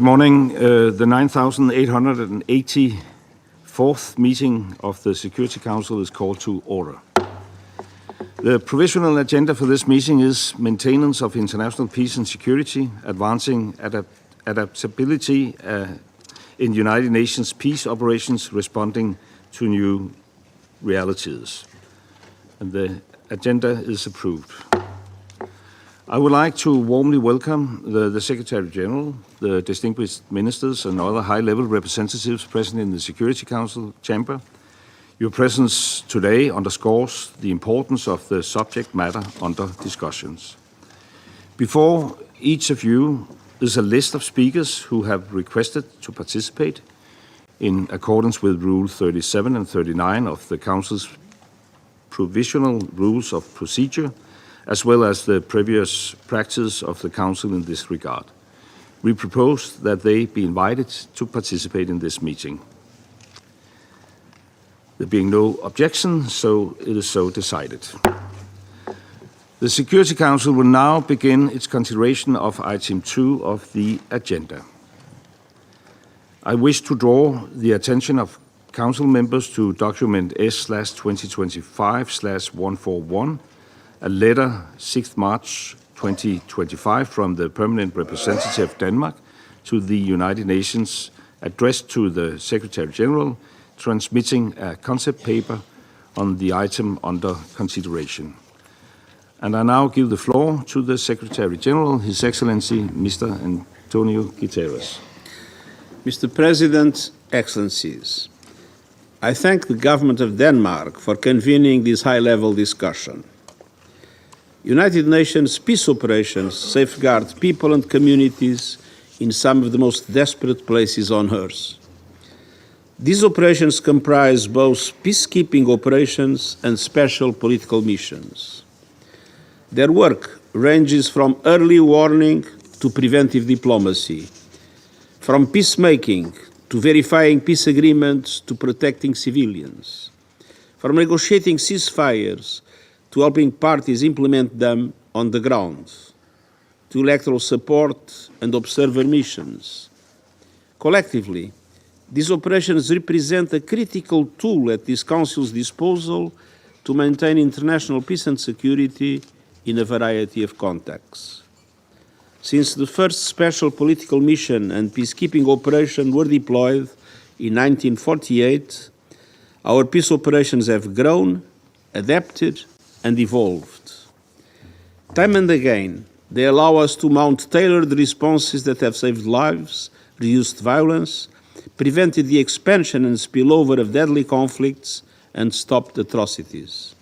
Good morning. The 9,884th meeting of the Security Council is called to order. The provisional agenda for this meeting is maintenance of international peace and security, advancing adaptability in United Nations peace operations, responding to new realities. And the agenda is approved. I would like to warmly welcome the Secretary General, the distinguished ministers and other high-level representatives present in the Security Council chamber. Your presence today underscores the importance of the subject matter under discussions. Before each of you is a list of speakers who have requested to participate in accordance with Rule 37 and 39 of the Council's provisional rules of procedure, as well as the previous practice of the Council in this regard. We propose that they be invited to participate in this meeting. There being no objection, so it is so decided. The Security Council will now begin its consideration of item 2 of the agenda. I wish to draw the attention of Council members to document S/2025/141, a letter 6th March 2025 from the Permanent Representative of Denmark to the United Nations addressed to the Secretary General, transmitting a concept paper on the item under consideration. And I now give the floor to the Secretary General, His Excellency Mr. Antonio Guterres. Mr. President, Excellencies, I thank the Government of Denmark for convening this high-level discussion. United Nations peace operations safeguard people and communities in some of the most desperate places on Earth. These operations comprise both peacekeeping operations and special political missions. Their work ranges from early warning to preventive diplomacy, from peacemaking to verifying peace agreements to protecting civilians, from negotiating ceasefires to helping parties implement them on the ground, to electoral support and observer missions. Collectively, these operations represent a critical tool at this Council's disposal to maintain international peace and security in a variety of contexts. Since the first special political mission and peacekeeping operation were deployed in 1948, our peace operations have grown, adapted, and evolved. Time and again, they allow us to mount tailored responses that have saved lives, reduced violence, prevented the expansion and spillover of deadly conflicts, and stopped atrocities.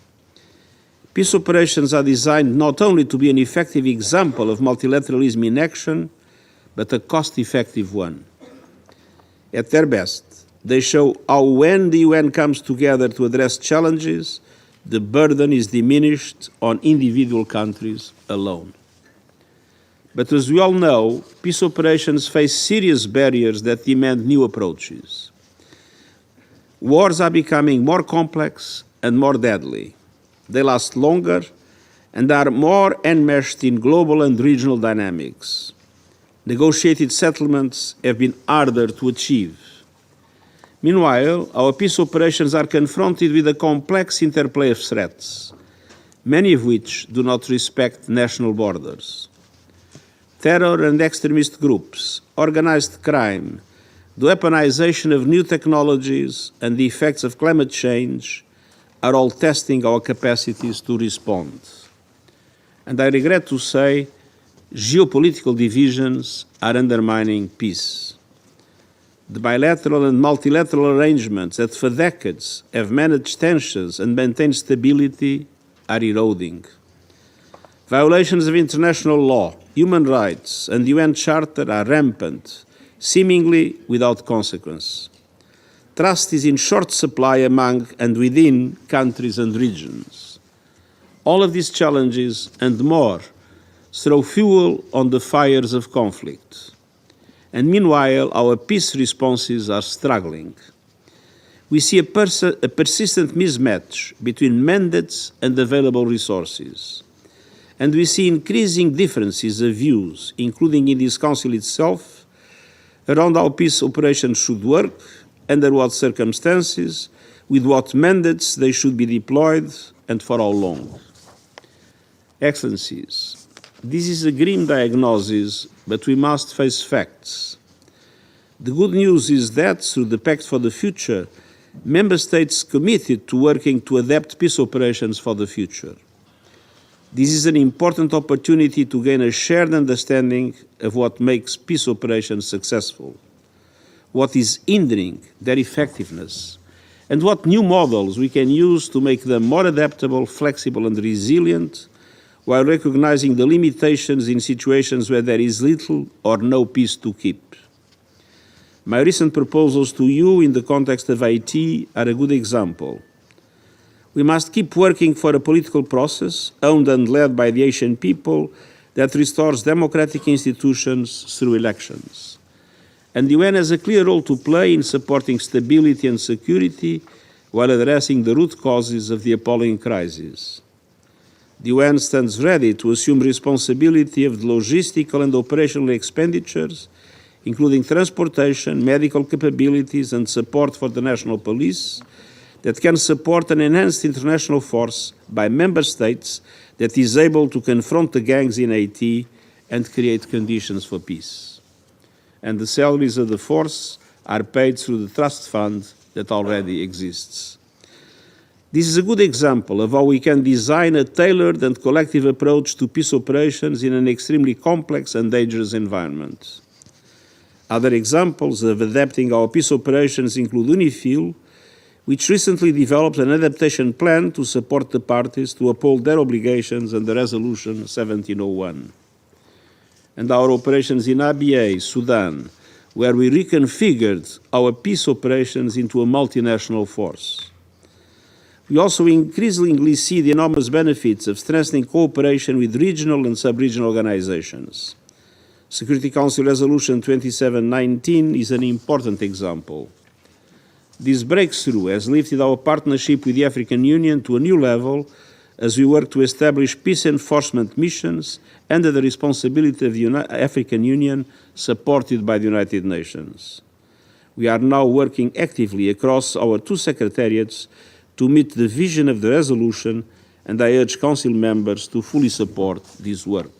Peace operations are designed not only to be an effective example of multilateralism in action, but a cost-effective one. At their best, they show how when the UN comes together to address challenges, the burden is diminished on individual countries alone. But as we all know, peace operations face serious barriers that demand new approaches. Wars are becoming more complex and more deadly. They last longer and are more enmeshed in global and regional dynamics. Negotiated settlements have been harder to achieve. Meanwhile, our peace operations are confronted with a complex interplay of threats, many of which do not respect national borders. Terror and extremist groups, organized crime, the weaponization of new technologies, and the effects of climate change are all testing our capacities to respond. And I regret to say, geopolitical divisions are undermining peace. The bilateral and multilateral arrangements that for decades have managed tensions and maintained stability are eroding. Violations of international law, human rights, and the UN Charter are rampant, seemingly without consequence. Trust is in short supply among and within countries and regions. All of these challenges and more throw fuel on the fires of conflict. And meanwhile, our peace responses are struggling. We see a persistent mismatch between mandates and available resources. And we see increasing differences of views, including in this Council itself, around how peace operations should work, under what circumstances, with what mandates they should be deployed, and for how long. Excellencies, this is a grim diagnosis, but we must face facts. The good news is that, through the Pact for the Future, Member States committed to working to adapt peace operations for the future. This is an important opportunity to gain a shared understanding of what makes peace operations successful, what is hindering their effectiveness, and what new models we can use to make them more adaptable, flexible, and resilient, while recognizing the limitations in situations where there is little or no peace to keep. My recent proposals to you in the context of Haiti are a good example. We must keep working for a political process, owned and led by the Haitian people, that restores democratic institutions through elections. And the UN has a clear role to play in supporting stability and security while addressing the root causes of the appalling crisis. The UN stands ready to assume responsibility of the logistical and operational expenditures, including transportation, medical capabilities, and support for the national police, that can support an enhanced international force by member states that is able to confront the gangs in Haiti and create conditions for peace. And the salaries of the force are paid through the trust fund that already exists. This is a good example of how we can design a tailored and collective approach to peace operations in an extremely complex and dangerous environment. Other examples of adapting our peace operations include UNIFIL, which recently developed an adaptation plan to support the parties to uphold their obligations under Resolution 1701. And our operations in Abyei, Sudan, where we reconfigured our peace operations into a multinational force. We also increasingly see the enormous benefits of strengthening cooperation with regional and sub-regional organizations. Security Council Resolution 2719 is an important example. This breakthrough has lifted our partnership with the African Union to a new level as we work to establish peace enforcement missions under the responsibility of the African Union, supported by the United Nations. We are now working actively across our two secretariats to meet the vision of the resolution, and I urge Council members to fully support this work.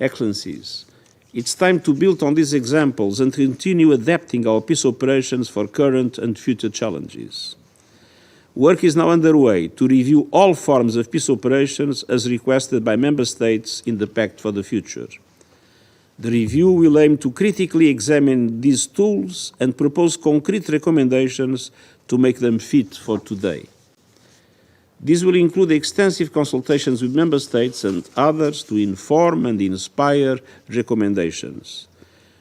Excellencies, it's time to build on these examples and continue adapting our peace operations for current and future challenges. Work is now underway to review all forms of peace operations as requested by Member States in the Pact for the Future. The review will aim to critically examine these tools and propose concrete recommendations to make them fit for today. This will include extensive consultations with Member States and others to inform and inspire recommendations.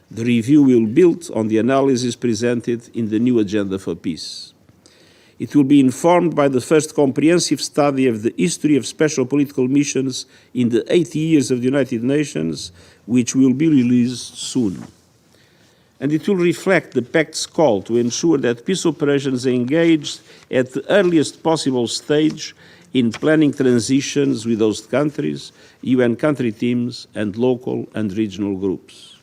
The review will build on the analysis presented in the new Agenda for Peace. It will be informed by the first comprehensive study of the history of special political missions in the 80 years of the United Nations, which will be released soon. And it will reflect the Pact's call to ensure that peace operations engage at the earliest possible stage in planning transitions with host countries, UN country teams, and local and regional groups.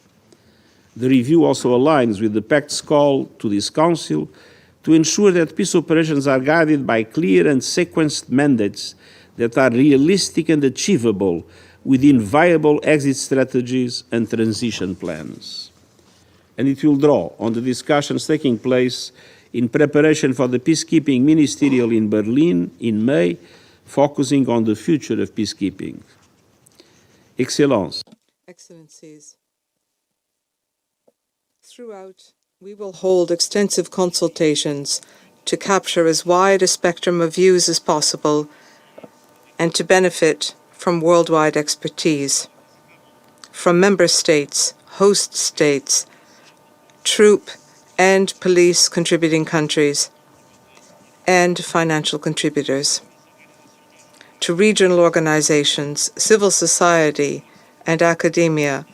The review also aligns with the Pact's call to this Council to ensure that peace operations are guided by clear and sequenced mandates that are realistic and achievable within viable exit strategies and transition plans. And it will draw on the discussions taking place in preparation for the Peacekeeping Ministerial in Berlin in May, focusing on the future of peacekeeping. Excellences. Excellencies, throughout, we will hold extensive consultations to capture as wide a spectrum of views as possible and to benefit from worldwide expertise, from member states, host states, troop and police contributing countries, and financial contributors, to regional organizations, civil society, and academia,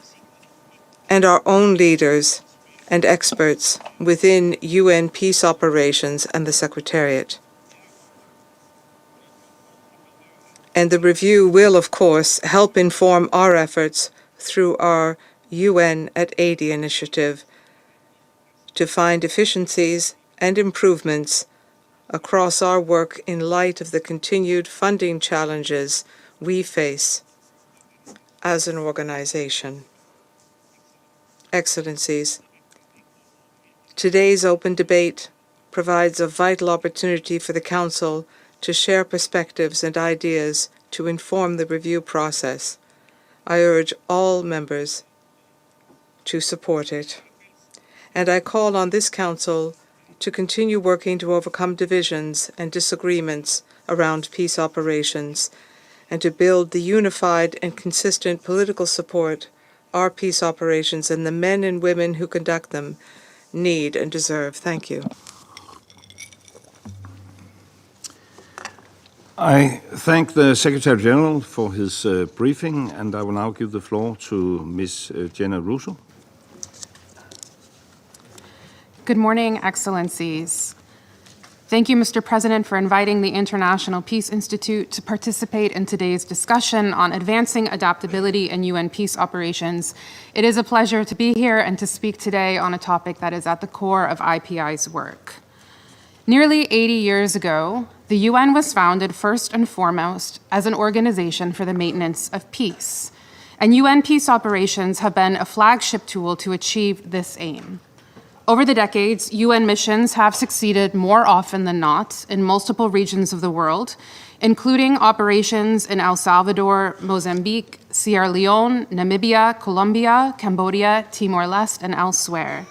and our own leaders and experts within UN peace operations and the Secretariat. And the review will, of course, help inform our efforts through our UN at 80 initiative to find efficiencies and improvements across our work in light of the continued funding challenges we face as an organization. Excellencies, today's open debate provides a vital opportunity for the Council to share perspectives and ideas to inform the review process. I urge all members to support it, and I call on this Council to continue working to overcome divisions and disagreements around peace operations and to build the unified and consistent political support our peace operations and the men and women who conduct them need and deserve. Thank you. I thank the Secretary General for his briefing, and I will now give the floor to Ms. Jenna Russo. Good morning, Excellencies. Thank you, Mr. President, for inviting the International Peace Institute to participate in today's discussion on advancing adaptability in UN peace operations. It is a pleasure to be here and to speak today on a topic that is at the core of IPI's work. Nearly 80 years ago, the UN was founded first and foremost as an organization for the maintenance of peace, and UN peace operations have been a flagship tool to achieve this aim. Over the decades, UN missions have succeeded more often than not in multiple regions of the world, including operations in El Salvador, Mozambique, Sierra Leone, Namibia, Colombia, Cambodia, Timor-Leste, and elsewhere.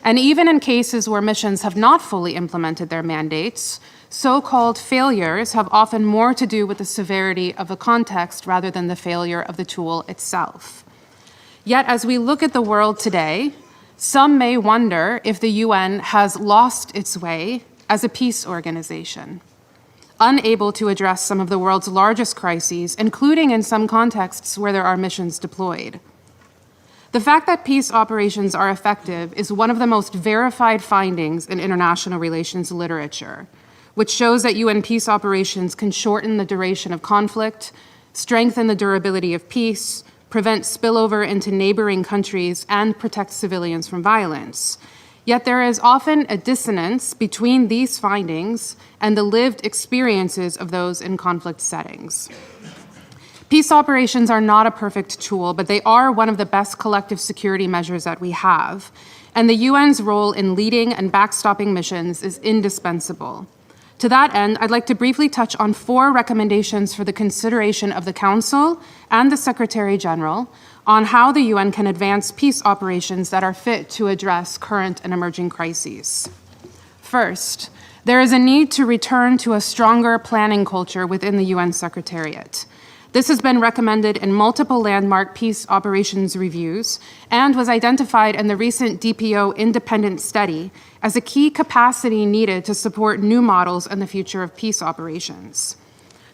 And even in cases where missions have not fully implemented their mandates, so-called failures have often more to do with the severity of the context rather than the failure of the tool itself. Yet, as we look at the world today, some may wonder if the UN has lost its way as a peace organization, unable to address some of the world's largest crises, including in some contexts where there are missions deployed. The fact that peace operations are effective is one of the most verified findings in international relations literature, which shows that UN peace operations can shorten the duration of conflict, strengthen the durability of peace, prevent spillover into neighboring countries, and protect civilians from violence. Yet there is often a dissonance between these findings and the lived experiences of those in conflict settings. Peace operations are not a perfect tool, but they are one of the best collective security measures that we have, and the UN's role in leading and backstopping missions is indispensable. To that end, I'd like to briefly touch on 4 recommendations for the consideration of the Council and the Secretary General on how the UN can advance peace operations that are fit to address current and emerging crises. First, there is a need to return to a stronger planning culture within the UN Secretariat. This has been recommended in multiple landmark peace operations reviews and was identified in the recent DPO independent study as a key capacity needed to support new models in the future of peace operations.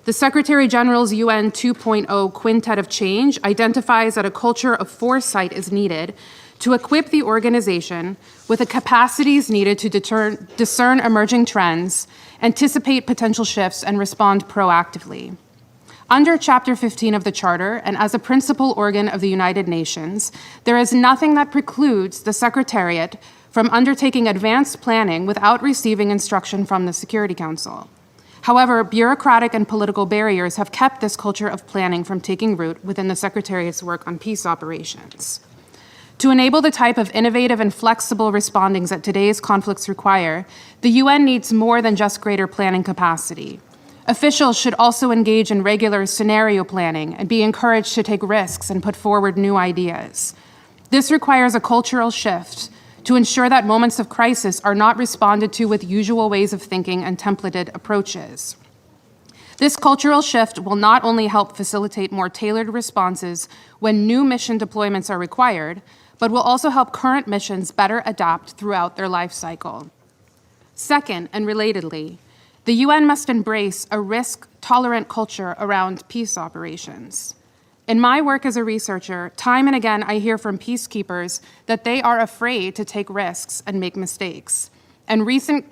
The Secretary General's UN 2.0 Quintet of Change identifies that a culture of foresight is needed to equip the organization with the capacities needed to discern emerging trends, anticipate potential shifts, and respond proactively. Under Chapter 15 of the Charter, and as a principal organ of the United Nations, there is nothing that precludes the Secretariat from undertaking advanced planning without receiving instruction from the Security Council. However, bureaucratic and political barriers have kept this culture of planning from taking root within the Secretariat's work on peace operations. To enable the type of innovative and flexible respondings that today's conflicts require, the UN needs more than just greater planning capacity. Officials should also engage in regular scenario planning and be encouraged to take risks and put forward new ideas. This requires a cultural shift to ensure that moments of crisis are not responded to with usual ways of thinking and templated approaches. This cultural shift will not only help facilitate more tailored responses when new mission deployments are required, but will also help current missions better adapt throughout their life cycle. Second, and relatedly, the UN must embrace a risk-tolerant culture around peace operations. In my work as a researcher, time and again I hear from peacekeepers that they are afraid to take risks and make mistakes. And recent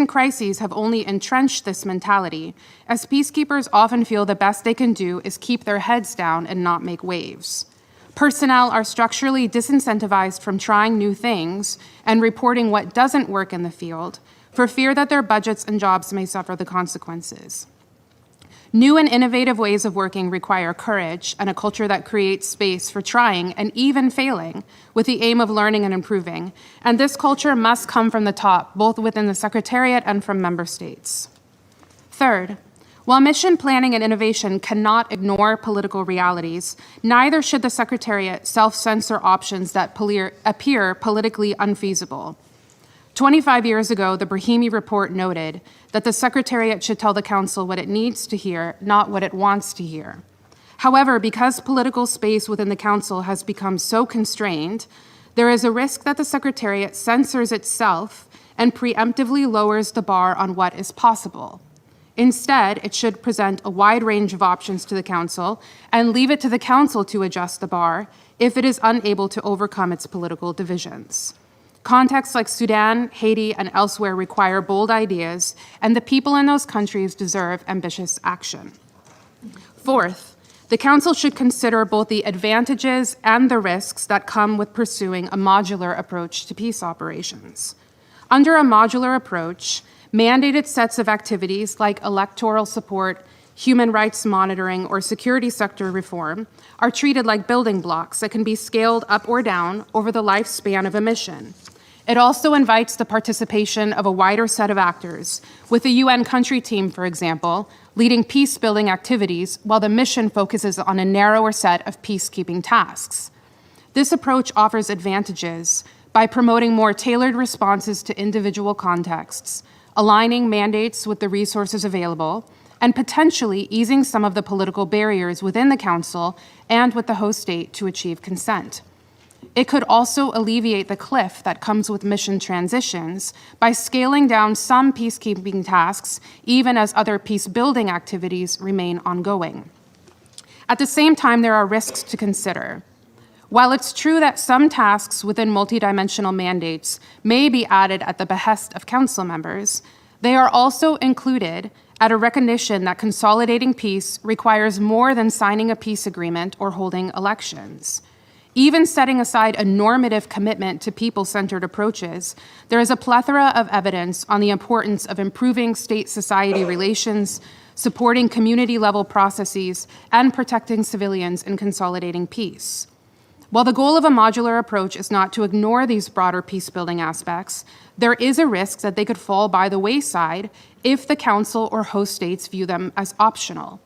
crises have only entrenched this mentality, as peacekeepers often feel the best they can do is keep their heads down and not make waves. Personnel are structurally disincentivized from trying new things and reporting what doesn't work in the field for fear that their budgets and jobs may suffer the consequences. New and innovative ways of working require courage and a culture that creates space for trying and even failing with the aim of learning and improving. And this culture must come from the top, both within the Secretariat and from member states. Third, while mission planning and innovation cannot ignore political realities, neither should the Secretariat self-censor options that appear politically unfeasible. 25 years ago, the Brahimi Report noted that the Secretariat should tell the Council what it needs to hear, not what it wants to hear. However, because political space within the Council has become so constrained, there is a risk that the Secretariat censors itself and preemptively lowers the bar on what is possible. Instead, it should present a wide range of options to the Council and leave it to the Council to adjust the bar if it is unable to overcome its political divisions. Contexts like Sudan, Haiti, and elsewhere require bold ideas, and the people in those countries deserve ambitious action. Fourth, the Council should consider both the advantages and the risks that come with pursuing a modular approach to peace operations. Under a modular approach, mandated sets of activities like electoral support, human rights monitoring, or security sector reform are treated like building blocks that can be scaled up or down over the lifespan of a mission. It also invites the participation of a wider set of actors, with the UN country team, for example, leading peace-building activities while the mission focuses on a narrower set of peacekeeping tasks. This approach offers advantages by promoting more tailored responses to individual contexts, aligning mandates with the resources available, and potentially easing some of the political barriers within the Council and with the host state to achieve consent. It could also alleviate the cliff that comes with mission transitions by scaling down some peacekeeping tasks, even as other peace-building activities remain ongoing. At the same time, there are risks to consider. While it's true that some tasks within multidimensional mandates may be added at the behest of Council members, they are also included at a recognition that consolidating peace requires more than signing a peace agreement or holding elections. Even setting aside a normative commitment to people-centered approaches, there is a plethora of evidence on the importance of improving state-society relations, supporting community-level processes, and protecting civilians in consolidating peace. While the goal of a modular approach is not to ignore these broader peace-building aspects, there is a risk that they could fall by the wayside if the Council or host states view them as optional.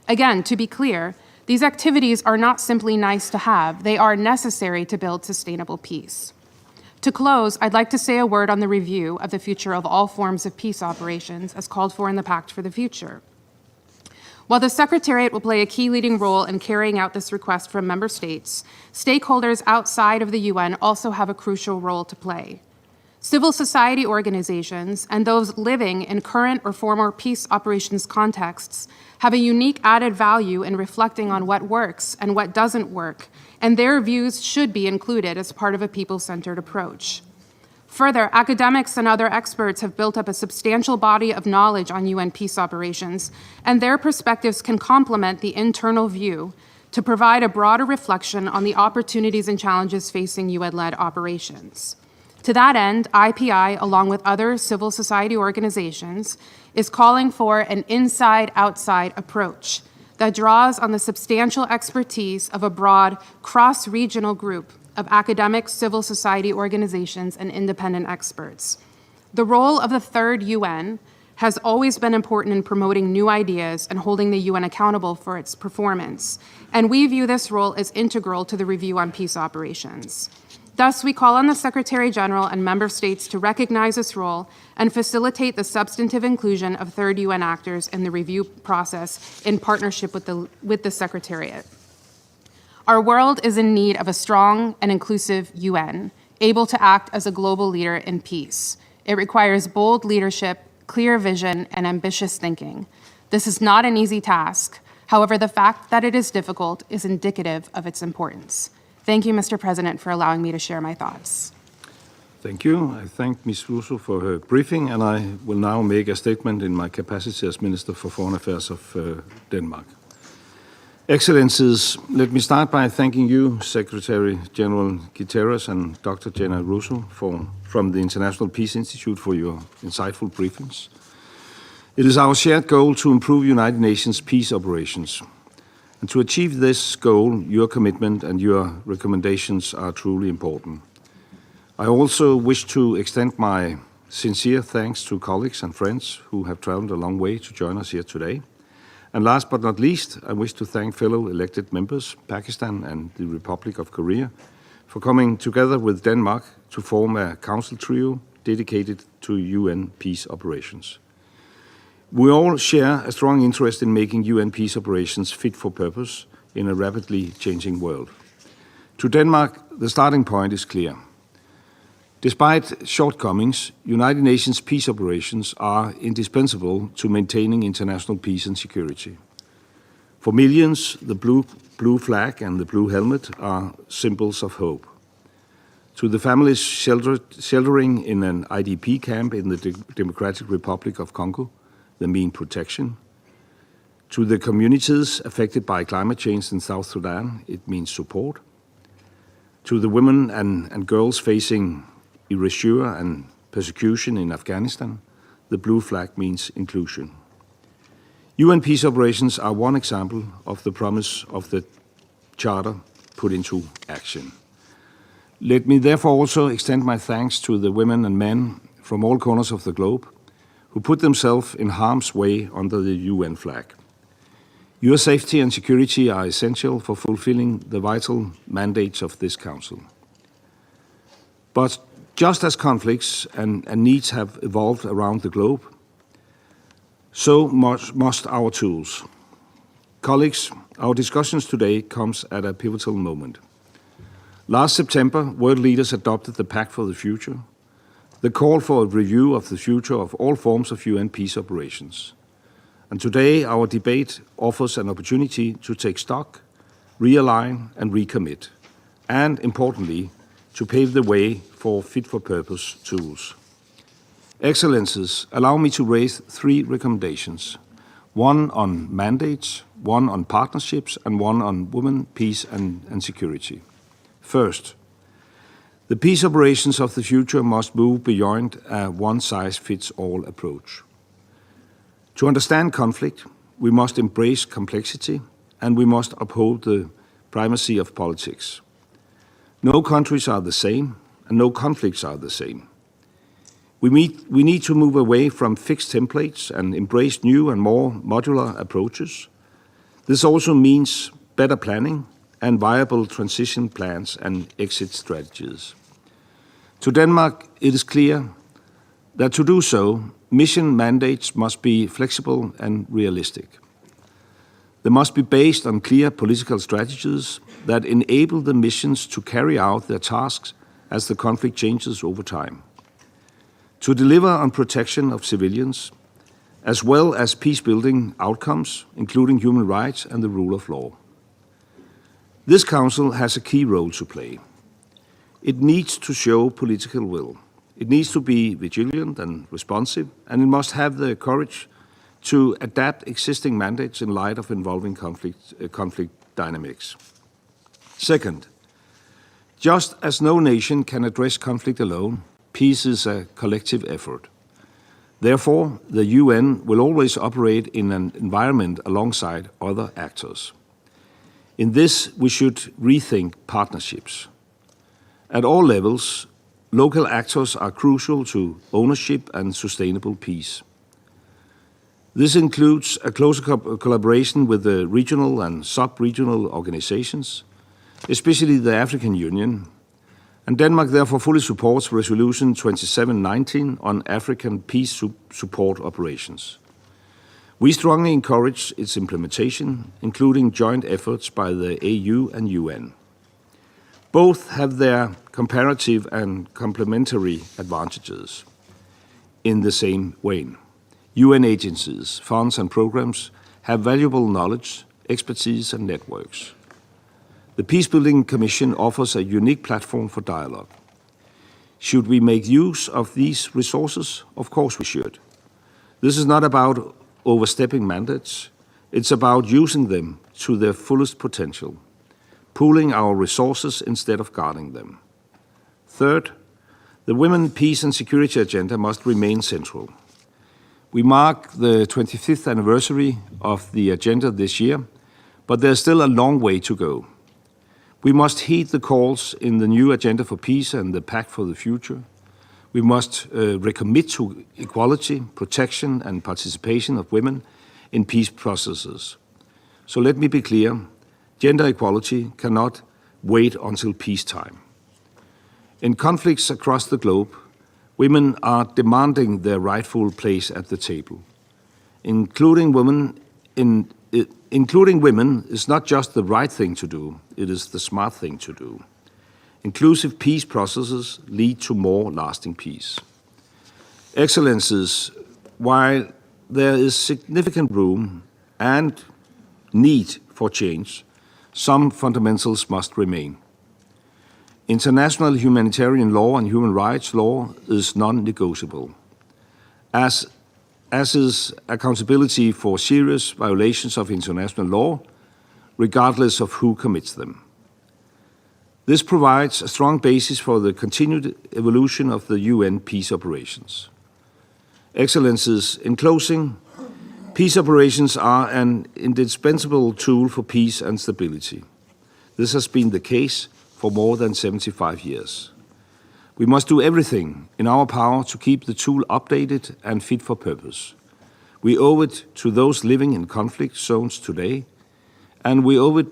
Again, to be clear, these activities are not simply nice to have, they are necessary to build sustainable peace. To close, I'd like to say a word on the review of the future of all forms of peace operations as called for in the Pact for the Future. While the Secretariat will play a key leading role in carrying out this request from member states, stakeholders outside of the UN also have a crucial role to play. Civil society organizations and those living in current or former peace operations contexts have a unique added value in reflecting on what works and what doesn't work, and their views should be included as part of a people-centered approach. Further, academics and other experts have built up a substantial body of knowledge on UN peace operations, and their perspectives can complement the internal view to provide a broader reflection on the opportunities and challenges facing UN-led operations. To that end, IPI, along with other civil society organizations, is calling for an inside-outside approach that draws on the substantial expertise of a broad, cross-regional group of academic civil society organizations and independent experts. The role of the third UN has always been important in promoting new ideas and holding the UN accountable for its performance, and we view this role as integral to the review on peace operations. Thus, we call on the Secretary General and member states to recognize this role and facilitate the substantive inclusion of third UN actors in the review process in partnership with the Secretariat. Our world is in need of a strong and inclusive UN, able to act as a global leader in peace. It requires bold leadership, clear vision, and ambitious thinking. This is not an easy task. However, the fact that it is difficult is indicative of its importance. Thank you, Mr. President, for allowing me to share my thoughts. Thank you. I thank Ms. Russo for her briefing, and I will now make a statement in my capacity as Minister for Foreign Affairs of Denmark. Excellencies, let me start by thanking you, Secretary General Guterres and Dr. Jenna Russo from the International Peace Institute for your insightful briefings. It is our shared goal to improve United Nations peace operations. And to achieve this goal, your commitment and your recommendations are truly important. I also wish to extend my sincere thanks to colleagues and friends who have traveled a long way to join us here today. And last but not least, I wish to thank fellow elected members, Pakistan and the Republic of Korea, for coming together with Denmark to form a council trio dedicated to UN peace operations. We all share a strong interest in making UN peace operations fit for purpose in a rapidly changing world. To Denmark, the starting point is clear. Despite shortcomings, United Nations peace operations are indispensable to maintaining international peace and security. For millions, the blue flag and the blue helmet are symbols of hope. To the families sheltering in an IDP camp in the Democratic Republic of Congo, they mean protection. To the communities affected by climate change in South Sudan, it means support. To the women and girls facing erasure and persecution in Afghanistan, the blue flag means inclusion. UN peace operations are one example of the promise of the Charter put into action. Let me therefore also extend my thanks to the women and men from all corners of the globe who put themselves in harm's way under the UN flag. Your safety and security are essential for fulfilling the vital mandates of this Council. But just as conflicts and needs have evolved around the globe, so must our tools. Colleagues, our discussions today comes at a pivotal moment. Last September, world leaders adopted the Pact for the Future, the call for a review of the future of all forms of UN peace operations. And today, our debate offers an opportunity to take stock, realign and recommit, and importantly, to pave the way for fit-for-purpose tools. Excellencies, allow me to raise 3 recommendations, one on mandates, one on partnerships, and one on women, peace, and security. First, the peace operations of the future must move beyond a one-size-fits-all approach. To understand conflict, we must embrace complexity, and we must uphold the primacy of politics. No countries are the same, and no conflicts are the same. We need to move away from fixed templates and embrace new and more modular approaches. This also means better planning and viable transition plans and exit strategies. To Denmark, it is clear that to do so, mission mandates must be flexible and realistic. They must be based on clear political strategies that enable the missions to carry out their tasks as the conflict changes over time. To deliver on protection of civilians, as well as peace-building outcomes, including human rights and the rule of law. This Council has a key role to play. It needs to show political will. It needs to be vigilant and responsive, and it must have the courage to adapt existing mandates in light of evolving conflict dynamics. Second, just as no nation can address conflict alone, peace is a collective effort. Therefore, the UN will always operate in an environment alongside other actors. In this, we should rethink partnerships. At all levels, local actors are crucial to ownership and sustainable peace. This includes a closer collaboration with the regional and sub-regional organizations, especially the African Union, and Denmark therefore fully supports Resolution 2719 on African peace support operations. We strongly encourage its implementation, including joint efforts by the AU and UN. Both have their comparative and complementary advantages. In the same vein, UN agencies, funds and programs have valuable knowledge, expertise and networks. The Peacebuilding Commission offers a unique platform for dialogue. Should we make use of these resources? Of course we should. This is not about overstepping mandates. It's about using them to their fullest potential, pooling our resources instead of guarding them. Third, the Women, Peace and Security agenda must remain central. We mark the 25th anniversary of the agenda this year, but there's still a long way to go. We must heed the calls in the new Agenda for Peace and the Pact for the Future. We must recommit to equality, protection and participation of women in peace processes. So let me be clear, gender equality cannot wait until peacetime. In conflicts across the globe, women are demanding their rightful place at the table. Including women is not just the right thing to do, it is the smart thing to do. Inclusive peace processes lead to more lasting peace. Excellencies, while there is significant room and need for change, some fundamentals must remain. International humanitarian law and human rights law is non-negotiable, as is accountability for serious violations of international law, regardless of who commits them. This provides a strong basis for the continued evolution of the UN peace operations. Excellencies, in closing, peace operations are an indispensable tool for peace and stability. This has been the case for more than 75 years. We must do everything in our power to keep the tool updated and fit for purpose. We owe it to those living in conflict zones today, and we owe it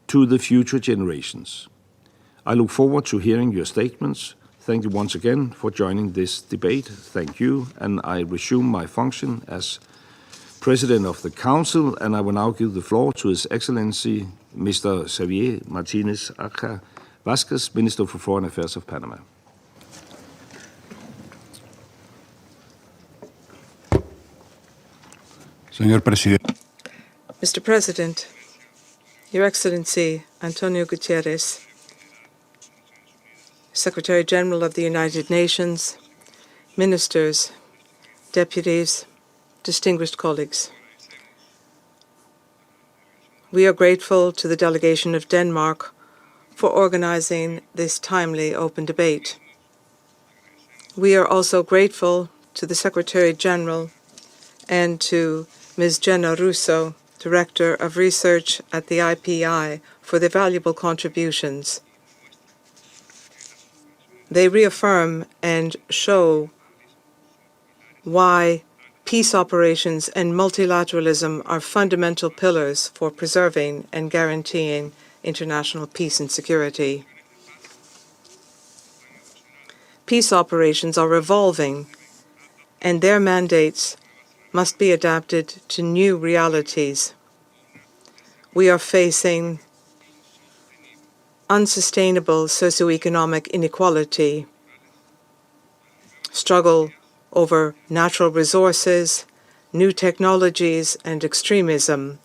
to the future generations. I look forward to hearing your statements. Thank you once again for joining this debate. Thank you, and I resume my function as President of the Council, and I will now give the floor to His Excellency Mr. Xavier Martinez Acha Vasquez, Minister for Foreign Affairs of Panama. Señor Presidente. Mr. President, Your Excellency Antonio Gutierrez, Secretary General of the United Nations, ministers, deputies, distinguished colleagues. We are grateful to the delegation of Denmark for organizing this timely open debate. We are also grateful to the Secretary General and to Ms. Jenna Russo, Director of Research at the IPI, for their valuable contributions. They reaffirm and show why peace operations and multilateralism are fundamental pillars for preserving and guaranteeing international peace and security. Peace operations are evolving, and their mandates must be adapted to new realities. We are facing unsustainable socioeconomic inequality, struggle over natural resources, new technologies, and extremism.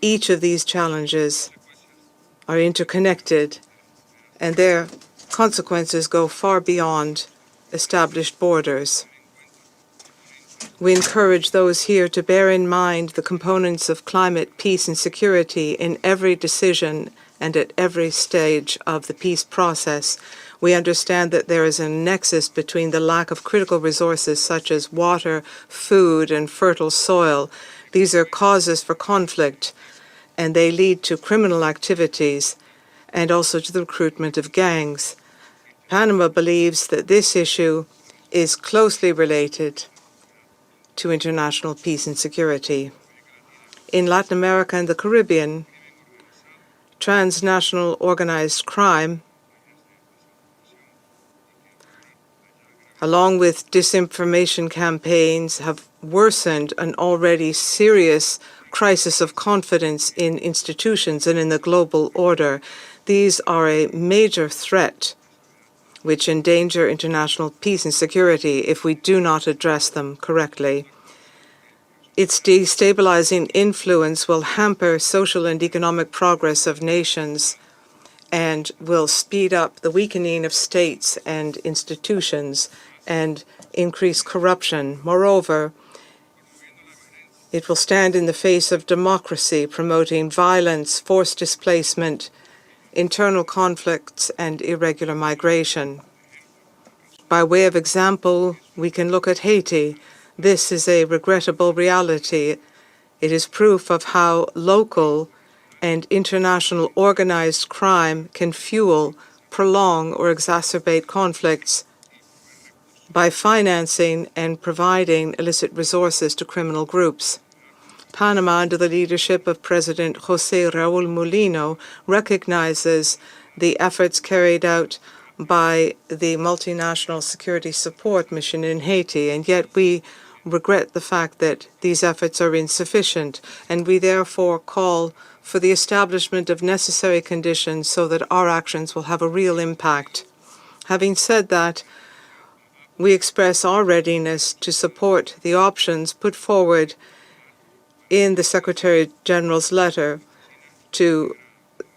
Each of these challenges are interconnected, and their consequences go far beyond established borders. We encourage those here to bear in mind the components of climate, peace, and security in every decision and at every stage of the peace process. We understand that there is a nexus between the lack of critical resources such as water, food, and fertile soil. These are causes for conflict, and they lead to criminal activities and also to the recruitment of gangs. Panama believes that this issue is closely related to international peace and security. In Latin America and the Caribbean, transnational organized crime, along with disinformation campaigns, have worsened an already serious crisis of confidence in institutions and in the global order. These are a major threat which endanger international peace and security if we do not address them correctly. Its destabilizing influence will hamper social and economic progress of nations and will speed up the weakening of states and institutions and increase corruption. Moreover, It will stand in the face of democracy, promoting violence, forced displacement, internal conflicts, and irregular migration. By way of example, we can look at Haiti. This is a regrettable reality. It is proof of how local and international organized crime can fuel, prolong, or exacerbate conflicts by financing and providing illicit resources to criminal groups. Panama, under the leadership of President José Raúl Mulino, recognizes the efforts carried out by the multinational security support mission in Haiti, and yet we regret the fact that these efforts are insufficient, and we therefore call for the establishment of necessary conditions so that our actions will have a real impact. Having said that, we express our readiness to support the options put forward in the Secretary General's letter to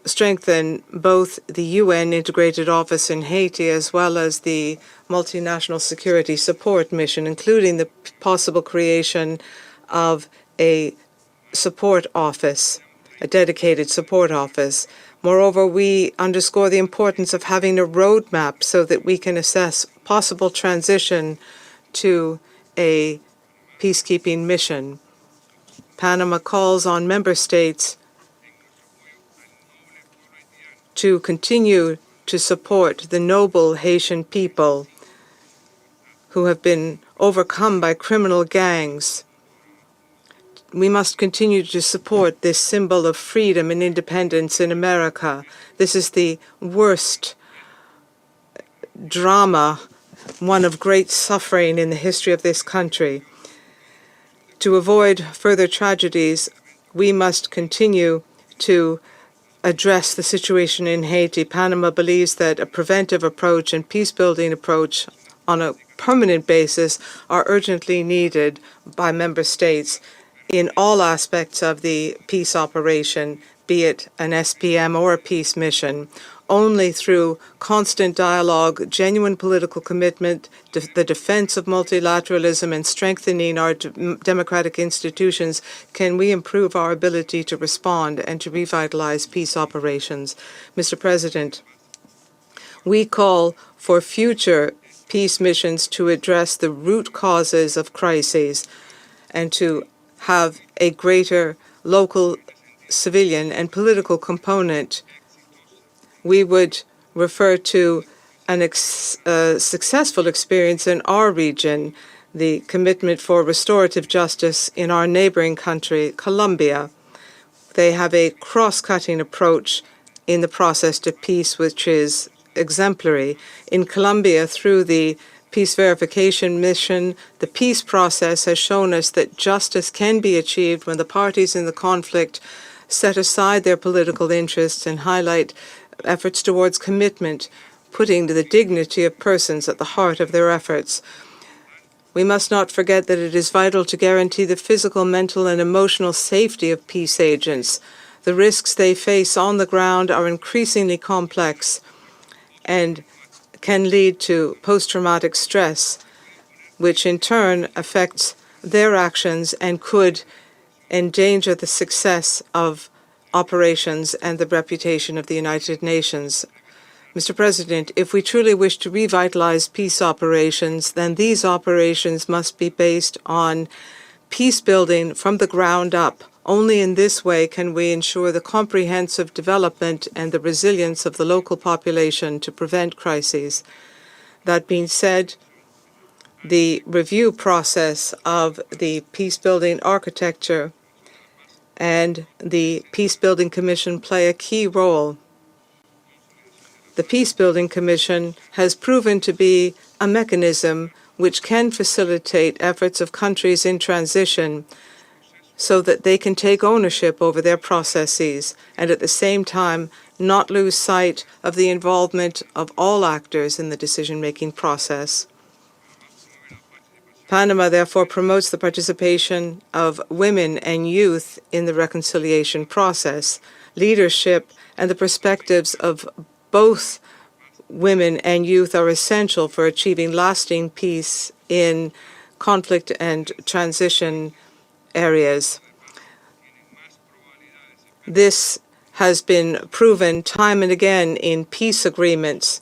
strengthen both the UN Integrated Office in Haiti as well as the Multinational Security Support Mission, including the possible creation of a support office, a dedicated support office. Moreover, we underscore the importance of having a roadmap so that we can assess possible transition to a peacekeeping mission. Panama calls on member states to continue to support the noble Haitian people who have been overcome by criminal gangs. We must continue to support this symbol of freedom and independence in America. This is the worst drama, one of great suffering in the history of this country. To avoid further tragedies, we must continue to address the situation in Haiti. Panama believes that a preventive approach and peace-building approach on a permanent basis are urgently needed by member states in all aspects of the peace operation, be it an SPM or a peace mission. Only through constant dialogue, genuine political commitment, the defense of multilateralism, and strengthening our democratic institutions can we improve our ability to respond and to revitalize peace operations. Mr. President, we call for future peace missions to address the root causes of crises and to have a greater local civilian and political component. We would refer to a successful experience in our region, the commitment for restorative justice in our neighboring country, Colombia. They have a cross-cutting approach in the process to peace, which is exemplary. In Colombia, through the Peace Verification Mission, the peace process has shown us that justice can be achieved when the parties in the conflict set aside their political interests and highlight efforts towards commitment, putting the dignity of persons at the heart of their efforts. We must not forget that it is vital to guarantee the physical, mental, and emotional safety of peace agents. The risks they face on the ground are increasingly complex and can lead to post-traumatic stress, which in turn affects their actions and could endanger the success of operations and the reputation of the United Nations. Mr. President, if we truly wish to revitalize peace operations, then these operations must be based on peace building from the ground up. Only in this way can we ensure the comprehensive development and the resilience of the local population to prevent crises. That being said, the review process of the peace-building architecture and the Peacebuilding Commission play a key role. The Peacebuilding Commission has proven to be a mechanism which can facilitate efforts of countries in transition so that they can take ownership over their processes and at the same time not lose sight of the involvement of all actors in the decision-making process. Panama therefore promotes the participation of women and youth in the reconciliation process. Leadership and the perspectives of both women and youth are essential for achieving lasting peace in conflict and transition areas. This has been proven time and again in peace agreements.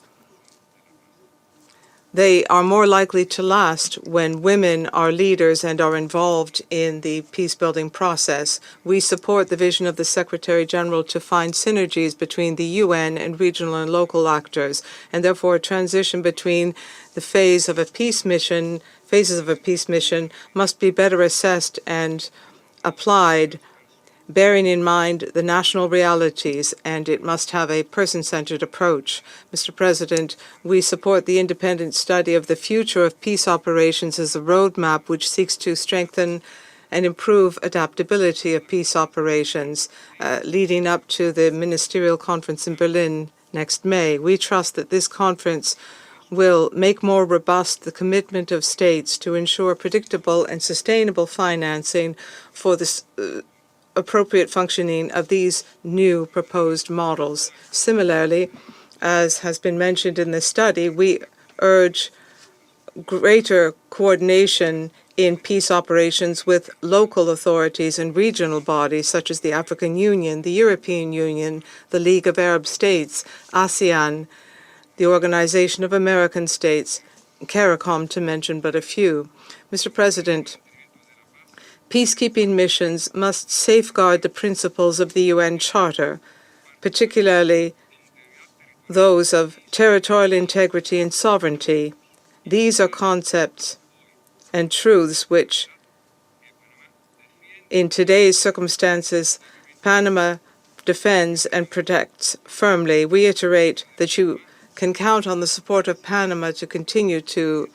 They are more likely to last when women are leaders and are involved in the peace-building process. We support the vision of the Secretary General to find synergies between the UN and regional and local actors, and therefore a transition between the phases of a peace mission must be better assessed and applied, bearing in mind the national realities, and it must have a person-centered approach. Mr. President, we support the independent study of the future of peace operations as a roadmap which seeks to strengthen and improve adaptability of peace operations leading up to the ministerial conference in Berlin next May. We trust that this conference will make more robust the commitment of states to ensure predictable and sustainable financing for this appropriate functioning of these new proposed models. Similarly, as has been mentioned in the study, we urge greater coordination in peace operations with local authorities and regional bodies such as the African Union, the European Union, the League of Arab States, ASEAN, the Organization of American States, CARICOM, to mention but a few. Mr. President, peacekeeping missions must safeguard the principles of the UN Charter, particularly those of territorial integrity and sovereignty. These are concepts and truths which, in today's circumstances, Panama defends and protects firmly. We reiterate that you can count on the support of Panama to continue to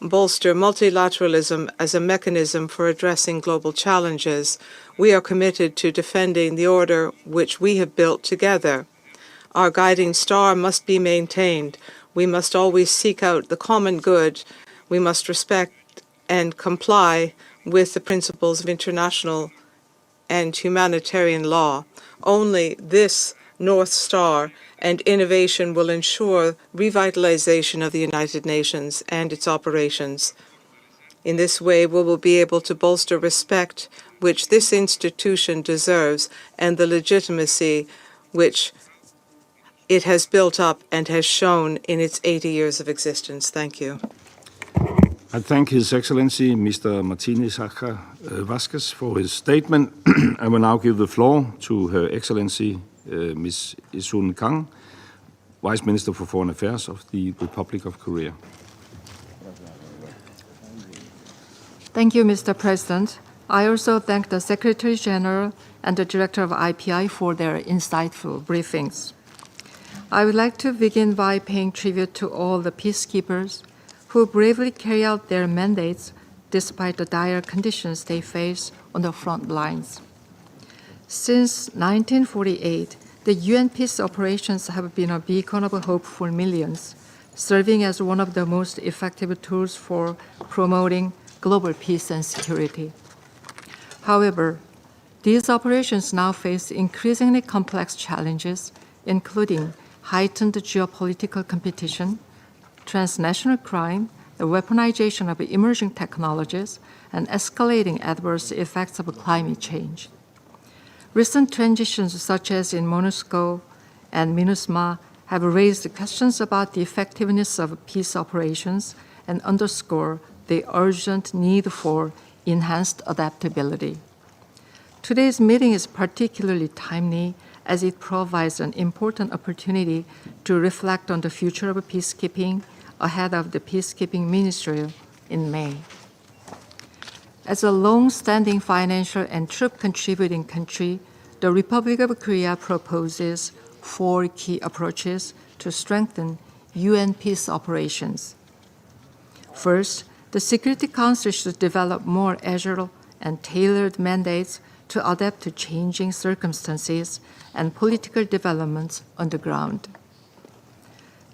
bolster multilateralism as a mechanism for addressing global challenges. We are committed to defending the order which we have built together. Our guiding star must be maintained. We must always seek out the common good. We must respect and comply with the principles of international and humanitarian law. Only this North Star and innovation will ensure revitalization of the United Nations and its operations. In this way, we will be able to bolster respect which this institution deserves and the legitimacy which it has built up and has shown in its 80 years of existence. Thank you. I thank His Excellency Mr. Martinez Vasquez for his statement. I will now give the floor to Her Excellency Ms. Isun Kang, Vice Minister for Foreign Affairs of the Republic of Korea. Thank you, Mr. President. I also thank the Secretary General and the Director of IPI for their insightful briefings. I would like to begin by paying tribute to all the peacekeepers who bravely carry out their mandates despite the dire conditions they face on the front lines. Since 1948, the UN peace operations have been a beacon of hope for millions, serving as one of the most effective tools for promoting global peace and security. However, these operations now face increasingly complex challenges, including heightened geopolitical competition, transnational crime, the weaponization of emerging technologies, and escalating adverse effects of climate change. Recent transitions, such as in MONUSCO and MINUSMA, have raised questions about the effectiveness of peace operations and underscore the urgent need for enhanced adaptability. Today's meeting is particularly timely as it provides an important opportunity to reflect on the future of peacekeeping ahead of the Peacekeeping Ministry in May. As a long-standing financial and troop-contributing country, the Republic of Korea proposes 4 key approaches to strengthen UN peace operations. First, the Security Council should develop more agile and tailored mandates to adapt to changing circumstances and political developments on the ground.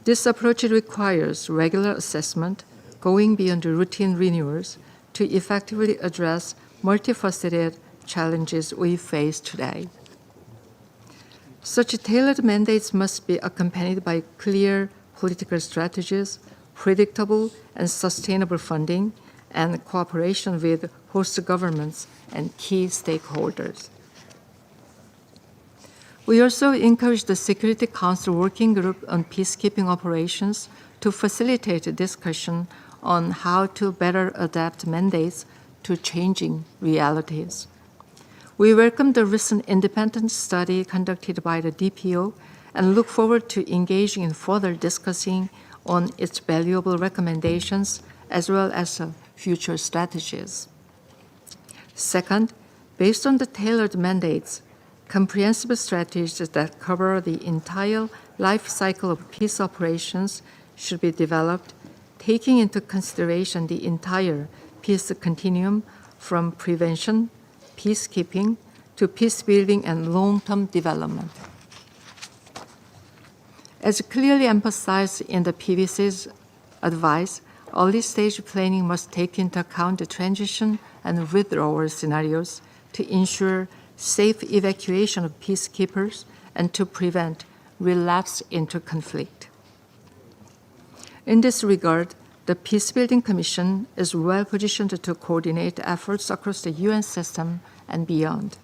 This approach requires regular assessment, going beyond routine renewals, to effectively address multifaceted challenges we face today. Such tailored mandates must be accompanied by clear political strategies, predictable and sustainable funding, and cooperation with host governments, and key stakeholders. We also encourage the Security Council Working Group on peacekeeping operations to facilitate discussion on how to better adapt mandates to changing realities. We welcome the recent independent study conducted by the DPO and look forward to engaging in further discussing on its valuable recommendations as well as future strategies. Second, based on the tailored mandates, comprehensive strategies that cover the entire life cycle of peace operations should be developed, taking into consideration the entire peace continuum from prevention, peacekeeping, to peace-building and long-term development. As clearly emphasized in the PBC's advice, early-stage planning must take into account the transition and withdrawal scenarios to ensure safe evacuation of peacekeepers and to prevent relapse into conflict. In this regard, the Peacebuilding Commission is well positioned to coordinate efforts across the UN system and beyond.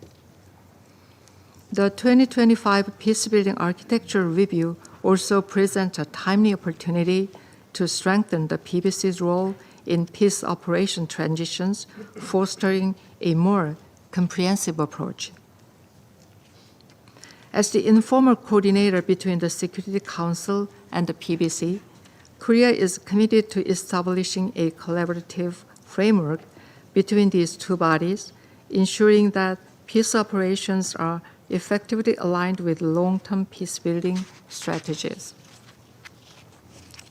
The 2025 Peacebuilding Architecture Review also presents a timely opportunity to strengthen the PBC's role in peace operation transitions, fostering a more comprehensive approach. As the informal coordinator between the Security Council and the PBC, Korea is committed to establishing a collaborative framework between these two bodies, ensuring that peace operations are effectively aligned with long-term peace-building strategies.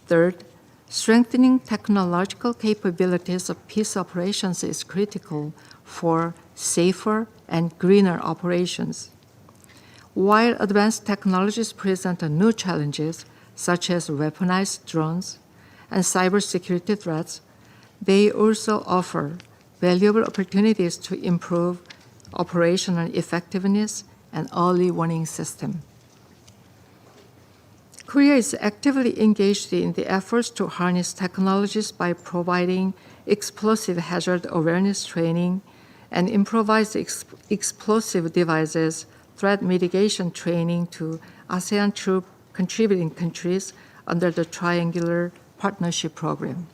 Third, strengthening technological capabilities of peace operations is critical for safer and greener operations. While advanced technologies present new challenges, such as weaponized drones and cybersecurity threats, they also offer valuable opportunities to improve operational effectiveness and early warning system. Korea is actively engaged in the efforts to harness technologies by providing explosive hazard awareness training and improvised explosive devices threat mitigation training to ASEAN troop contributing countries under the Triangular Partnership Program.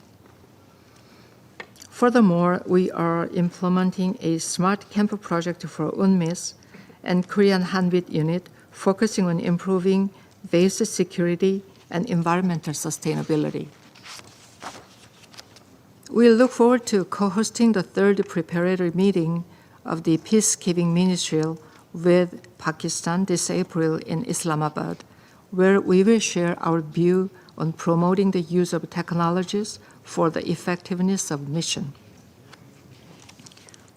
Furthermore, we are implementing a Smart Camp project for UNMISS and Korean Hanbit Unit, focusing on improving base security and environmental sustainability. We look forward to co-hosting the third preparatory meeting of the Peacekeeping Ministerial with Pakistan this April in Islamabad, where we will share our view on promoting the use of technologies for the effectiveness of mission.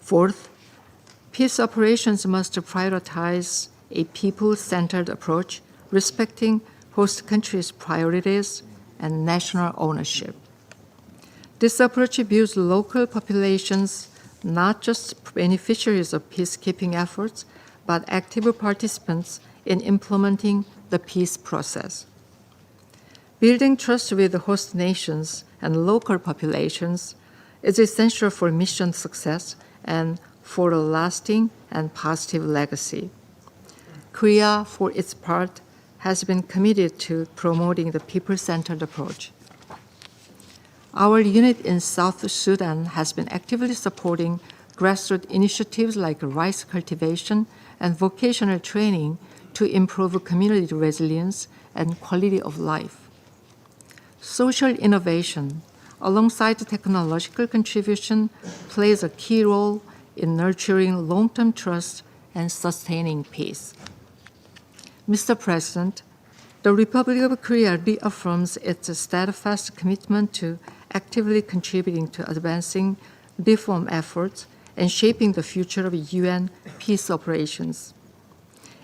Fourth, peace operations must prioritize a people-centered approach, respecting host countries' priorities and national ownership. This approach views local populations not just beneficiaries of peacekeeping efforts, but active participants in implementing the peace process. Building trust with the host nations and local populations is essential for mission success and for a lasting and positive legacy. Korea, for its part, has been committed to promoting the people-centered approach. Our unit in South Sudan has been actively supporting grassroots initiatives like rice cultivation and vocational training to improve community resilience and quality of life. Social innovation, alongside technological contribution, plays a key role in nurturing long-term trust and sustaining peace. Mr. President, the Republic of Korea reaffirms its steadfast commitment to actively contributing to advancing reform efforts and shaping the future of UN peace operations.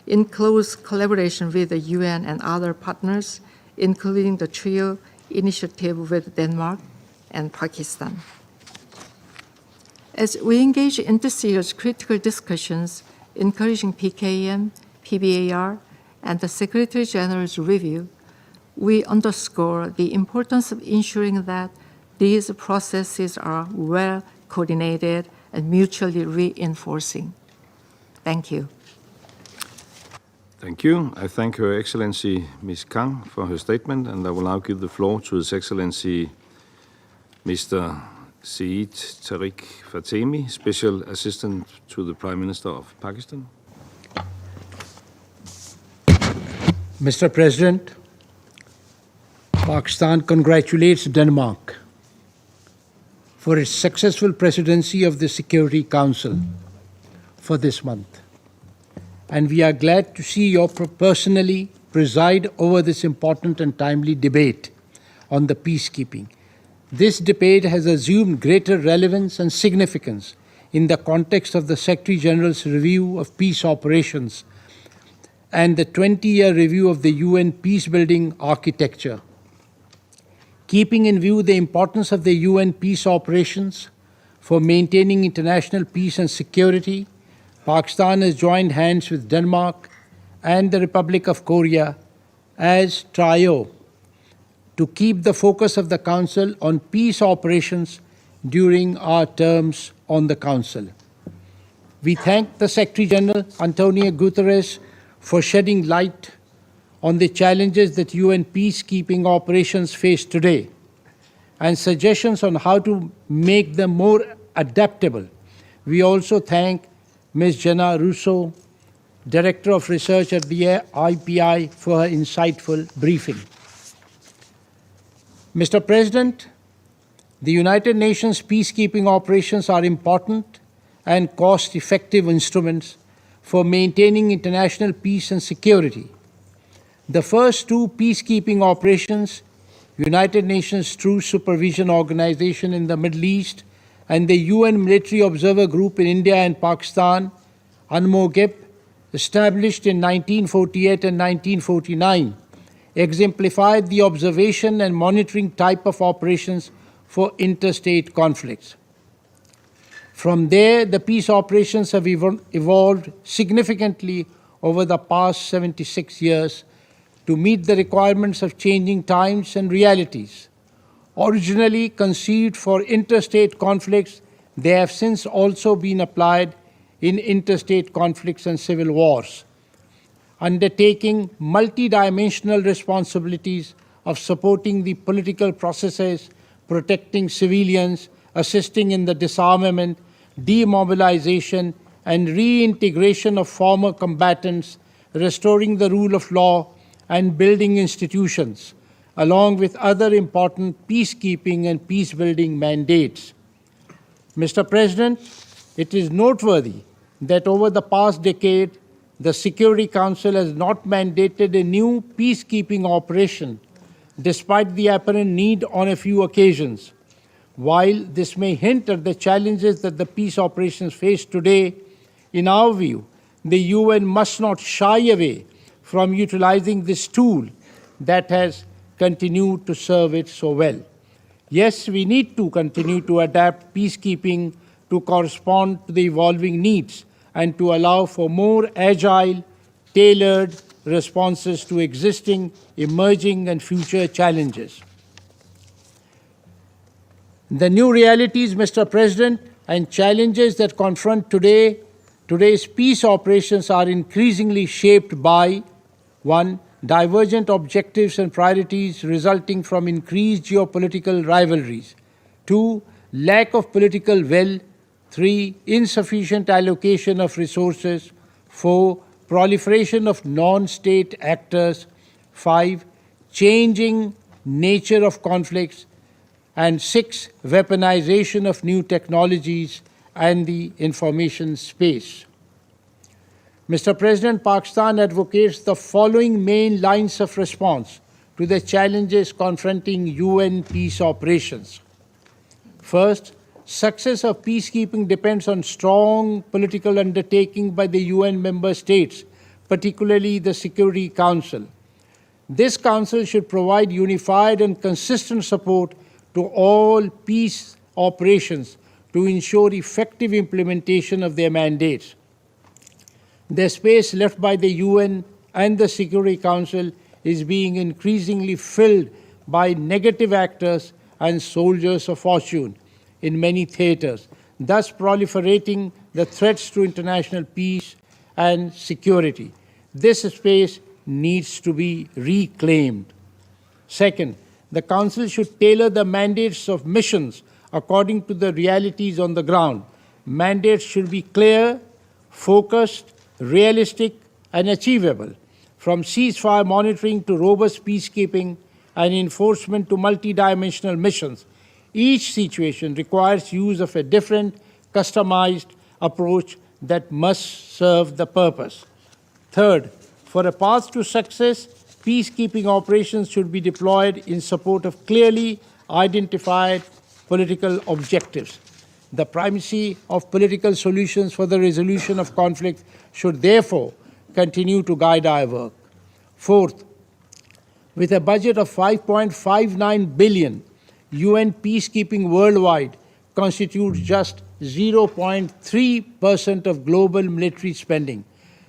In close collaboration with the UN and other partners, including the TRIO initiative with Denmark and Pakistan. As we engage in this year's critical discussions, encouraging PKM, PBAR, and the Secretary General's review, we underscore the importance of ensuring that these processes are well coordinated and mutually reinforcing. Thank you. Thank you. I thank Her Excellency Ms. Kang for her statement, and I will now give the floor to His Excellency Mr. Saeed Tariq Fatemi, Special Assistant to the Prime Minister of Pakistan. Mr. President, Pakistan congratulates Denmark for its successful presidency of the Security Council for this month. And we are glad to see you personally preside over this important and timely debate on the peacekeeping. This debate has assumed greater relevance and significance in the context of the Secretary General's review of peace operations and the 20-year review of the UN peacebuilding architecture. Keeping in view the importance of the UN peace operations for maintaining international peace and security, Pakistan has joined hands with Denmark and the Republic of Korea as trio to keep the focus of the Council on peace operations during our terms on the Council. We thank the Secretary General, Antonio Guterres, for shedding light on the challenges that UN peacekeeping operations face today and suggestions on how to make them more adaptable. We also thank Ms. Jenna Russo, Director of Research at the IPI, for her insightful briefing. Mr. President, the United Nations peacekeeping operations are important and cost-effective instruments for maintaining international peace and security. The first two peacekeeping operations, United Nations Truce Supervision Organization in the Middle East and the UN Military Observer Group in India and Pakistan, UNMOGIP, established in 1948 and 1949, exemplified the observation and monitoring type of operations for interstate conflicts. From there, the peace operations have evolved significantly over the past 76 years to meet the requirements of changing times and realities. Originally conceived for interstate conflicts, they have since also been applied in interstate conflicts and civil wars, undertaking multidimensional responsibilities of supporting the political processes, protecting civilians, assisting in the disarmament, demobilization, and reintegration of former combatants, restoring the rule of law, and building institutions, along with other important peacekeeping and peacebuilding mandates. Mr. President, it is noteworthy that over the past decade, the Security Council has not mandated a new peacekeeping operation, despite the apparent need on a few occasions. While this may hint at the challenges that the peace operations face today, in our view, the UN must not shy away from utilizing this tool that has continued to serve it so well. Yes, we need to continue to adapt peacekeeping to correspond to the evolving needs and to allow for more agile, tailored responses to existing, emerging, and future challenges. The new realities, Mr. President, and challenges that confront today's peace operations are increasingly shaped by, 1, divergent objectives and priorities resulting from increased geopolitical rivalries. 2, lack of political will. 3, insufficient allocation of resources. 4, proliferation of non-state actors. 5, changing nature of conflicts. And 6, weaponization of new technologies and the information space. Mr. President, Pakistan advocates the following main lines of response to the challenges confronting UN peace operations. First, success of peacekeeping depends on strong political undertaking by the UN member states, particularly the Security Council. This Council should provide unified and consistent support to all peace operations to ensure effective implementation of their mandates. The space left by the UN and the Security Council is being increasingly filled by negative actors and soldiers of fortune in many theaters. thus proliferating the threats to international peace and security. This space needs to be reclaimed. Second, the Council should tailor the mandates of missions according to the realities on the ground. Mandates should be clear, focused, realistic, and achievable, from ceasefire monitoring to robust peacekeeping and enforcement to multidimensional missions. Each situation requires use of a different, customized approach that must serve the purpose. Third, for a path to success, peacekeeping operations should be deployed in support of clearly identified political objectives. The primacy of political solutions for the resolution of conflict should therefore continue to guide our work. Fourth, with a budget of 5.59 billion, UN peacekeeping worldwide constitutes just 0.3% of global military spending.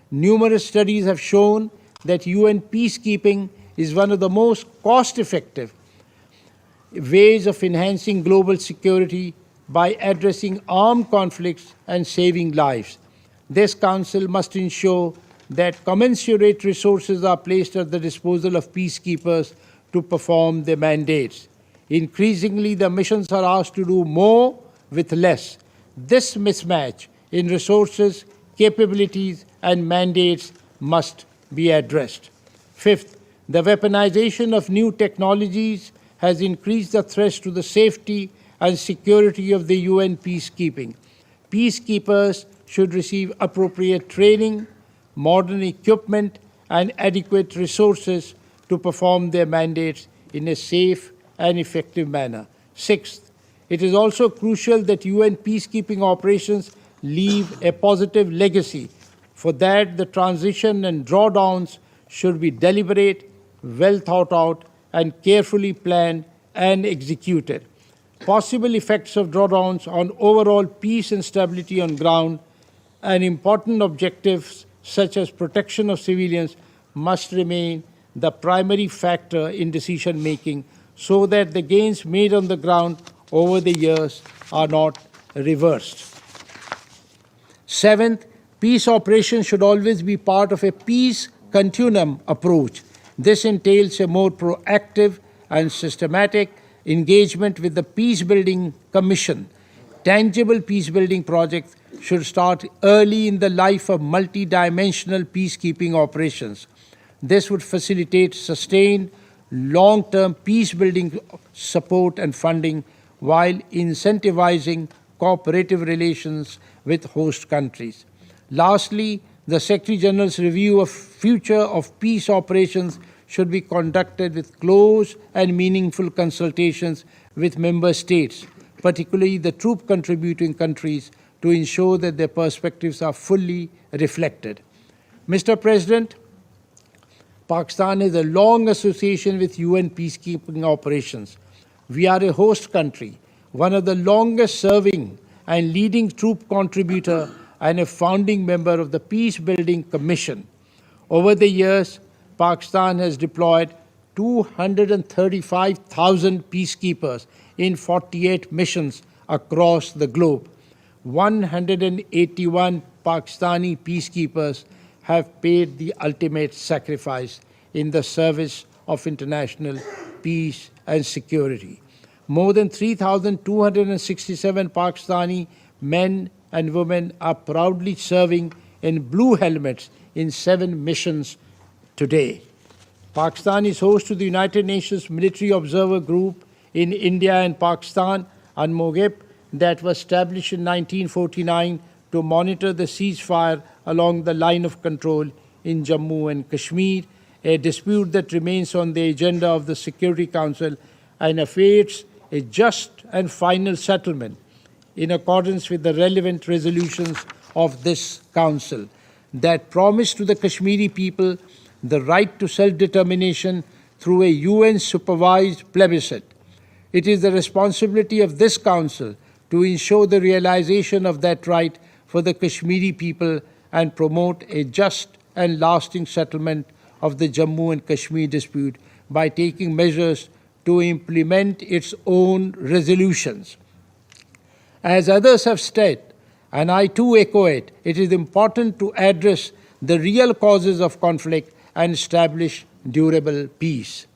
Numerous studies have shown that UN peacekeeping is one of the most cost-effective ways of enhancing global security by addressing armed conflicts and saving lives. This Council must ensure that commensurate resources are placed at the disposal of peacekeepers to perform their mandates. Increasingly, the missions are asked to do more with less. This mismatch in resources, capabilities, and mandates must be addressed. Fifth, the weaponization of new technologies has increased the threats to the safety and security of the UN peacekeeping. Peacekeepers should receive appropriate training, modern equipment, and adequate resources to perform their mandates in a safe and effective manner. Sixth, it is also crucial that UN peacekeeping operations leave a positive legacy. For that, the transition and drawdowns should be deliberate, well thought out, and carefully planned and executed. Possible effects of drawdowns on overall peace and stability on ground and important objectives such as protection of civilians must remain the primary factor in decision-making so that the gains made on the ground over the years are not reversed. Seventh, peace operations should always be part of a peace continuum approach. This entails a more proactive and systematic engagement with the Peacebuilding Commission. Tangible peacebuilding projects should start early in the life of multidimensional peacekeeping operations. This would facilitate sustained, long-term peacebuilding support and funding while incentivizing cooperative relations with host countries. Lastly, the Secretary General's review of future of peace operations should be conducted with close and meaningful consultations with member states, particularly the troop contributing countries, to ensure that their perspectives are fully reflected. Mr. President, Pakistan has a long association with UN peacekeeping operations. We are a host country, one of the longest serving and leading troop contributor and a founding member of the Peacebuilding Commission. Over the years, Pakistan has deployed 235,000 peacekeepers in 48 missions across the globe. 181 Pakistani peacekeepers have paid the ultimate sacrifice in the service of international peace and security. More than 3,267 Pakistani men and women are proudly serving in blue helmets in 7 missions today. Pakistan is host to the United Nations Military Observer Group in India and Pakistan, UNMOGIP, that was established in 1949 to monitor the ceasefire along the line of control in Jammu and Kashmir, a dispute that remains on the agenda of the Security Council and awaits a just and final settlement in accordance with the relevant resolutions of this Council that promise to the Kashmiri people the right to self-determination through a UN-supervised plebiscite. It is the responsibility of this Council to ensure the realization of that right for the Kashmiri people and promote a just and lasting settlement of the Jammu and Kashmir dispute by taking measures to implement its own resolutions. As others have said, and I too echo it, it is important to address the real causes of conflict and establish durable peace.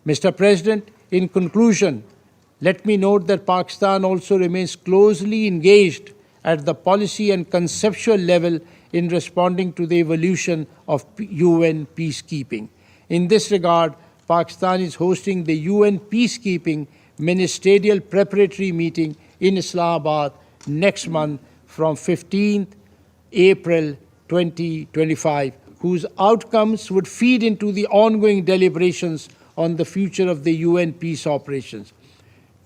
Mr. President, in conclusion, let me note that Pakistan also remains closely engaged at the policy and conceptual level in responding to the evolution of UN peacekeeping. In this regard, Pakistan is hosting the UN Peacekeeping Ministerial Preparatory Meeting in Islamabad next month from 15th April 2025, whose outcomes would feed into the ongoing deliberations on the future of the UN peace operations.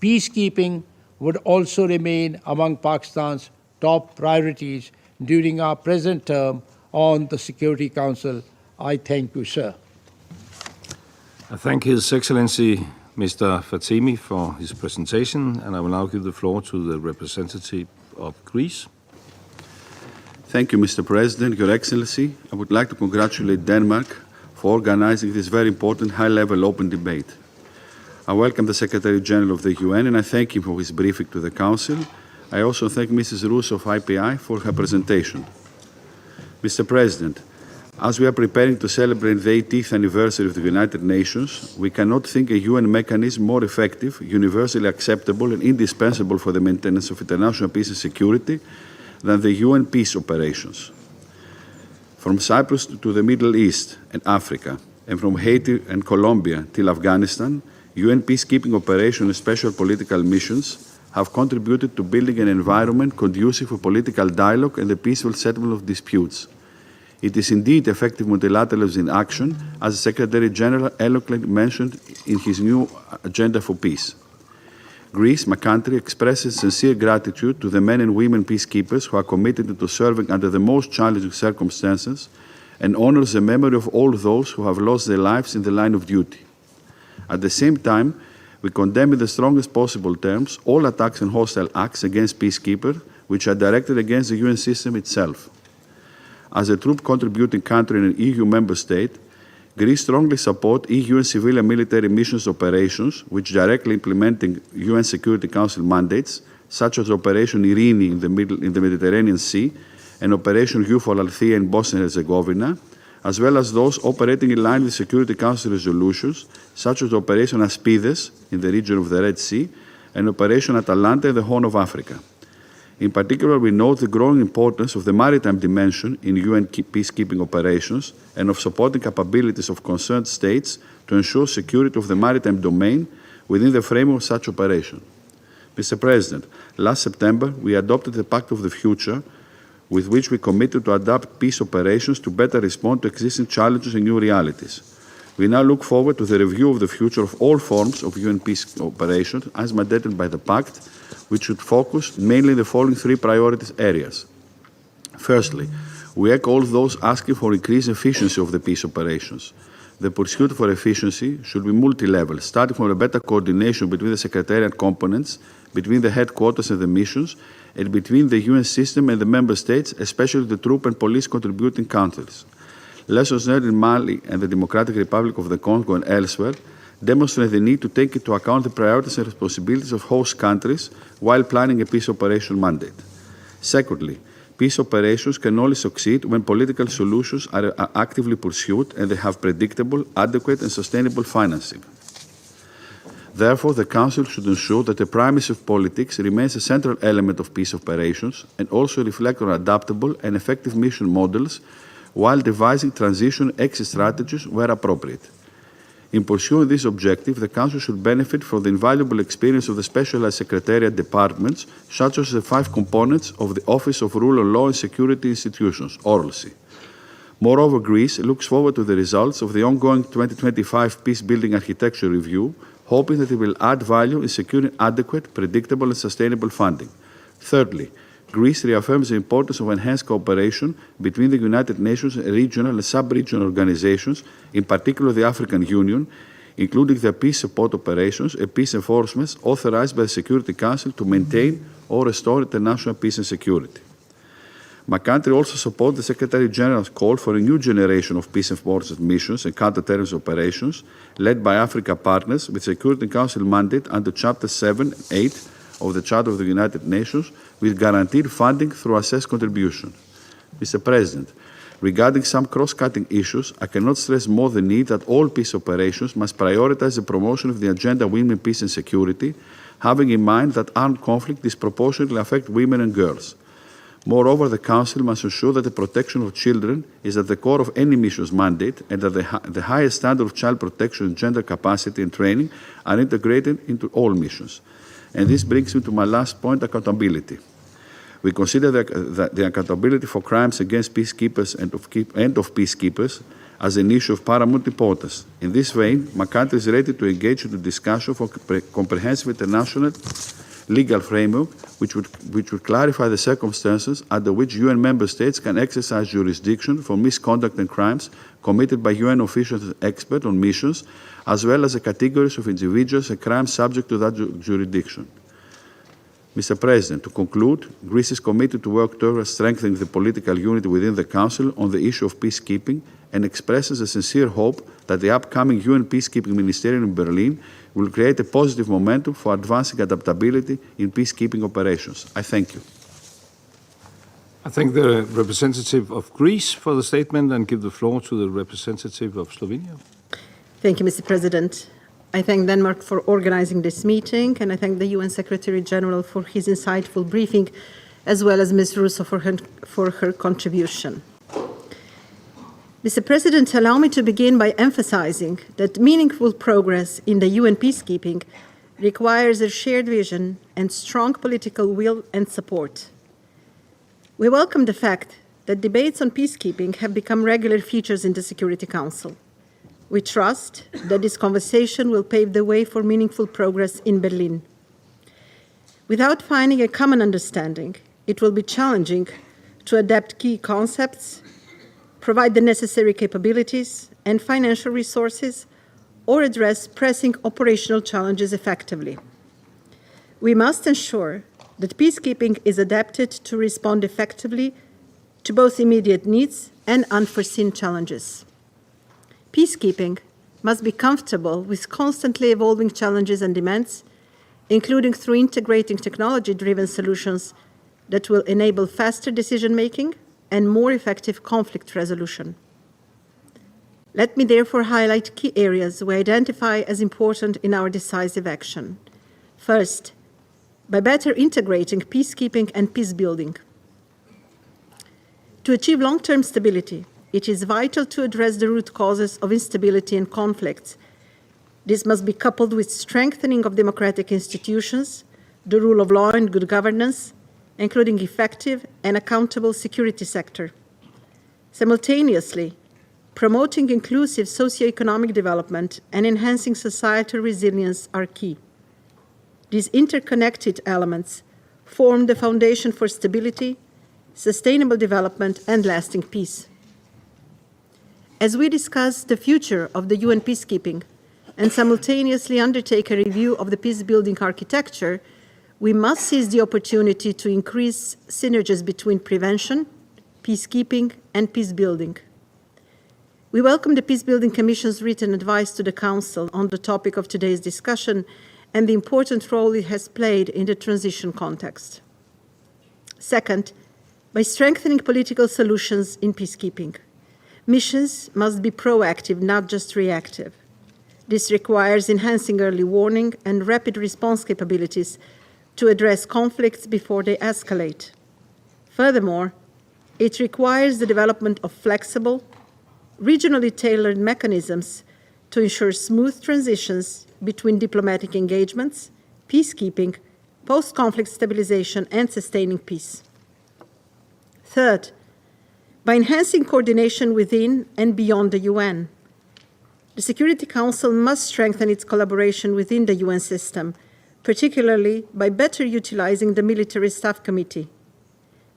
Peacekeeping would also remain among Pakistan's top priorities during our present term on the Security Council. I thank you, sir. I thank His Excellency Mr. Fatemi for his presentation, and I will now give the floor to the representative of Greece. Thank you, Mr. President, Your Excellency. I would like to congratulate Denmark for organizing this very important high-level open debate. I welcome the Secretary General of the UN and I thank him for his briefing to the Council. I also thank Mrs. Roos of IPI for her presentation. Mr. President, as we are preparing to celebrate the 80th anniversary of the United Nations, we cannot think a UN mechanism more effective, universally acceptable and indispensable for the maintenance of international peace and security than the UN peace operations. From Cyprus to the Middle East and Africa, and from Haiti and Colombia till Afghanistan, UN peacekeeping operations and special political missions have contributed to building an environment conducive for political dialogue and the peaceful settlement of disputes. It is indeed effective multilateralism in action, as the Secretary General eloquently mentioned in his new agenda for peace. Greece, my country, expresses sincere gratitude to the men and women peacekeepers who are committed to serving under the most challenging circumstances and honors the memory of all those who have lost their lives in the line of duty. At the same time, we condemn in the strongest possible terms all attacks and hostile acts against peacekeepers which are directed against the UN system itself. As a troop-contributing country and an EU member state, Greece strongly supports EU and civilian military missions operations which directly implementing UN Security Council mandates, such as Operation Irini in the Mediterranean Sea and Operation EUFOR Althea in Bosnia and Herzegovina, as well as those operating in line with Security Council resolutions, such as Operation Aspides in the region of the Red Sea and Operation Atalanta in the Horn of Africa. In particular, we note the growing importance of the maritime dimension in UN peacekeeping operations and of supporting capabilities of concerned states to ensure security of the maritime domain within the framework of such operation. Mr. President, last September, we adopted the Pact of the Future, with which we committed to adapt peace operations to better respond to existing challenges and new realities. We now look forward to the review of the future of all forms of UN peace operations as mandated by the Pact, which should focus mainly in the following three priorities areas. Firstly, we echo all those asking for increased efficiency of the peace operations. The pursuit for efficiency should be multi-level, starting from a better coordination between the secretariat components, between the headquarters and the missions, and between the UN system and the member states, especially the troop and police contributing countries. Lessons learned in Mali and the Democratic Republic of the Congo and elsewhere demonstrate the need to take into account the priorities and responsibilities of host countries while planning a peace operation mandate. Secondly, peace operations can only succeed when political solutions are actively pursued and they have predictable, adequate and sustainable financing. Therefore, the Council should ensure that the primacy of politics remains a central element of peace operations and also reflect on adaptable and effective mission models while devising transition exit strategies where appropriate. In pursuing this objective, the Council should benefit from the invaluable experience of the specialized secretariat departments, such as the 5 components of the Office of Rule of Law and Security Institutions, ORLSI. Moreover, Greece looks forward to the results of the ongoing 2025 Peace-Building Architecture Review, hoping that it will add value in securing adequate, predictable and sustainable funding. Thirdly, Greece reaffirms the importance of enhanced cooperation between the United Nations and regional and sub-regional organizations, in particular the African Union, including their peace support operations and peace enforcement authorized by the Security Council to maintain or restore international peace and security. My country also supports the Secretary General's call for a new generation of peace enforcement missions and counter-terrorism operations led by Africa partners with Security Council mandate under Chapter 7 and 8 of the Charter of the United Nations with guaranteed funding through assessed contribution. Mr. President, regarding some cross-cutting issues, I cannot stress more the need that all peace operations must prioritize the promotion of the agenda Women, Peace and Security, having in mind that armed conflict disproportionately affects women and girls. Moreover, the Council must ensure that the protection of children is at the core of any mission's mandate and that the highest standard of child protection and gender capacity and training are integrated into all missions. And this brings me to my last point, accountability. We consider the accountability for crimes against peacekeepers and of peacekeepers as an issue of paramount importance. In this vein, my country is ready to engage in the discussion for comprehensive international legal framework which would clarify the circumstances under which UN member states can exercise jurisdiction for misconduct and crimes committed by UN officials and experts on missions, as well as the categories of individuals and crimes subject to that jurisdiction. Mr. President, to conclude, Greece is committed to work towards strengthening the political unity within the Council on the issue of peacekeeping and expresses a sincere hope that the upcoming UN Peacekeeping Ministerium in Berlin will create a positive momentum for advancing adaptability in peacekeeping operations. I thank you. I thank the representative of Greece for the statement and give the floor to the representative of Slovenia. Thank you, Mr. President. I thank Denmark for organizing this meeting, and I thank the UN Secretary General for his insightful briefing, as well as Ms. Russo for her contribution. Mr. President, allow me to begin by emphasizing that meaningful progress in the UN peacekeeping requires a shared vision and strong political will and support. We welcome the fact that debates on peacekeeping have become regular features in the Security Council. We trust that this conversation will pave the way for meaningful progress in Berlin. Without finding a common understanding, it will be challenging to adapt key concepts, provide the necessary capabilities and financial resources, or address pressing operational challenges effectively. We must ensure that peacekeeping is adapted to respond effectively to both immediate needs and unforeseen challenges. Peacekeeping must be comfortable with constantly evolving challenges and demands, including through integrating technology-driven solutions that will enable faster decision-making and more effective conflict resolution. Let me therefore highlight key areas we identify as important in our decisive action. First, by better integrating peacekeeping and peacebuilding. To achieve long-term stability, it is vital to address the root causes of instability and conflicts. This must be coupled with strengthening of democratic institutions, the rule of law and good governance, including effective and accountable security sector. Simultaneously, promoting inclusive socioeconomic development and enhancing societal resilience are key. These interconnected elements form the foundation for stability, sustainable development, and lasting peace. As we discuss the future of the UN peacekeeping and simultaneously undertake a review of the peacebuilding architecture, we must seize the opportunity to increase synergies between prevention, peacekeeping, and peacebuilding. We welcome the Peacebuilding Commission's written advice to the Council on the topic of today's discussion and the important role it has played in the transition context. Second, by strengthening political solutions in peacekeeping. Missions must be proactive, not just reactive. This requires enhancing early warning and rapid response capabilities to address conflicts before they escalate. Furthermore, it requires the development of flexible, regionally tailored mechanisms to ensure smooth transitions between diplomatic engagements, peacekeeping, post-conflict stabilization, and sustaining peace. Third, by enhancing coordination within and beyond the UN. The Security Council must strengthen its collaboration within the UN system, particularly by better utilizing the Military Staff Committee.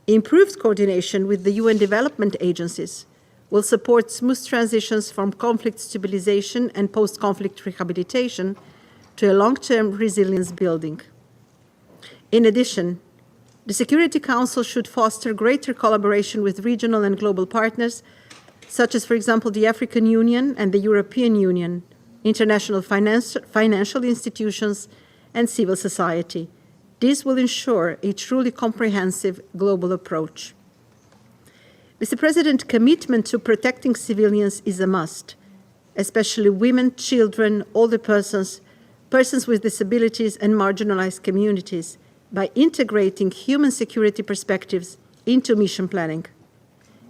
Improved coordination with the UN development agencies will support smooth transitions from conflict stabilization and post-conflict rehabilitation to a long-term resilience building. In addition, the Security Council should foster greater collaboration with regional and global partners, such as, for example, the African Union and the European Union, international financial institutions, and civil society, This will ensure a truly comprehensive global approach. Mr. President, commitment to protecting civilians is a must, especially women, children, older persons, persons with disabilities, and marginalized communities, by integrating human security perspectives into mission planning.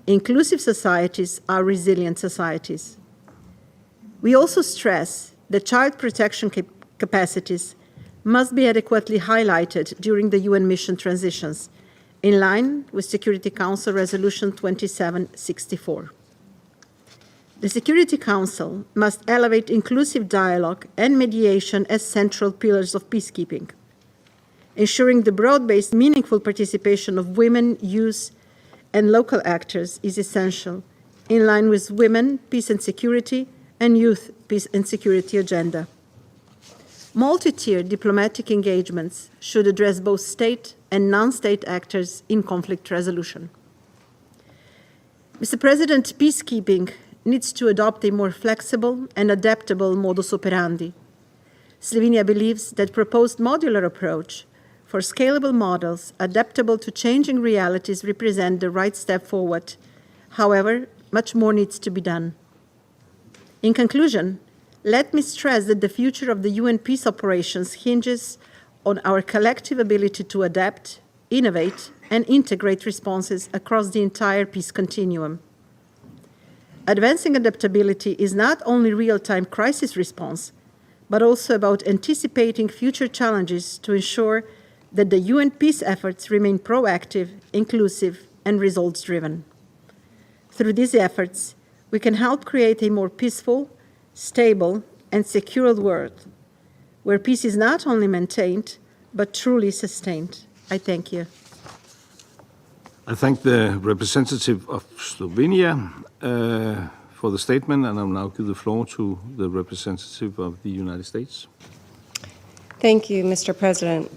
Inclusive societies are resilient societies. We also stress that child protection capacities must be adequately highlighted during the UN mission transitions, in line with Security Council Resolution 2764. The Security Council must elevate inclusive dialogue and mediation as central pillars of peacekeeping. Ensuring the broad-based, meaningful participation of women, youth, and local actors is essential, in line with Women, Peace and Security, and Youth, Peace and Security agenda. Multi-tier diplomatic engagements should address both state and non-state actors in conflict resolution. Mr. President, peacekeeping needs to adopt a more flexible and adaptable modus operandi. Slovenia believes that proposed modular approach for scalable models adaptable to changing realities represent the right step forward. However, much more needs to be done. In conclusion, let me stress that the future of the UN peace operations hinges on our collective ability to adapt, innovate, and integrate responses across the entire peace continuum. Advancing adaptability is not only real-time crisis response, but also about anticipating future challenges to ensure that the UN peace efforts remain proactive, inclusive, and results-driven. Through these efforts, we can help create a more peaceful, stable, and secure world, where peace is not only maintained, but truly sustained. I thank you. I thank the representative of Slovenia for the statement, and I'll now give the floor to the representative of the United States. Thank you, Mr. President.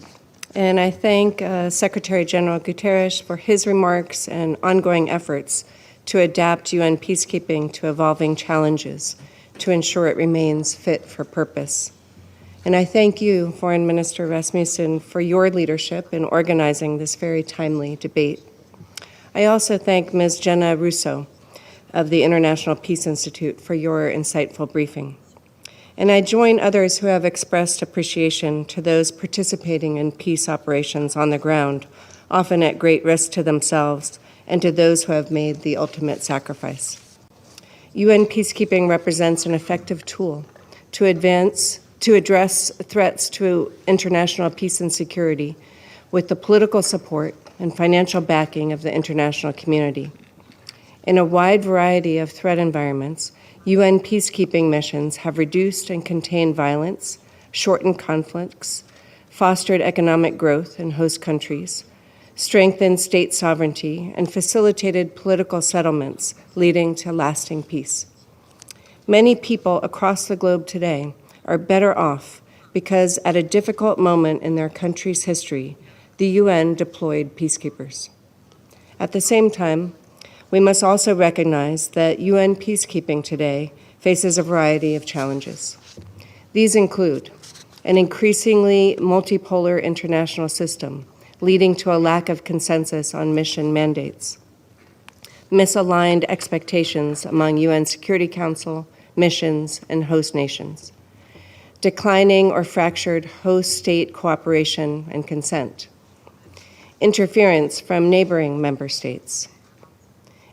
And I thank Secretary General Guterres for his remarks and ongoing efforts to adapt UN peacekeeping to evolving challenges to ensure it remains fit for purpose. And I thank you, Foreign Minister Rasmussen, for your leadership in organizing this very timely debate. I also thank Ms. Jenna Russo of the International Peace Institute for your insightful briefing. And I join others who have expressed appreciation to those participating in peace operations on the ground, often at great risk to themselves, and to those who have made the ultimate sacrifice. UN peacekeeping represents an effective tool to address threats to international peace and security with the political support and financial backing of the international community. In a wide variety of threat environments, UN peacekeeping missions have reduced and contained violence, shortened conflicts, fostered economic growth in host countries, strengthened state sovereignty, and facilitated political settlements, leading to lasting peace. Many people across the globe today are better off because at a difficult moment in their country's history, the UN deployed peacekeepers. At the same time, we must also recognize that UN peacekeeping today faces a variety of challenges. These include an increasingly multipolar international system, leading to a lack of consensus on mission mandates, misaligned expectations among UN Security Council, missions, and host nations, declining or fractured host state cooperation and consent, interference from neighboring member states,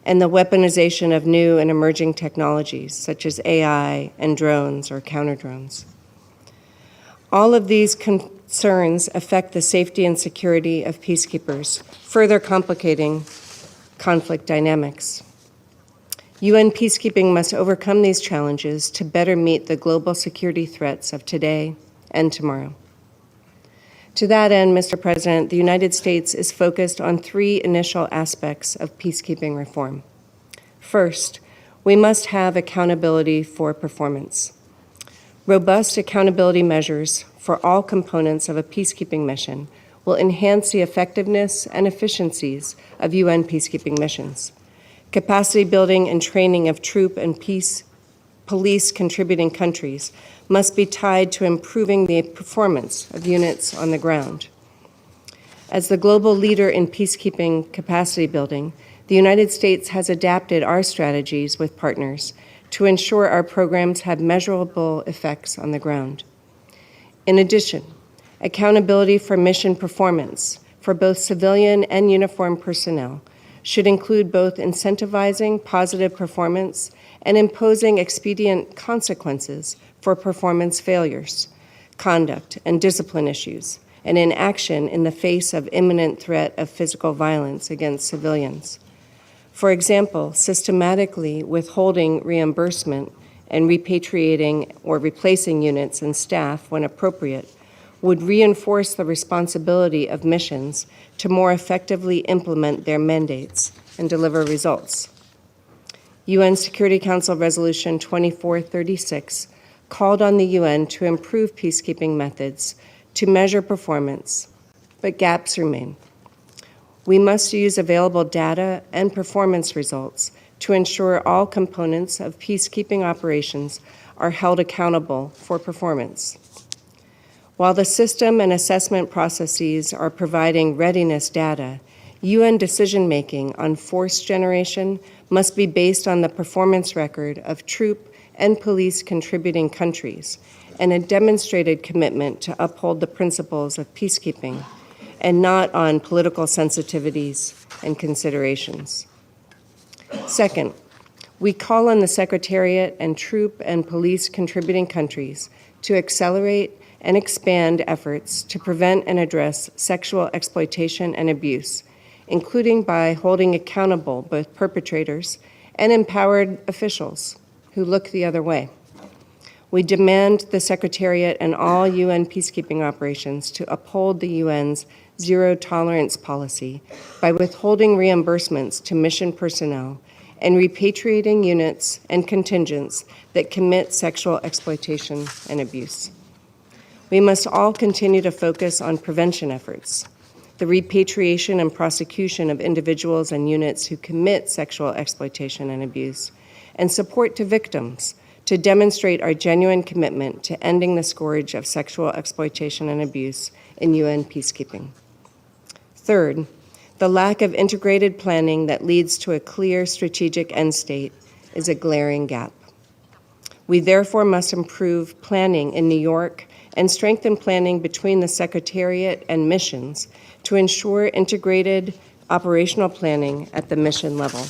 and the weaponization of new and emerging technologies such as AI and drones or counter-drones. All of these concerns affect the safety and security of peacekeepers, further complicating conflict dynamics. UN peacekeeping must overcome these challenges to better meet the global security threats of today and tomorrow. To that end, Mr. President, the United States is focused on three initial aspects of peacekeeping reform. First, we must have accountability for performance. Robust accountability measures for all components of a peacekeeping mission will enhance the effectiveness and efficiencies of UN peacekeeping missions. Capacity building and training of troop and police contributing countries must be tied to improving the performance of units on the ground. As the global leader in peacekeeping capacity building, the United States has adapted our strategies with partners to ensure our programs have measurable effects on the ground. In addition, accountability for mission performance for both civilian and uniformed personnel should include both incentivizing positive performance and imposing expedient consequences for performance failures, conduct, and discipline issues, and inaction in the face of imminent threat of physical violence against civilians. For example, systematically withholding reimbursement and repatriating or replacing units and staff when appropriate would reinforce the responsibility of missions to more effectively implement their mandates and deliver results. UN Security Council Resolution 2436 called on the UN to improve peacekeeping methods to measure performance, but gaps remain. We must use available data and performance results to ensure all components of peacekeeping operations are held accountable for performance. While the system and assessment processes are providing readiness data, UN decision-making on force generation must be based on the performance record of troop and police contributing countries and a demonstrated commitment to uphold the principles of peacekeeping and not on political sensitivities and considerations. Second, we call on the Secretariat and troop and police contributing countries to accelerate and expand efforts to prevent and address sexual exploitation and abuse, including by holding accountable both perpetrators and empowered officials who look the other way. We demand the Secretariat and all UN peacekeeping operations to uphold the UN's zero-tolerance policy by withholding reimbursements to mission personnel and repatriating units and contingents that commit sexual exploitation and abuse. We must all continue to focus on prevention efforts, the repatriation and prosecution of individuals and units who commit sexual exploitation and abuse, and support to victims to demonstrate our genuine commitment to ending the scourge of sexual exploitation and abuse in UN peacekeeping. Third, the lack of integrated planning that leads to a clear strategic end state is a glaring gap. We therefore must improve planning in New York and strengthen planning between the Secretariat and missions to ensure integrated operational planning at the mission level.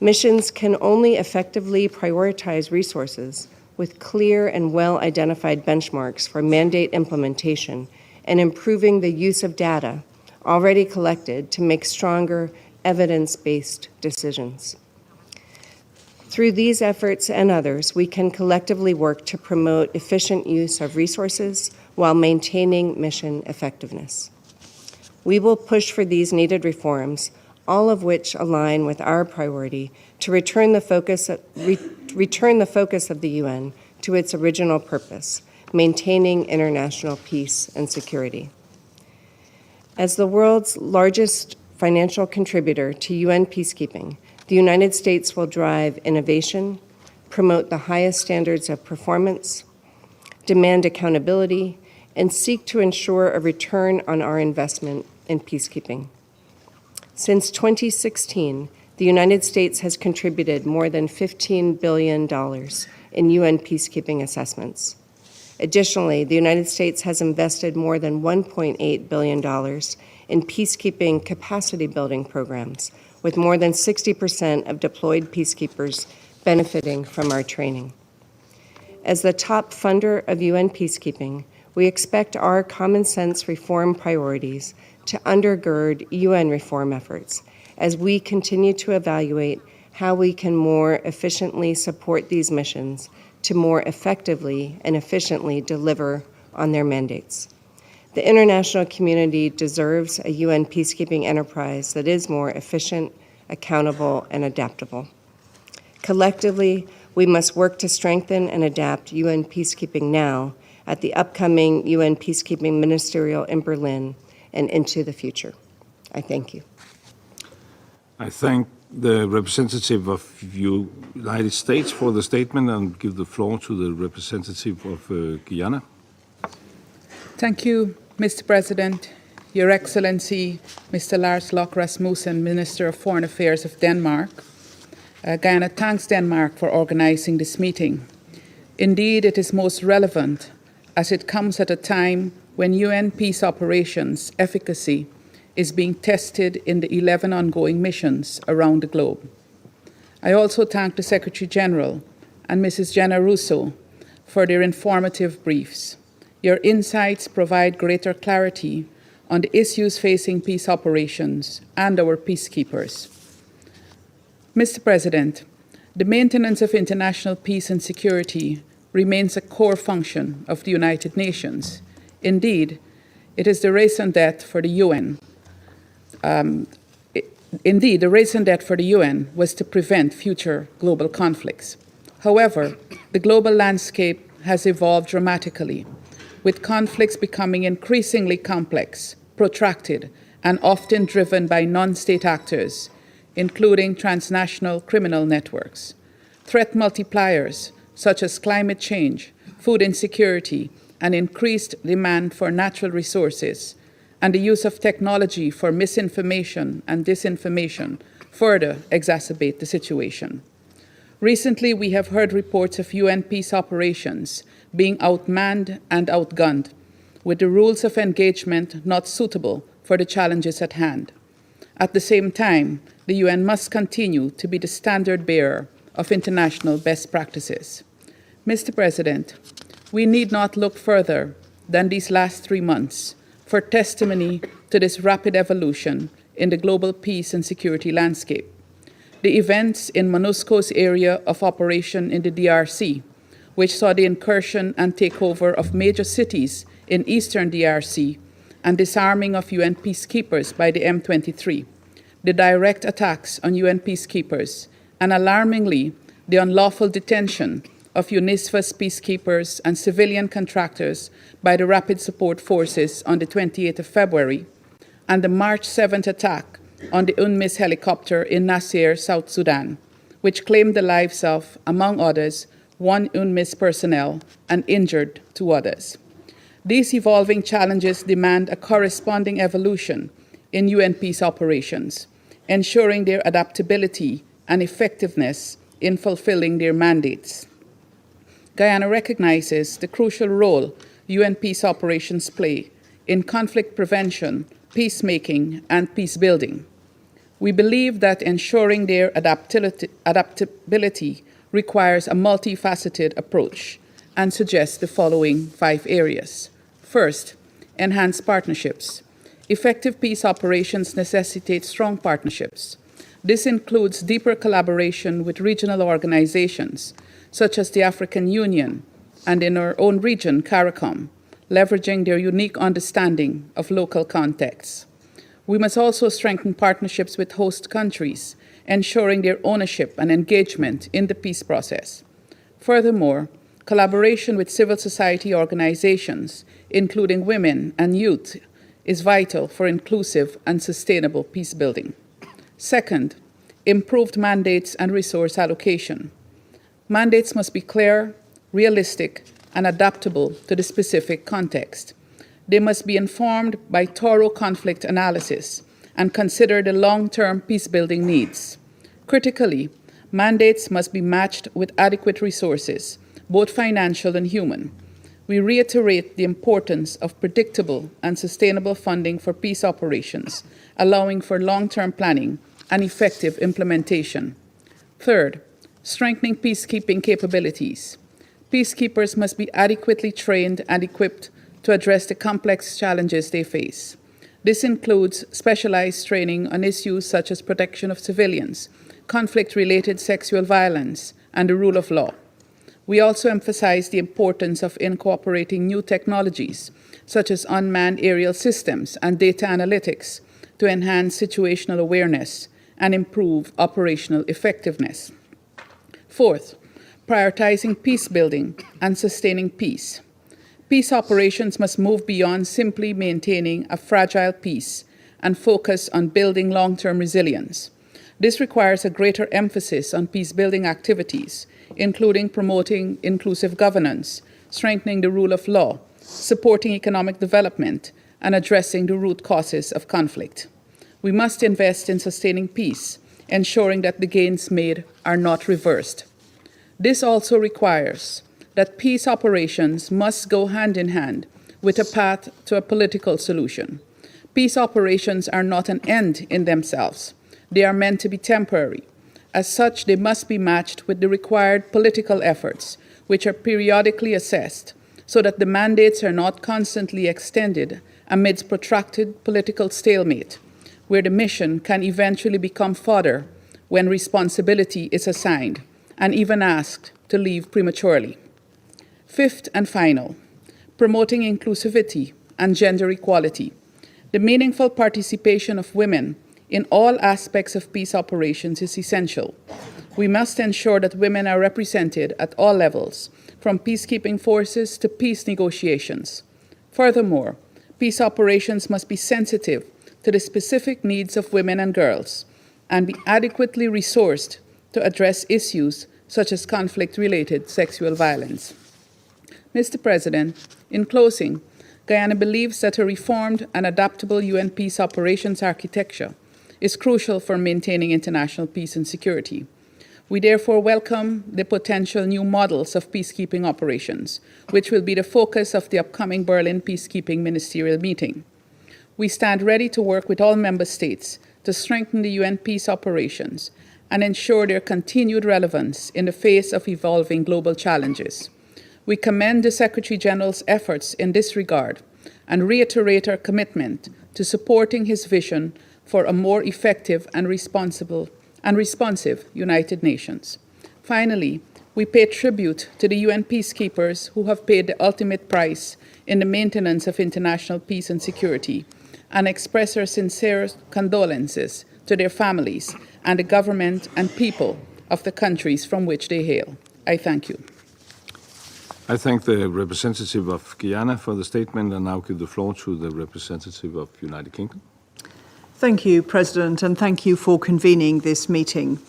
Missions can only effectively prioritize resources with clear and well-identified benchmarks for mandate implementation and improving the use of data already collected to make stronger evidence-based decisions. Through these efforts and others, we can collectively work to promote efficient use of resources while maintaining mission effectiveness. We will push for these needed reforms, all of which align with our priority to return the focus of the UN to its original purpose, maintaining international peace and security. As the world's largest financial contributor to UN peacekeeping, the United States will drive innovation, promote the highest standards of performance, demand accountability, and seek to ensure a return on our investment in peacekeeping. Since 2016, the United States has contributed more than $15 billion in UN peacekeeping assessments. Additionally, the United States has invested more than $1.8 billion in peacekeeping capacity building programs, with more than 60% of deployed peacekeepers benefiting from our training. As the top funder of UN peacekeeping, we expect our common sense reform priorities to undergird UN reform efforts as we continue to evaluate how we can more efficiently support these missions to more effectively and efficiently deliver on their mandates. The international community deserves a UN peacekeeping enterprise that is more efficient, accountable, and adaptable. Collectively, we must work to strengthen and adapt UN peacekeeping now at the upcoming UN Peacekeeping Ministerial in Berlin and into the future. I thank you. I thank the representative of the United States for the statement and give the floor to the representative of Guyana. Thank you, Mr. President. Your Excellency, Mr. Lars Løkke Rasmussen, Minister of Foreign Affairs of Denmark. Guyana thanks Denmark for organizing this meeting. Indeed, it is most relevant as it comes at a time when UN peace operations efficacy is being tested in the 11 ongoing missions around the globe. I also thank the Secretary General and Mrs. Jenna Russo for their informative briefs. Your insights provide greater clarity on the issues facing peace operations and our peacekeepers. Mr. President, the maintenance of international peace and security remains a core function of the United Nations. Indeed, it is the raison d'etre for the UN. The raison d'etre for the UN was to prevent future global conflicts. However, the global landscape has evolved dramatically, with conflicts becoming increasingly complex, protracted, and often driven by non-state actors, including transnational criminal networks. Threat multipliers such as climate change, food insecurity, and increased demand for natural resources, and the use of technology for misinformation and disinformation further exacerbate the situation. Recently, we have heard reports of UN peace operations being outmanned and outgunned, with the rules of engagement not suitable for the challenges at hand. At the same time, the UN must continue to be the standard bearer of international best practices. Mr. President, we need not look further than these last 3 months for testimony to this rapid evolution in the global peace and security landscape. The events in MONUSCO's area of operation in the DRC, which saw the incursion and takeover of major cities in eastern DRC and disarming of UN peacekeepers by the M23, the direct attacks on UN peacekeepers, and alarmingly, the unlawful detention of UNISFA's peacekeepers and civilian contractors by the Rapid Support Forces on the 28th of February, and the March 7th attack on the UNMISS helicopter in Nasir, South Sudan, which claimed the lives of, among others, 1 UNMISS personnel and injured 2 others. These evolving challenges demand a corresponding evolution in UN peace operations, ensuring their adaptability and effectiveness in fulfilling their mandates. Guyana recognizes the crucial role UN peace operations play in conflict prevention, peacemaking, and peace building. We believe that ensuring their adaptability requires a multifaceted approach and suggests the following 5 areas. First, enhanced partnerships. Effective peace operations necessitate strong partnerships. This includes deeper collaboration with regional organizations, such as the African Union and in our own region, CARICOM, leveraging their unique understanding of local contexts. We must also strengthen partnerships with host countries, ensuring their ownership and engagement in the peace process. Furthermore, collaboration with civil society organizations, including women and youth, is vital for inclusive and sustainable peace building. Second, improved mandates and resource allocation. Mandates must be clear, realistic, and adaptable to the specific context. They must be informed by thorough conflict analysis and consider the long-term peace-building needs. Critically, mandates must be matched with adequate resources, both financial and human. We reiterate the importance of predictable and sustainable funding for peace operations, allowing for long-term planning and effective implementation. Third, strengthening peacekeeping capabilities. Peacekeepers must be adequately trained and equipped to address the complex challenges they face. This includes specialized training on issues such as protection of civilians, conflict-related sexual violence, and the rule of law. We also emphasize the importance of incorporating new technologies, such as unmanned aerial systems and data analytics, to enhance situational awareness and improve operational effectiveness. Fourth, prioritizing peace building and sustaining peace. Peace operations must move beyond simply maintaining a fragile peace and focus on building long-term resilience. This requires a greater emphasis on peace-building activities, including promoting inclusive governance, strengthening the rule of law, supporting economic development, and addressing the root causes of conflict. We must invest in sustaining peace, ensuring that the gains made are not reversed. This also requires that peace operations must go hand in hand with a path to a political solution. Peace operations are not an end in themselves. They are meant to be temporary. As such, they must be matched with the required political efforts, which are periodically assessed, so that the mandates are not constantly extended amidst protracted political stalemate, where the mission can eventually become fodder when responsibility is assigned and even asked to leave prematurely. Fifth and final, promoting inclusivity and gender equality. The meaningful participation of women in all aspects of peace operations is essential. We must ensure that women are represented at all levels, from peacekeeping forces to peace negotiations. Furthermore, peace operations must be sensitive to the specific needs of women and girls and be adequately resourced to address issues such as conflict-related sexual violence. Mr. President, in closing, Guyana believes that a reformed and adaptable UN peace operations architecture is crucial for maintaining international peace and security. We therefore welcome the potential new models of peacekeeping operations, which will be the focus of the upcoming Berlin Peacekeeping Ministerial Meeting. We stand ready to work with all member states to strengthen the UN peace operations and ensure their continued relevance in the face of evolving global challenges. We commend the Secretary General's efforts in this regard and reiterate our commitment to supporting his vision for a more effective and responsive United Nations. Finally, we pay tribute to the UN peacekeepers who have paid the ultimate price in the maintenance of international peace and security, and express our sincere condolences to their families and the government and people of the countries from which they hail. I thank you. I thank the representative of Guyana for the statement and now give the floor to the representative of the United Kingdom. Thank you, President, and thank you for convening this meeting.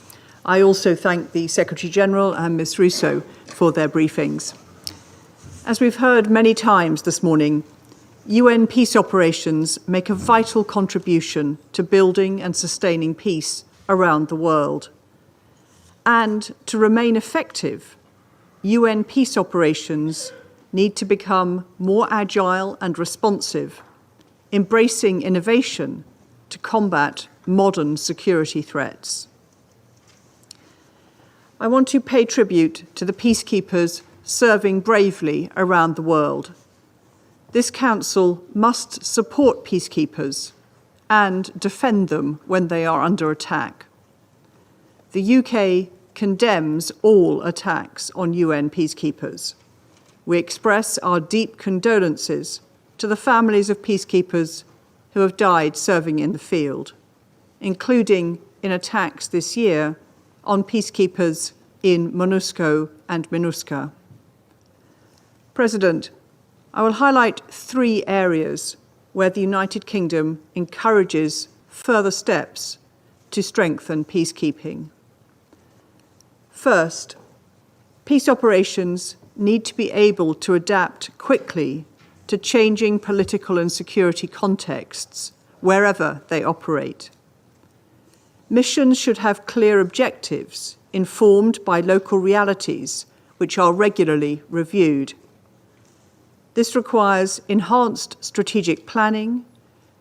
I also thank the Secretary-General and Ms. Russo for their briefings. As we've heard many times this morning, UN peace operations make a vital contribution to building and sustaining peace around the world. And to remain effective, UN peace operations need to become more agile and responsive, embracing innovation to combat modern security threats. I want to pay tribute to the peacekeepers serving bravely around the world. This Council must support peacekeepers and defend them when they are under attack. The UK condemns all attacks on UN peacekeepers. We express our deep condolences to the families of peacekeepers who have died serving in the field, including in attacks this year on peacekeepers in MONUSCO and MINUSCA. President, I will highlight 3 areas where the United Kingdom encourages further steps to strengthen peacekeeping. First, peace operations need to be able to adapt quickly to changing political and security contexts wherever they operate. Missions should have clear objectives informed by local realities, which are regularly reviewed. This requires enhanced strategic planning,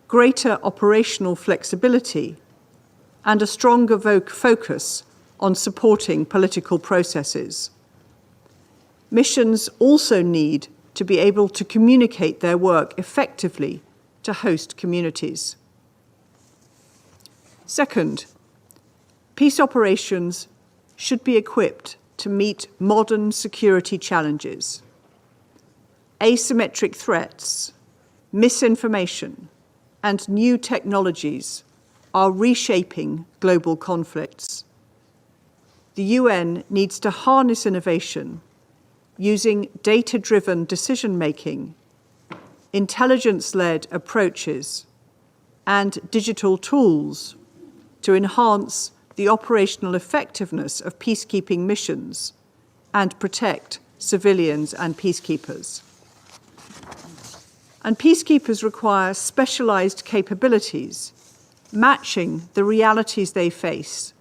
greater operational flexibility, and a stronger focus on supporting political processes. Missions also need to be able to communicate their work effectively to host communities. Second, peace operations should be equipped to meet modern security challenges. Asymmetric threats, misinformation, and new technologies are reshaping global conflicts. The UN needs to harness innovation using data-driven decision-making, intelligence-led approaches, and digital tools to enhance the operational effectiveness of peacekeeping missions and protect civilians and peacekeepers. And peacekeepers require specialized capabilities, matching the realities they face,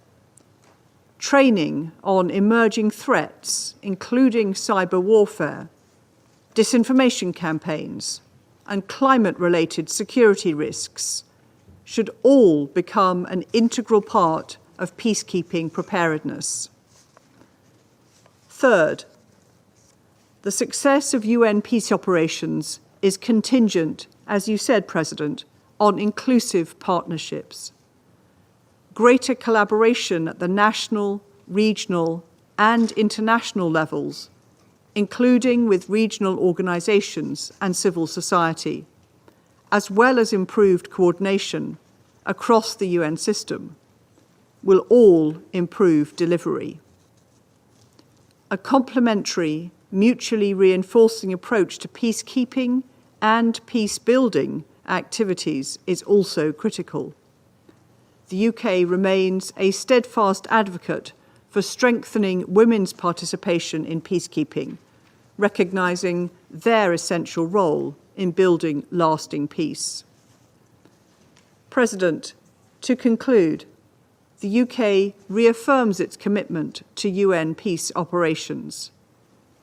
training on emerging threats, including cyber warfare, disinformation campaigns, and climate-related security risks, should all become an integral part of peacekeeping preparedness. Third, the success of UN peace operations is contingent, as you said, President, on inclusive partnerships. Greater collaboration at the national, regional, and international levels, including with regional organizations and civil society, as well as improved coordination across the UN system, will all improve delivery. A complementary, mutually reinforcing approach to peacekeeping and peace-building activities is also critical. The UK remains a steadfast advocate for strengthening women's participation in peacekeeping, recognising their essential role in building lasting peace. President, to conclude, the UK reaffirms its commitment to UN peace operations.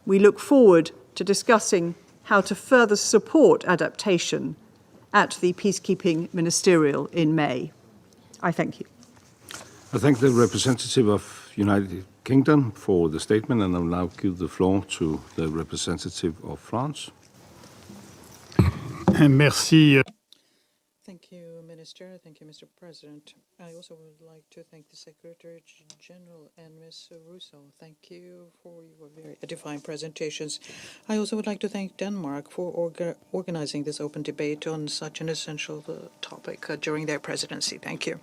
We look forward to discussing how to further support adaptation at the Peacekeeping Ministerial in May. I thank you. I thank the representative of United Kingdom for the statement, and I will now give the floor to the representative of France. Merci. Thank you, Minister. Thank you, Mr. President. I also would like to thank the Secretary General and Ms. Russo. Thank you for your very edifying presentations. I also would like to thank Denmark for organizing this open debate on such an essential topic during their presidency. Thank you.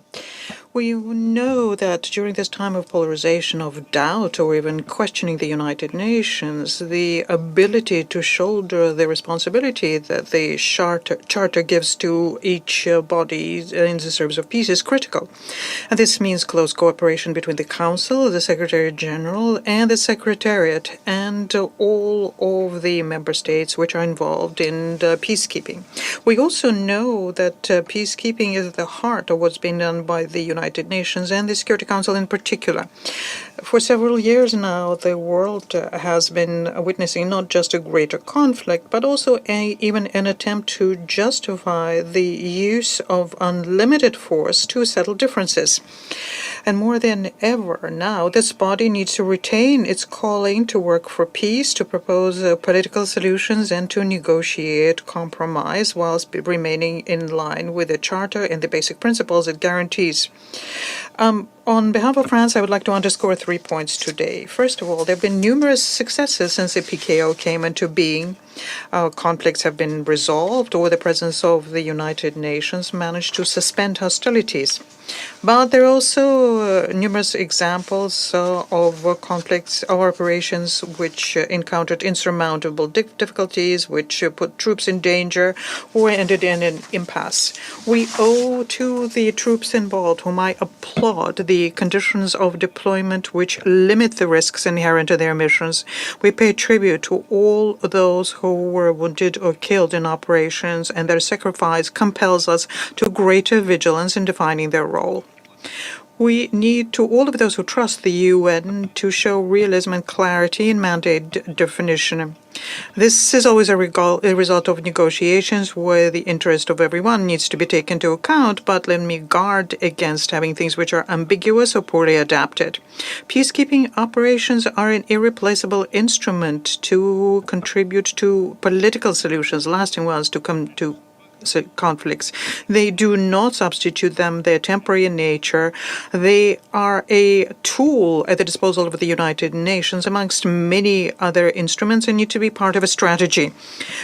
We know that during this time of polarization, of doubt, or even questioning the United Nations, the ability to shoulder the responsibility that the Charter gives to each body in the service of peace is critical. And this means close cooperation between the Council, the Secretary General, and the Secretariat, and all of the member states which are involved in peacekeeping. We also know that peacekeeping is at the heart of what's been done by the United Nations and the Security Council in particular. For several years now, the world has been witnessing not just a greater conflict, but also even an attempt to justify the use of unlimited force to settle differences. And more than ever now, this body needs to retain its calling to work for peace, to propose political solutions, and to negotiate compromise whilst remaining in line with the Charter and the basic principles it guarantees. On behalf of France, I would like to underscore 3 points today. First of all, there have been numerous successes since the PKO came into being. Conflicts have been resolved, or the presence of the United Nations managed to suspend hostilities. But there are also numerous examples of conflicts or operations which encountered insurmountable difficulties, which put troops in danger or ended in an impasse. We owe to the troops involved, whom I applaud, the conditions of deployment which limit the risks inherent in their missions. We pay tribute to all those who were wounded or killed in operations, and their sacrifice compels us to greater vigilance in defining their role. We need to all of those who trust the UN to show realism and clarity in mandate definition. This is always a result of negotiations where the interest of everyone needs to be taken into account, but let me guard against having things which are ambiguous or poorly adapted. Peacekeeping operations are an irreplaceable instrument to contribute to political solutions, lasting ones, to come to conflicts. They do not substitute them. They're temporary in nature. They are a tool at the disposal of the United Nations amongst many other instruments and need to be part of a strategy.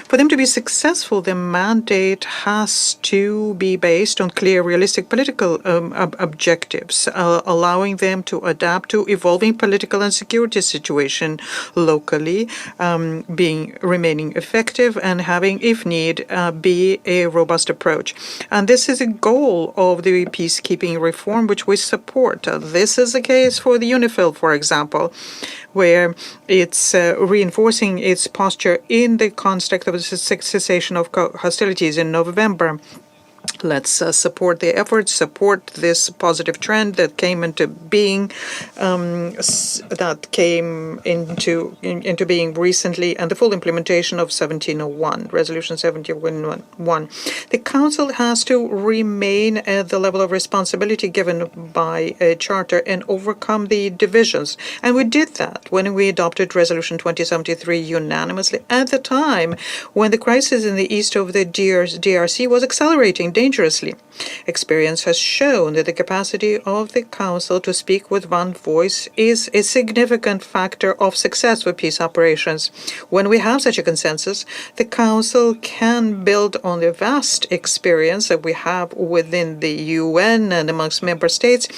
For them to be successful, the mandate has to be based on clear, realistic political objectives, allowing them to adapt to evolving political and security situation locally, remaining effective and having, if need be, a a robust approach. And this is a goal of the peacekeeping reform, which we support. This is the case for the UNIFIL, for example, where it's reinforcing its posture in the context of the cessation of hostilities in November. Let's support the efforts, support this positive trend that came into being, being recently, and the full implementation of Resolution 1701. The Council has to remain at the level of responsibility given by a charter and overcome the divisions. And we did that when we adopted Resolution 2073 unanimously at the time when the crisis in the east of the DRC was accelerating dangerously. Experience has shown that the capacity of the Council to speak with one voice is a significant factor of success with peace operations. When we have such a consensus, the Council can build on the vast experience that we have within the UN and amongst member states,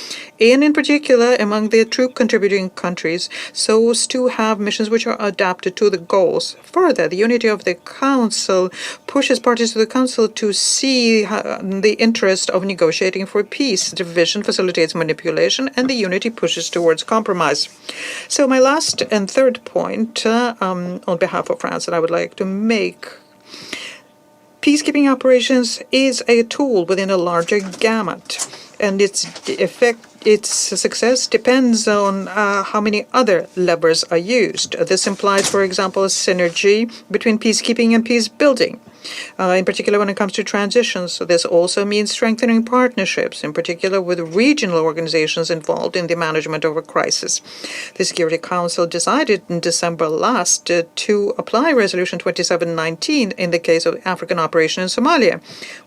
and in particular among the troop contributing countries, so as to have missions which are adapted to the goals. Further, the unity of the Council pushes parties to the Council to see the interest of negotiating for peace. Division facilitates manipulation, and the unity pushes towards compromise. So my last and third point on behalf of France that I would like to make: peacekeeping operations is a tool within a larger gamut, and its success depends on how many other levers are used. This implies, for example, a synergy between peacekeeping and peace building. In particular when it comes to transitions. So this also means strengthening partnerships, in particular with regional organizations involved in the management of a crisis. The Security Council decided in December last to apply Resolution 2719 in the case of African operation in Somalia.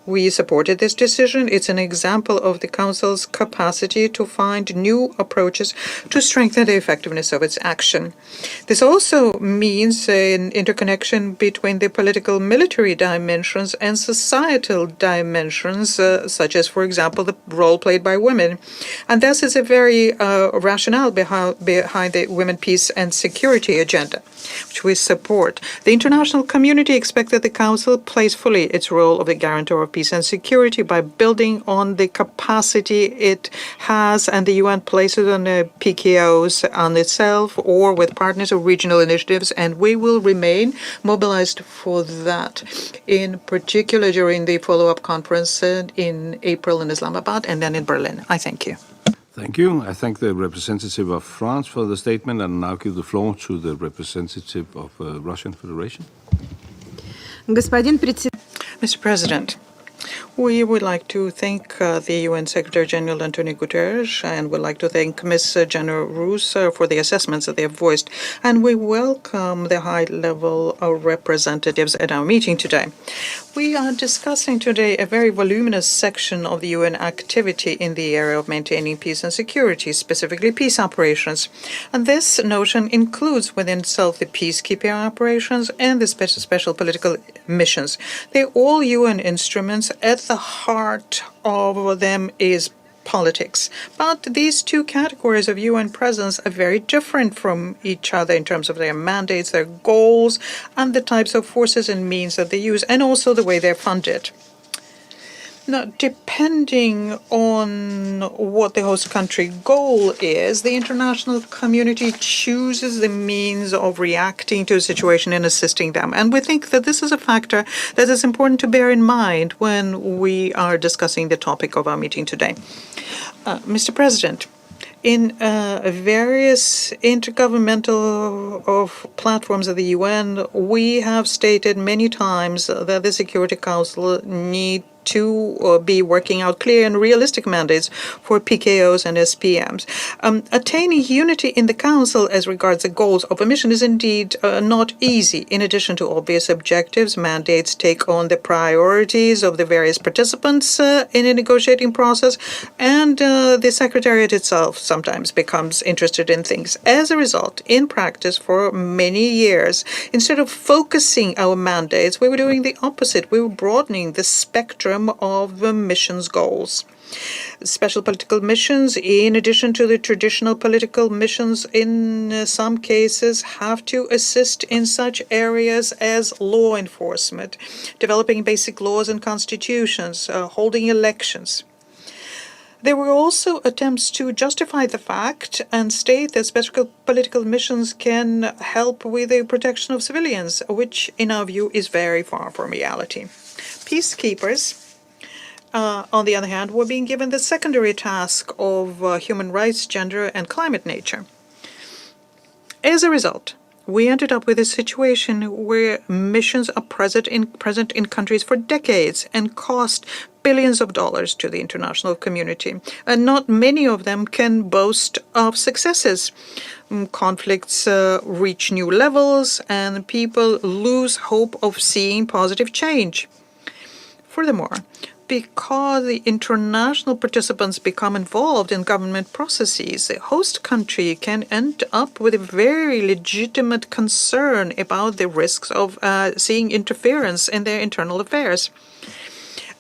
We supported this decision. It's an example of the Council's capacity to find new approaches to strengthen the effectiveness of its action. This also means an interconnection between the political military dimensions and societal dimensions, such as, for example, the role played by women. And this is a very rationale behind the Women, Peace and Security agenda, which we support. The international community expects that the Council plays fully its role of the guarantor of peace and security by building on the capacity it has and the UN places on the PKOs on itself or with partners or regional initiatives, and we will remain mobilized for that, in particular during the follow-up conference in April in Islamabad and then in Berlin. I thank you. Thank you. I thank the representative of France for the statement and now give the floor to the representative of Russian Federation. Mr. President, we would like to thank the UN Secretary General Antonio Guterres, and would like to thank Ms. General Roos for the assessments that they have voiced. And we welcome the high-level representatives at our meeting today. We are discussing today a very voluminous section of the UN activity in the area of maintaining peace and security, specifically peace operations. And this notion includes within itself the peacekeeping operations and the special political missions. They're all UN instruments. At the heart of them is politics. But these two categories of UN presence are very different from each other in terms of their mandates, their goals, and the types of forces and means that they use, and also the way they're funded. Now, depending on what the host country goal is, the international community chooses the means of reacting to a situation and assisting them. And we think that this is a factor that is important to bear in mind when we are discussing the topic of our meeting today. Mr. President, in various intergovernmental platforms of the UN, we have stated many times that the Security Council need to be working out clear and realistic mandates for PKOs and SPMs. Attaining unity in the Council as regards the goals of a mission is indeed not easy. In addition to obvious objectives, mandates take on the priorities of the various participants in a negotiating process, and the Secretariat itself sometimes becomes interested in things. As a result, in practice for many years, instead of focusing our mandates, we were doing the opposite. We were broadening the spectrum spectrum of missions goals. Special political missions, in addition to the traditional political missions, in some cases have to assist in such areas as law enforcement, developing basic laws and constitutions, holding elections. There were also attempts to justify the fact and state that special political missions can help with the protection of civilians, which, in our view, is very far from reality. Peacekeepers, on the other hand, were being given the secondary task of human rights, gender, and climate nature. As a result, we ended up with a situation where missions are present in countries for decades and cost billions of dollars to the international community, and not many of them can boast of successes. Conflicts reach new levels, and people lose hope of seeing positive change. Furthermore, because the international participants become involved in government processes, the host country can end up with a very legitimate concern about the risks of seeing interference in their internal affairs.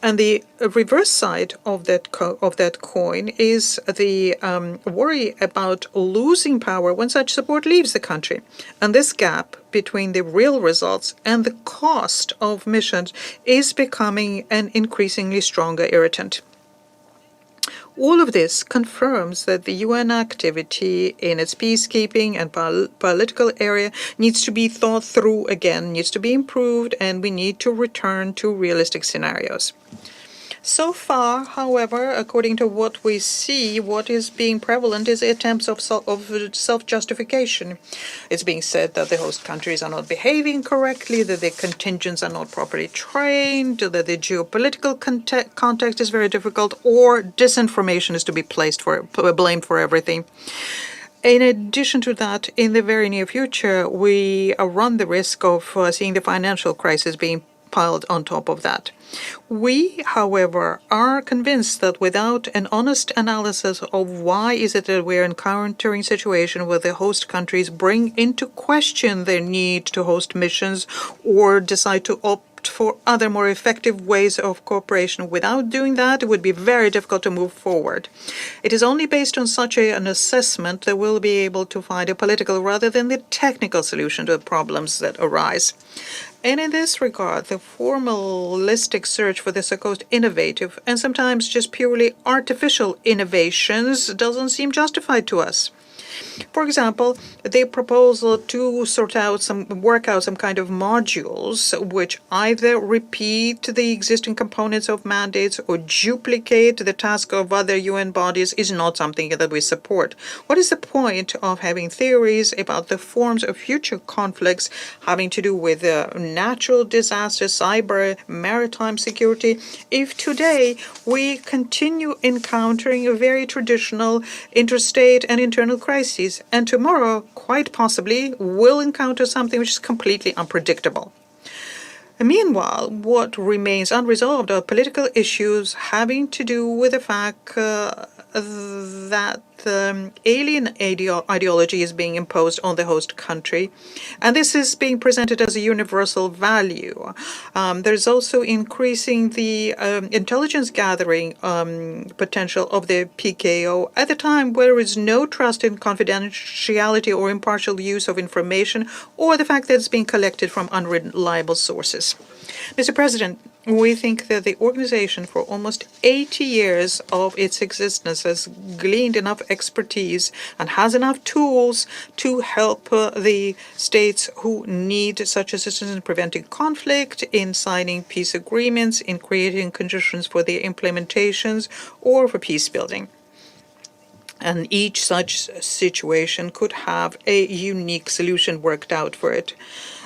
And the reverse side of that coin is the worry about losing power when such support leaves the country. And this gap between the real results and the cost of missions is becoming an increasingly stronger irritant. All of this confirms that the UN activity in its peacekeeping and political area needs to be thought through again, needs to be improved, and we need to return to realistic scenarios. So far, however, according to what we see, what is being prevalent is attempts of self-justification. It's being said that the host countries are not behaving correctly, that the contingents are not properly trained, that the geopolitical context is very difficult, or disinformation is to be blamed for everything. In addition to that, in the very near future, we run the risk of seeing the financial crisis being piled on top of that. We, however, are convinced that without an honest analysis of why is it that we're encountering a situation where the host countries bring into question their need to host missions or decide to opt for other more effective ways of cooperation. Without doing that, it would be very difficult to move forward. It is only based on such an assessment that we'll be able to find a political rather than the technical solution to the problems that arise. And in this regard, the formalistic search for the so-called innovative and sometimes just purely artificial innovations doesn't seem justified to us. For example, the proposal to work out some kind of modules which either repeat the existing components of mandates or duplicate the task of other UN bodies is not something that we support. What is the point of having theories about the forms of future conflicts having to do with natural disasters, cyber, maritime security, if today we continue encountering a very traditional interstate and internal crises? And tomorrow, quite possibly, we'll encounter something which is completely unpredictable. Meanwhile, what remains unresolved are political issues having to do with the fact that alien ideology is being imposed on the host country, and this is being presented as a universal value. There's also increasing the intelligence gathering potential of the PKO at a time where there is no trust in confidentiality or impartial use of information, or the fact that it's being collected from unreliable sources. Mr. President, we think that the organization for almost 80 years of its existence has gleaned enough expertise and has enough tools to help the states who need such assistance in preventing conflict, in signing peace agreements, in creating conditions for their implementations, or for peace building. And each such situation could have a unique solution worked out for it.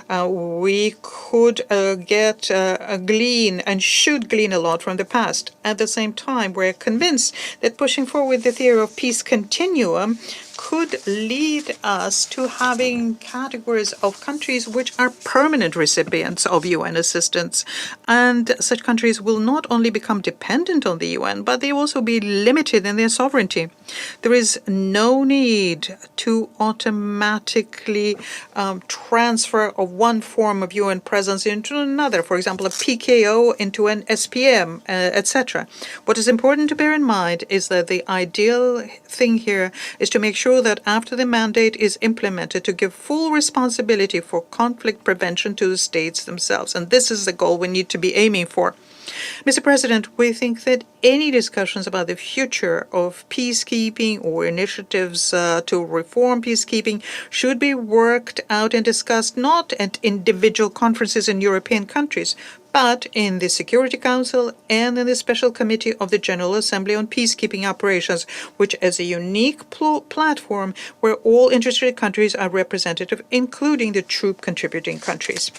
We could glean and should glean a lot from the past. At the same time, we're convinced that pushing forward the theory of peace continuum could lead us to having categories of countries which are permanent recipients of UN assistance. And such countries will not only become dependent on the UN, but they will also be limited in their sovereignty. There is no need to automatically transfer of one form of UN presence into another, for example, a PKO into an SPM, etc. What is important to bear in mind is that the ideal thing here is to make sure that after the mandate is implemented, to give full responsibility for conflict prevention to the states themselves. And this is the goal we need to be aiming for. Mr. President, we think that any discussions about the future of peacekeeping or initiatives to reform peacekeeping should be worked out and discussed not at individual conferences in European countries, but in the Security Council and in the Special Committee of the General Assembly on Peacekeeping Operations, which is a unique platform where all interested countries are represented, including the troop contributing countries.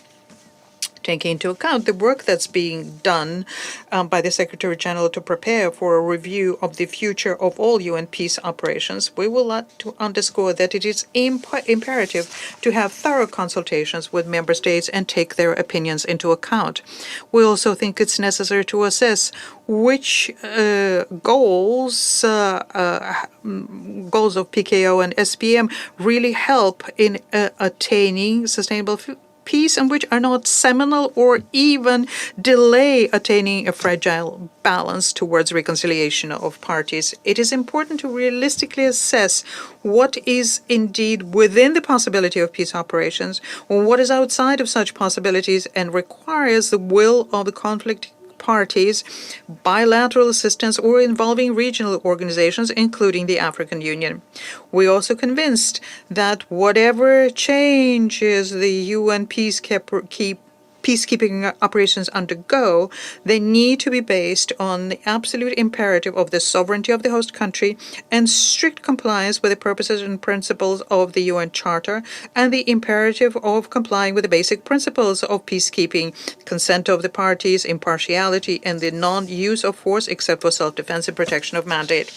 Taking into account the work that's being done by the Secretary General to prepare for a review of the future of all UN peace operations, we would like to underscore that it is imperative to have thorough consultations with member states and take their opinions into account. We also think it's necessary to assess which goals of PKO and SPM really help in attaining sustainable peace and which are not seminal or even delay attaining a fragile balance towards reconciliation of parties. It is important to realistically assess what is indeed within the possibility of peace operations or what is outside of such possibilities and requires the will of the conflict parties, bilateral assistance, or involving regional organizations, including the African Union. We're also convinced that whatever changes the UN peacekeeping operations undergo, they need to be based on the absolute imperative of the sovereignty of the host country and strict compliance with the purposes and principles of the UN Charter and the imperative of complying with the basic principles of peacekeeping, consent of the parties, impartiality, and the non-use of force except for self-defense and protection of mandate.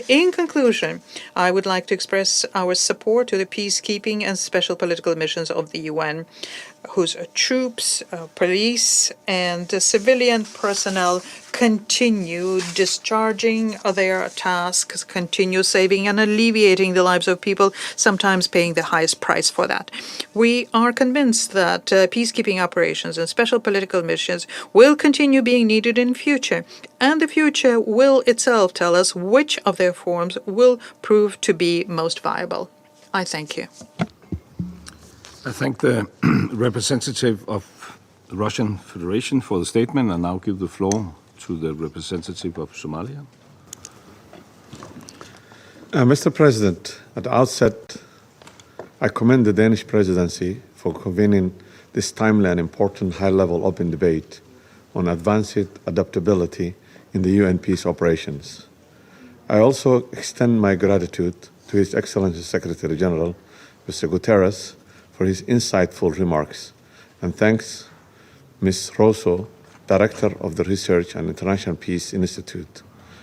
In conclusion, I would like to express our support to the peacekeeping and special political missions of the UN, whose troops, police, and civilian personnel continue discharging their tasks, continue saving and alleviating the lives of people, sometimes paying the highest price for that. We are convinced that peacekeeping operations and special political missions will continue being needed in future, and the future will itself tell us which of their forms will prove to be most viable. I thank you. I thank the representative of the Russian Federation for the statement and now give the floor to the representative of Somalia. Mr. President, at the outset, I commend the Danish presidency for convening this timely and important high-level open debate on advanced adaptability in the UN peace operations. I also extend my gratitude to His Excellency Secretary General, Mr. Guterres, for his insightful remarks, and thanks Ms. Rosso, Director of the Research and International Peace Institute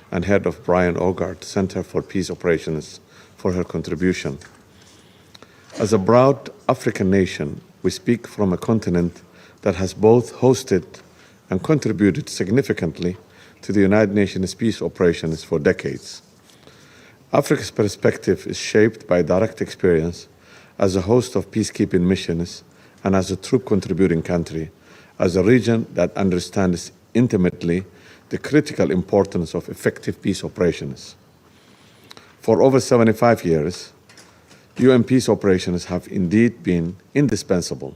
and Head of Brian Ogard Center for Peace Operations, for her contribution. As a broad African nation, we speak from a continent that has both hosted and contributed significantly to the United Nations peace operations for decades. Africa's perspective is shaped by direct experience as a host of peacekeeping missions and as a troop contributing country, as a region that understands intimately the critical importance of effective peace operations. For over 75 years, UN peace operations have indeed been indispensable,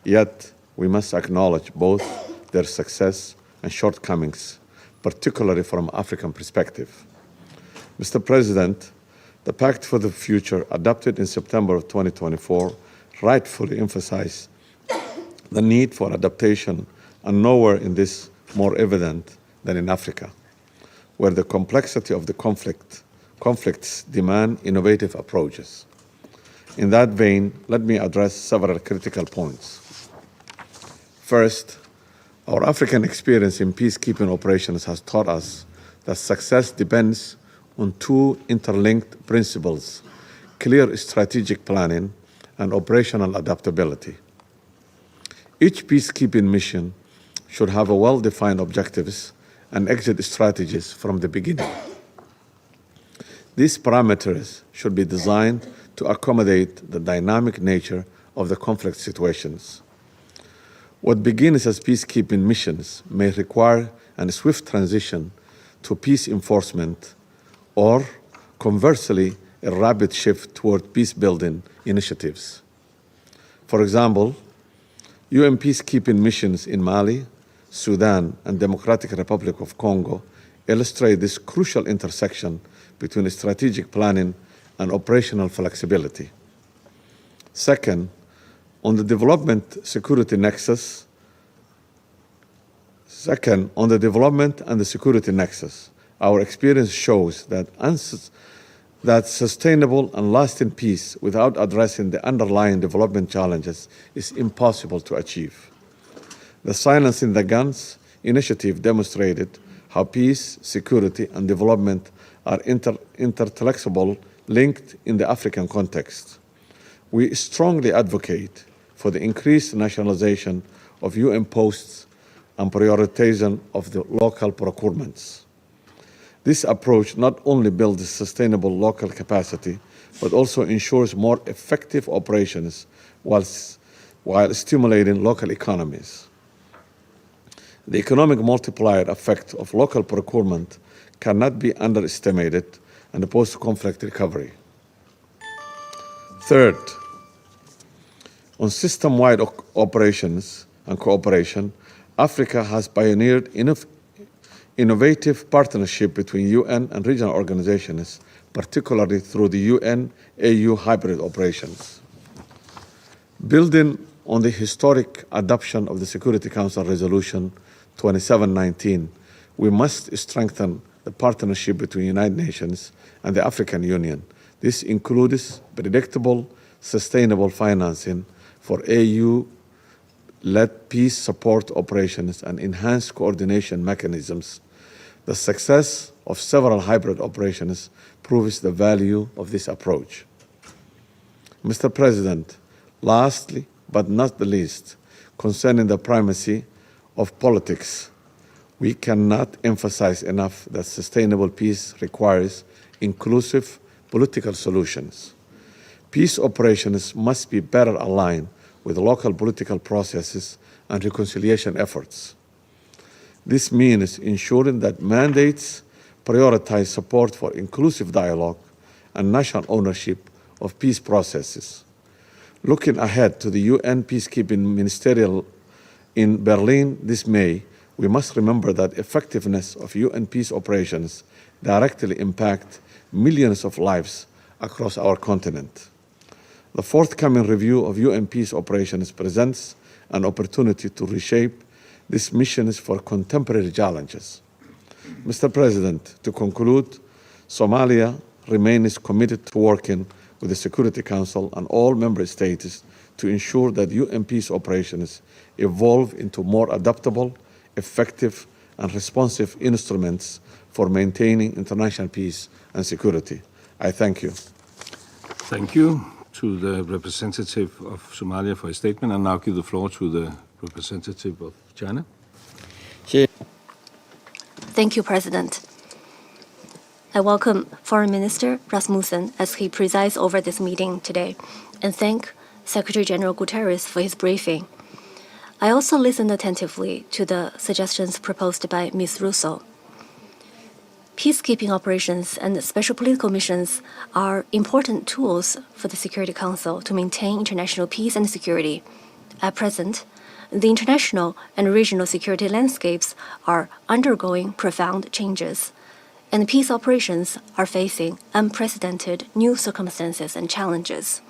yet we must acknowledge both their success and shortcomings, particularly from an African perspective. Mr. President, the Pact for the Future, adopted in September of 2024, rightfully emphasized the need for adaptation, and nowhere in this more evident than in Africa, where the complexity of the conflicts demand innovative approaches. In that vein, let me address several critical points. First, our African experience in peacekeeping operations has taught us that success depends on two interlinked principles: clear strategic planning, and operational adaptability. Each peacekeeping mission should have a well-defined objectives and exit strategies from the beginning. These parameters should be designed to accommodate the dynamic nature of the conflict situations. What begins as peacekeeping missions may require a swift transition to peace enforcement or, conversely, a rapid shift toward peace-building initiatives. For example, UN peacekeeping missions in Mali, Sudan, and Democratic Republic of Congo illustrate this crucial intersection between strategic planning and operational flexibility. Second, on the development and the security nexus, our experience shows that sustainable and lasting peace without addressing the underlying development challenges is impossible to achieve. The Silence in the Guns initiative demonstrated how peace, security, and development are intertextual, linked in the African context. We strongly advocate for the increased nationalization of UN posts and prioritization of the local procurements. This approach not only builds sustainable local capacity, but also ensures more effective operations while stimulating local economies. The economic multiplier effect of local procurement cannot be underestimated in the post-conflict recovery. Third, on system-wide operations and cooperation, Africa has pioneered innovative partnership between UN and regional organizations, particularly through the UN-AU hybrid operations. Building on the historic adoption of the Security Council Resolution 2719, we must strengthen the partnership between the United Nations and the African Union. This includes predictable, sustainable financing for AU-led peace support operations and enhanced coordination mechanisms. The success of several hybrid operations proves the value of this approach. Mr. President, lastly but not the least, concerning the primacy of politics, we cannot emphasize enough that sustainable peace requires inclusive political solutions. Peace operations must be better aligned with local political processes and reconciliation efforts. This means ensuring that mandates prioritize support for inclusive dialogue and national ownership of peace processes. Looking ahead to the UN Peacekeeping Ministerial in Berlin this May, we must remember that effectiveness of UN peace operations directly impact millions of lives across our continent. The forthcoming review of UN peace operations presents an opportunity to reshape these missions for contemporary challenges. Mr. President, to conclude, Somalia remains committed to working with the Security Council and all member states to ensure that UN peace operations evolve into more adaptable, effective, and responsive instruments for maintaining international peace and security. I thank you. Thank you to the representative of Somalia for his statement. And now give the floor to the representative of China. Thank you, President. I welcome Foreign Minister Rasmussen as he presides over this meeting today, and thank Secretary General Guterres for his briefing. I also listened attentively to the suggestions proposed by Ms. Russo. Peacekeeping operations and special political missions are important tools for the Security Council to maintain international peace and security. At present, the international and regional security landscapes are undergoing profound changes, and peace operations are facing unprecedented new circumstances and challenges.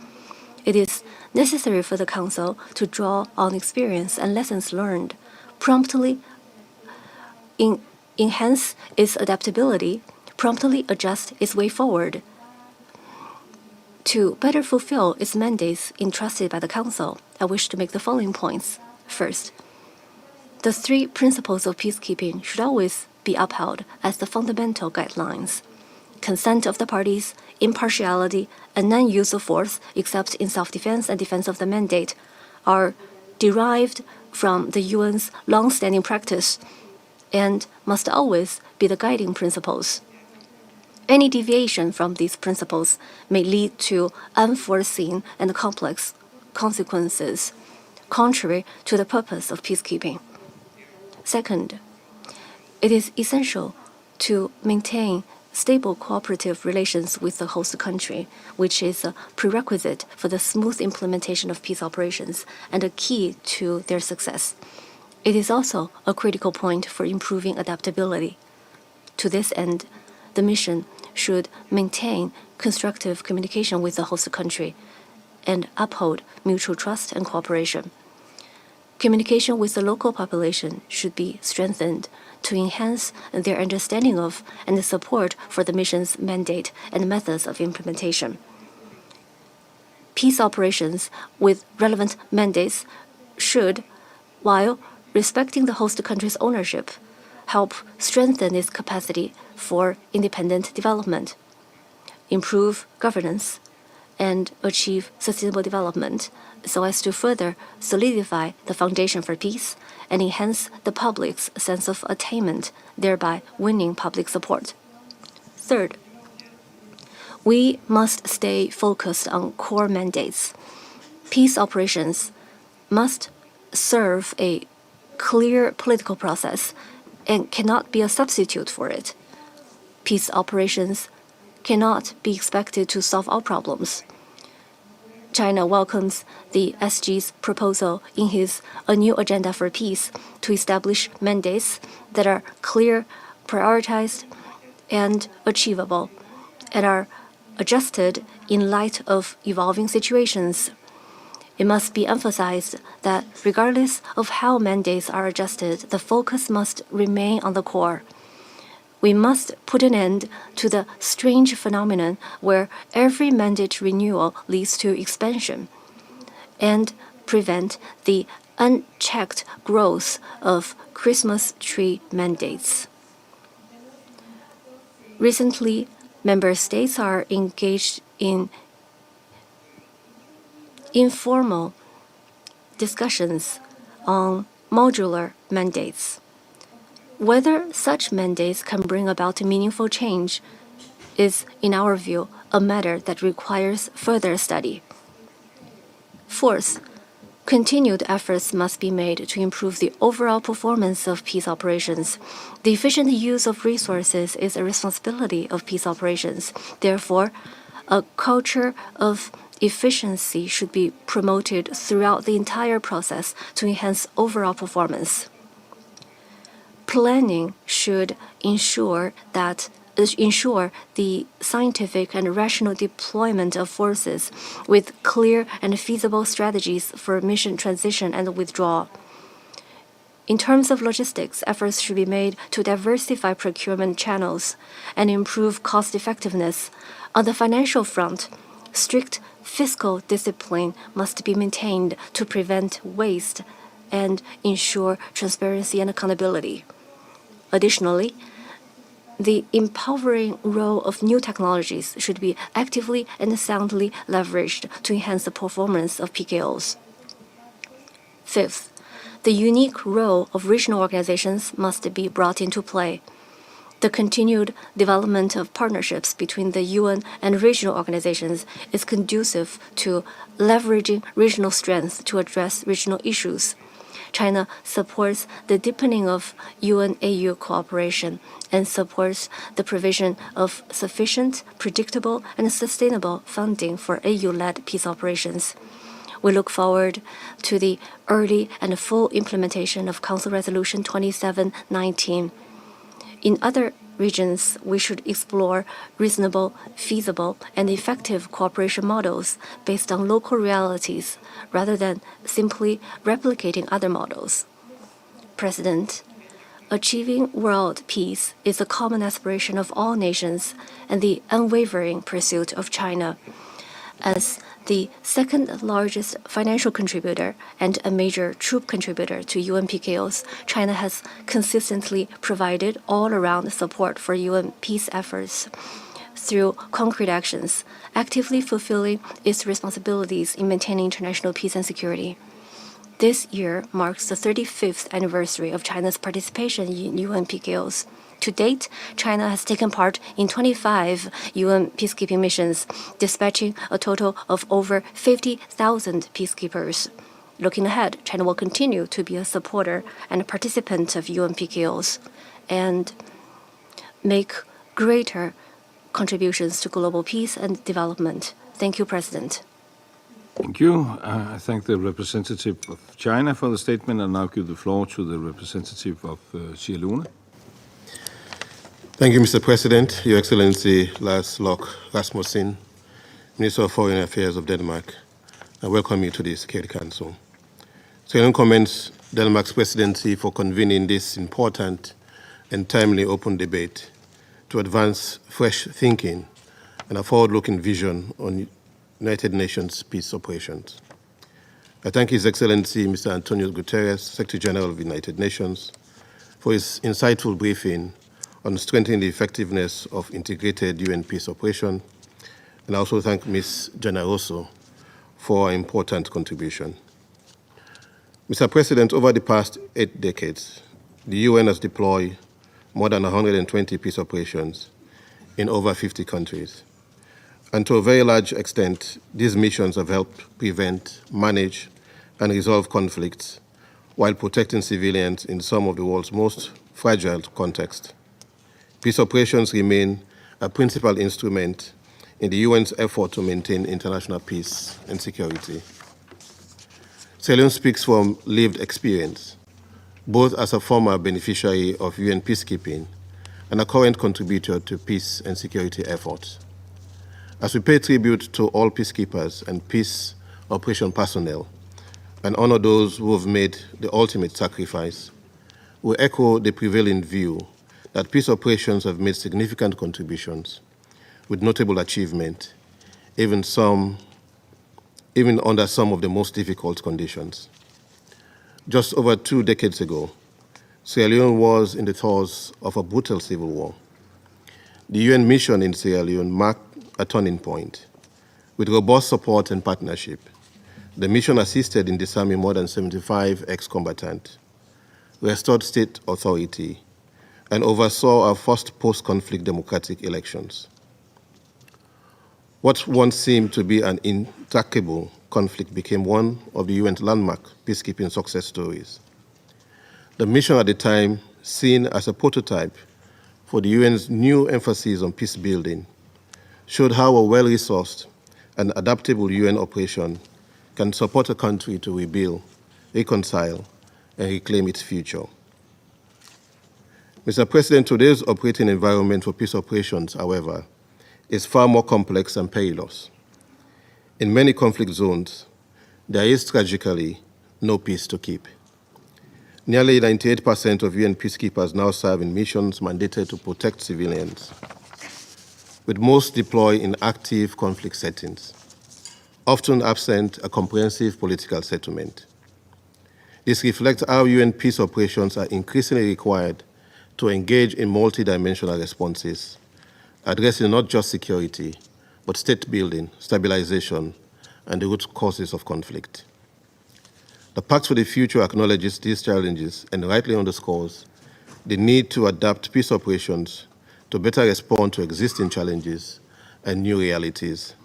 It is necessary for the Council to draw on experience and lessons learned, promptly enhance its adaptability, promptly adjust its way forward. To better fulfill its mandates entrusted by the Council, I wish to make the following points. First, the three principles of peacekeeping should always be upheld as the fundamental guidelines. consent of the parties, impartiality, and non-use of force except in self-defense and defense of the mandate are derived from the UN's long-standing practice and must always be the guiding principles. Any deviation from these principles may lead to unforeseen and complex consequences, contrary to the purpose of peacekeeping. Second, it is essential to maintain stable cooperative relations with the host country, which is a prerequisite for the smooth implementation of peace operations and a key to their success. It is also a critical point for improving adaptability. To this end, the mission should maintain constructive communication with the host country and uphold mutual trust and cooperation. Communication with the local population should be strengthened to enhance their understanding of and support for the mission's mandate and methods of implementation. Peace operations with relevant mandates should, while respecting the host country's ownership, help strengthen its capacity for independent development, improve governance, and achieve sustainable development so as to further solidify the foundation for peace and enhance the public's sense of attainment, thereby winning public support. Third, we must stay focused on core mandates. Peace operations must serve a clear political process and cannot be a substitute for it. Peace operations cannot be expected to solve all problems. China welcomes the SG's proposal in his A New Agenda for Peace to establish mandates that are clear, prioritized, and achievable, and are adjusted in light of evolving situations. It must be emphasized that regardless of how mandates are adjusted, the focus must remain on the core. We must put an end to the strange phenomenon where every mandate renewal leads to expansion and prevent the unchecked growth of Christmas tree mandates. Recently, member states are engaged in informal discussions on modular mandates. Whether such mandates can bring about meaningful change is, in our view, a matter that requires further study. Fourth, continued efforts must be made to improve the overall performance of peace operations. The efficient use of resources is a responsibility of peace operations. Therefore, a culture of efficiency should be promoted throughout the entire process to enhance overall performance. Planning should ensure the scientific and rational deployment of forces with clear and feasible strategies for mission transition and withdrawal. In terms of logistics, efforts should be made to diversify procurement channels and improve cost effectiveness. On the financial front, strict fiscal discipline must be maintained to prevent waste and ensure transparency and accountability. Additionally, the empowering role of new technologies should be actively and soundly leveraged to enhance the performance of PKOs. Fifth, the unique role of regional organizations must be brought into play. The continued development of partnerships between the UN and regional organizations is conducive to leveraging regional strengths to address regional issues. China supports the deepening of UN-AU cooperation and supports the provision of sufficient, predictable, and sustainable funding for AU-led peace operations. We look forward to the early and full implementation of Council Resolution 2719. In other regions, we should explore reasonable, feasible, and effective cooperation models based on local realities rather than simply replicating other models. President, achieving world peace is a common aspiration of all nations and the unwavering pursuit of China. As the second largest financial contributor and a major troop contributor to UN PKOs, China has consistently provided all-around support for UN peace efforts. through concrete actions, actively fulfilling its responsibilities in maintaining international peace and security. This year marks the 35th anniversary of China's participation in UN PKOs. To date, China has taken part in 25 UN peacekeeping missions, dispatching a total of over 50,000 peacekeepers. Looking ahead, China will continue to be a supporter and a participant of UN PKOs and make greater contributions to global peace and development. Thank you, President. Thank you. I thank the representative of China for the statement, and now give the floor to the representative of Sierra Leone. Thank you, Mr. President, Your Excellency Lars Løkke Rasmussen, Minister of Foreign Affairs of Denmark. I welcome you to the Security Council. Sierra Leone commends Denmark's presidency for convening this important and timely open debate to advance fresh thinking and a forward-looking vision on United Nations peace operations. I thank His Excellency Mr. Antonio Guterres, Secretary General of the United Nations, for his insightful briefing on strengthening the effectiveness of integrated UN peace operation, and I also thank Ms. Generoso for her important contribution. Mr. President, over the past 8 decades, the UN has deployed more than 120 peace operations in over 50 countries. And to a very large extent, these missions have helped prevent, manage, and resolve conflicts while protecting civilians in some of the world's most fragile contexts. Peace operations remain a principal instrument in the UN's effort to maintain international peace and security. Sierra Leone speaks from lived experience, both as a former beneficiary of UN peacekeeping and a current contributor to peace and security efforts. As we pay tribute to all peacekeepers and peace operation personnel and honor those who have made the ultimate sacrifice, we echo the prevailing view that peace operations have made significant contributions with notable achievement, even under some of the most difficult conditions. Just over 2 decades ago, Sierra Leone was in the throes of a brutal civil war. The UN mission in Sierra Leone marked a turning point. With robust support and partnership, the mission assisted in disarming more than 75 ex-combatants, restored state authority, and oversaw our first post-conflict democratic elections. What once seemed to be an intractable conflict became one of the UN's landmark peacekeeping success stories. The mission at the time, seen as a prototype for the UN's new emphasis on peace building, showed how a well-resourced and adaptable UN operation can support a country to rebuild, reconcile, and reclaim its future. Mr. President, today's operating environment for peace operations, however, is far more complex and perilous. In many conflict zones, there is tragically no peace to keep. Nearly 98% of UN peacekeepers now serve in missions mandated to protect civilians, with most deployed in active conflict settings, often absent a comprehensive political settlement. This reflects how UN peace operations are increasingly required to engage in multidimensional responses, addressing not just security, but state building, stabilization, and the root causes of conflict. The Pact for the Future acknowledges these challenges and rightly underscores the need to adapt peace operations to better respond to existing challenges and new realities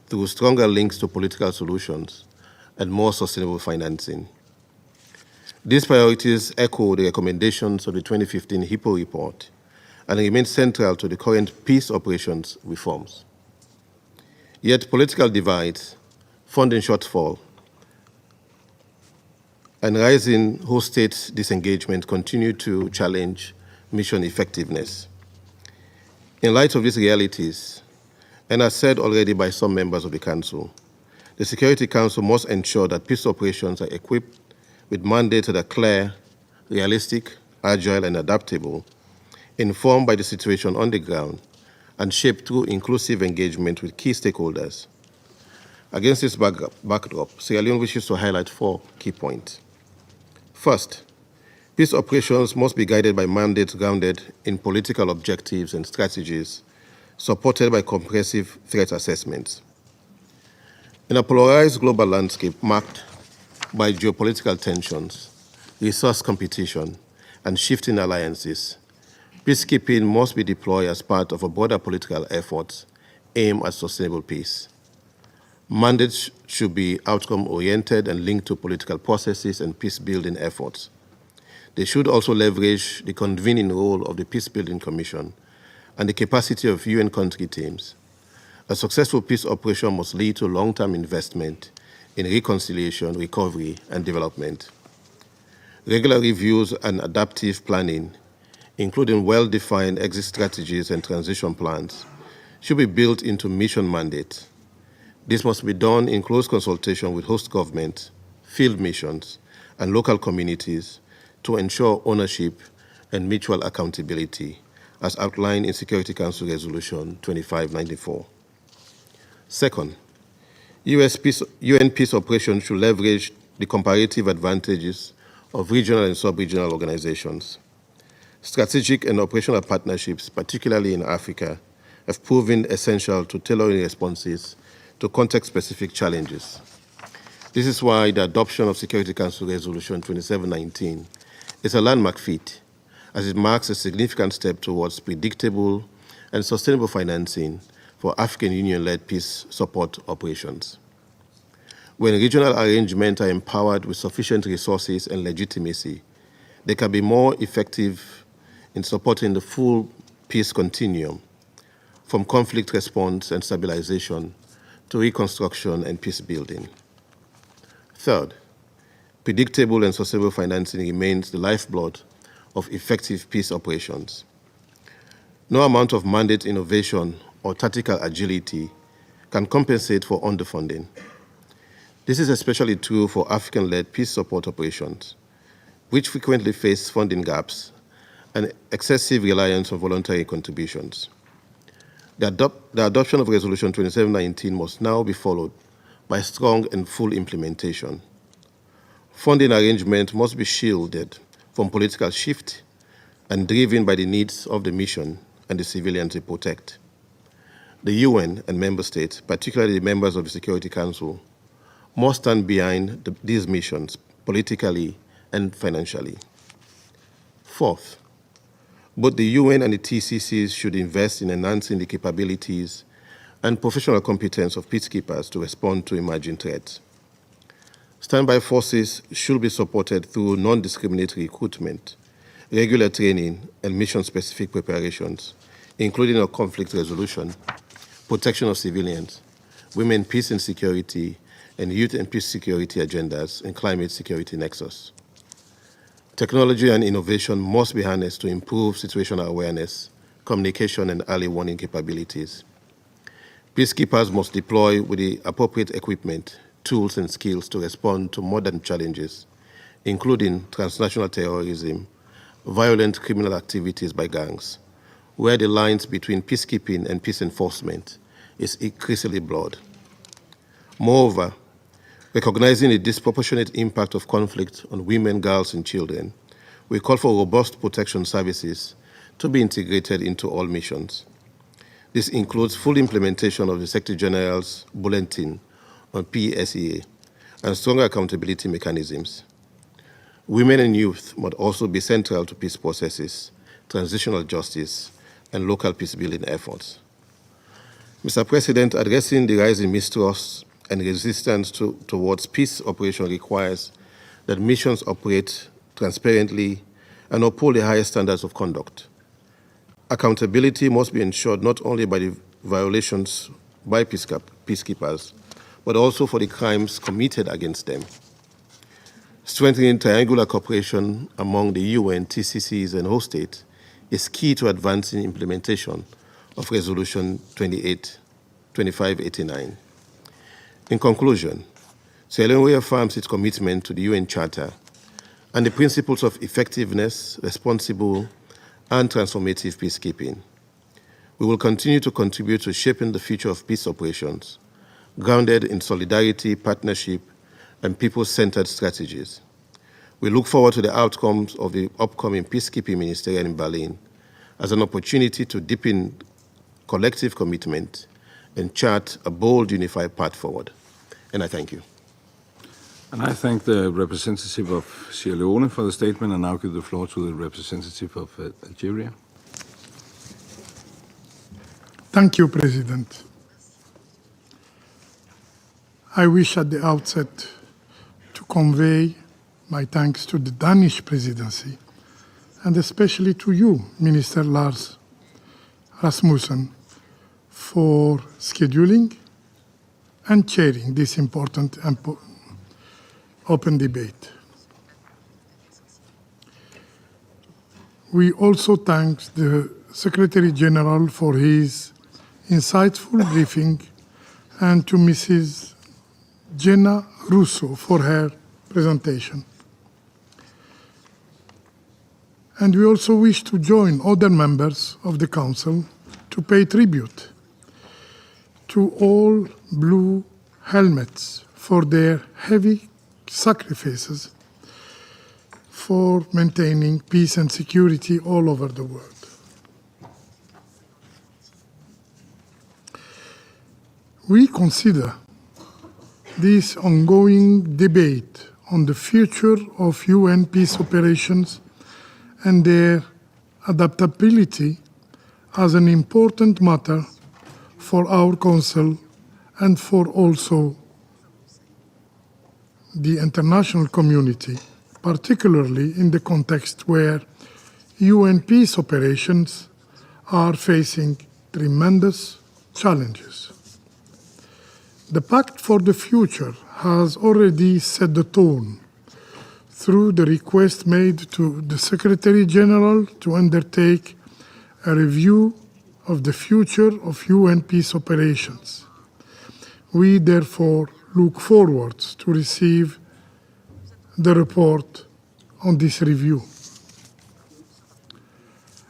through stronger links to political solutions and more sustainable financing. These priorities echo the recommendations of the 2015 HIPPO report and remain central to the current peace operations reforms. Yet political divides, funding shortfall, and rising host state disengagement continue to challenge mission effectiveness. In light of these realities, and as said already by some members of the Council, the Security Council must ensure that peace operations are equipped with mandates that are clear, realistic, agile, and adaptable, informed by the situation on the ground, and shaped through inclusive engagement with key stakeholders. Against this backdrop, Sierra Leone wishes to highlight 4 key points. First, peace operations must be guided by mandates grounded in political objectives and strategies supported by comprehensive threat assessments. In a polarized global landscape marked by geopolitical tensions, resource competition, and shifting alliances, peacekeeping must be deployed as part of a broader political effort aimed at sustainable peace. Mandates should be outcome-oriented and linked to political processes and peace-building efforts. They should also leverage the convening role of the Peacebuilding Commission and the capacity of UN country teams. A successful peace operation must lead to long-term investment in reconciliation, recovery, and development. Regular reviews and adaptive planning, including well-defined exit strategies and transition plans, should be built into mission mandates. This must be done in close consultation with host governments, field missions, and local communities to ensure ownership and mutual accountability, as outlined in Security Council Resolution 2594. Second, UN peace operations should leverage the comparative advantages of regional and sub-regional organizations. Strategic and operational partnerships, particularly in Africa, have proven essential to tailoring responses to context-specific challenges. This is why the adoption of Security Council Resolution 2719 is a landmark feat, as it marks a significant step towards predictable and sustainable financing for African Union-led peace support operations. When regional arrangements are empowered with sufficient resources and legitimacy, they can be more effective in supporting the full peace continuum, from conflict response and stabilization to reconstruction and peace building. Third, predictable and sustainable financing remains the lifeblood of effective peace operations. No amount of mandate innovation or tactical agility can compensate for underfunding. This is especially true for African-led peace support operations, which frequently face funding gaps and excessive reliance on voluntary contributions. The adoption of Resolution 2719 must now be followed by strong and full implementation. Funding arrangements must be shielded from political shift and driven by the needs of the mission and the civilians they protect. The UN and member states, particularly the members of the Security Council, must stand behind these missions politically and financially. Fourth, both the UN and the TCCs should invest in enhancing the capabilities and professional competence of peacekeepers to respond to emerging threats. Standby forces should be supported through non-discriminatory recruitment, regular training, and mission-specific preparations, including on conflict resolution, protection of civilians, women, peace and security, and youth and peace security agendas, and climate security nexus. Technology and innovation must be harnessed to improve situational awareness, communication, and early warning capabilities. Peacekeepers must deploy with the appropriate equipment, tools, and skills to respond to modern challenges, including transnational terrorism, violent criminal activities by gangs, where the lines between peacekeeping and peace enforcement is increasingly blurred. Moreover, recognizing the disproportionate impact of conflict on women, girls, and children, we call for robust protection services to be integrated into all missions. This includes full implementation of the Secretary General's bulletin on PSEA and stronger accountability mechanisms. Women and youth must also be central to peace processes, transitional justice, and local peace-building efforts. Mr. President, addressing the rising mistrust and resistance towards peace operation requires that missions operate transparently and uphold the highest standards of conduct. Accountability must be ensured not only by the violations by peacekeepers, but also for the crimes committed against them. Strengthening triangular cooperation among the UN, TCCs, and host states is key to advancing implementation of Resolution 2589. In conclusion, Sierra Leone reaffirms its commitment to the UN Charter and the principles of effectiveness, responsible, and transformative peacekeeping. We will continue to contribute to shaping the future of peace operations, grounded in solidarity, partnership, and people-centered strategies. We look forward to the outcomes of the upcoming Peacekeeping Ministerial in Berlin as an opportunity to deepen collective commitment and chart a bold, unified path forward. And I thank you. And I thank the representative of Sierra Leone for the statement, and now give the floor to the representative of Algeria. Thank you, President. I wish at the outset to convey my thanks to the Danish presidency, and especially to you, Minister Lars Rasmussen, for scheduling and chairing this important open debate. We also thank the Secretary General for his insightful briefing, and to Mrs. Jenna Russo for her presentation. And we also wish to join other members of the Council to pay tribute to all blue helmets for their heavy sacrifices for maintaining peace and security all over the world. We consider this ongoing debate on the future of UN peace operations and their adaptability as an important matter for our Council and for also the international community, particularly in the context where UN peace operations are facing tremendous challenges. The Pact for the Future has already set the tone through the request made to the Secretary General to undertake a review of the future of UN peace operations. We therefore look forward to receive the report on this review.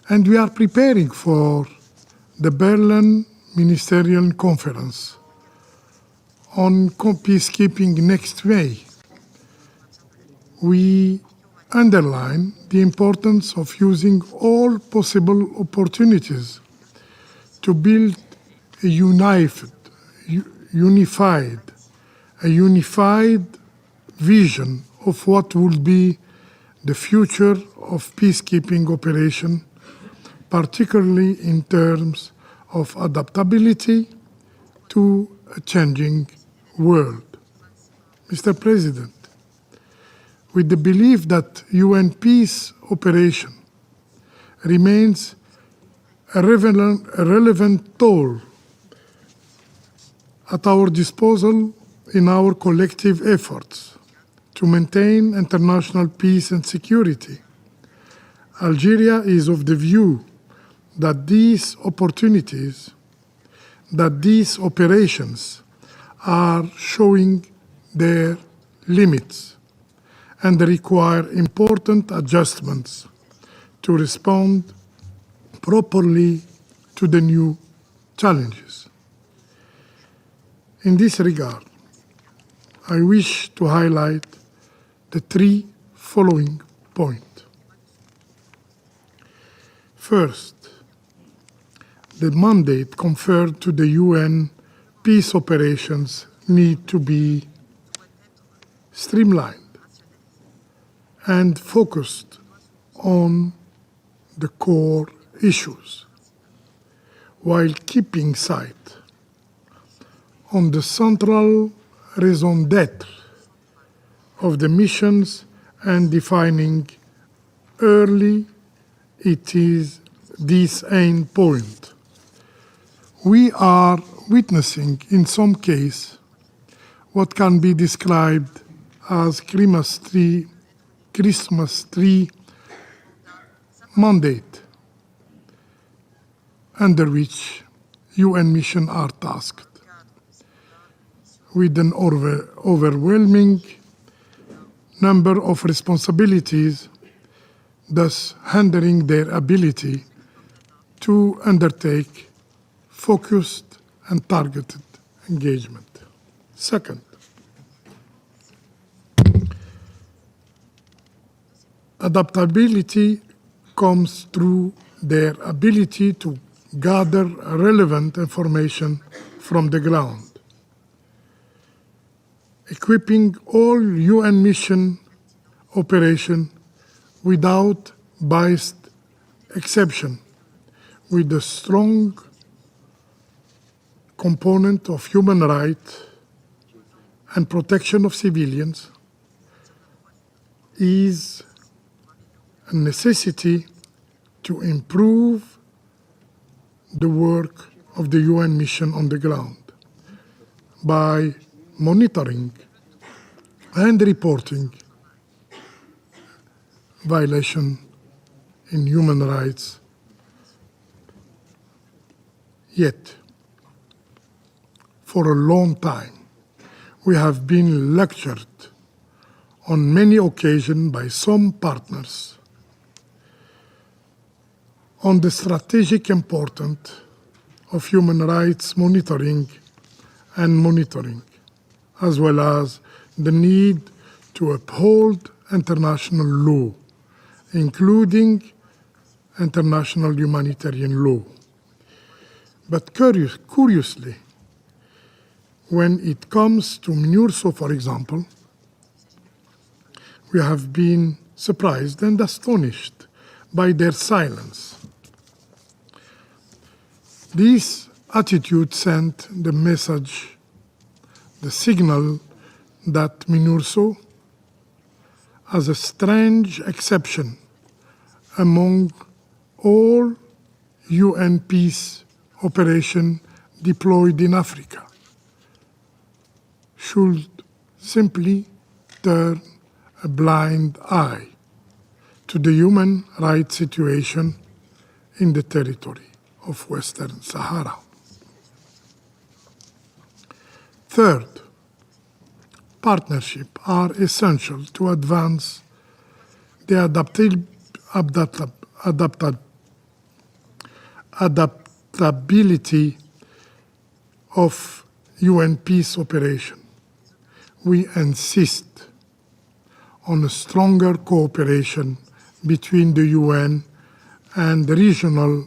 And we are preparing for the Berlin Ministerial Conference on peacekeeping next May. We underline the importance of using all possible opportunities to build a unified vision of what will be the future of peacekeeping operation, particularly in terms of adaptability to a changing world. Mr. President, with the belief that UN peace operation remains a relevant tool at our disposal in our collective efforts to maintain international peace and security, Algeria is of the view that these operations are showing their limits and require important adjustments to respond properly to the new challenges. In this regard, I wish to highlight the three following points. First, the mandate conferred to the UN peace operations need to be streamlined and focused on the core issues, while keeping sight on the central raison d'être of the missions and defining early this end point. We are witnessing in some cases what can be described as Christmas tree mandate, under which UN missions are tasked with an overwhelming number of responsibilities, thus hindering their ability to undertake focused and targeted engagement. Second, adaptability comes through their ability to gather relevant information from the ground. Equipping all UN mission operation without biased exception with a strong component of human rights and protection of civilians is a necessity to improve the work of the UN mission on the ground by monitoring and reporting violation in human rights. Yet, for a long time, we have been lectured on many occasions by some partners on the strategic importance of human rights monitoring, as well as the need to uphold international law, including international humanitarian law. But curiously, when it comes to MINURSO, for example, we have been surprised and astonished by their silence. This attitude sent the message, the signal that MINURSO, as a strange exception among all UN peace operations deployed in Africa, should simply turn a blind eye to the human rights situation in the territory of Western Sahara. Third, partnerships are essential to advance the adaptability of UN peace operations. We insist on a stronger cooperation between the UN and regional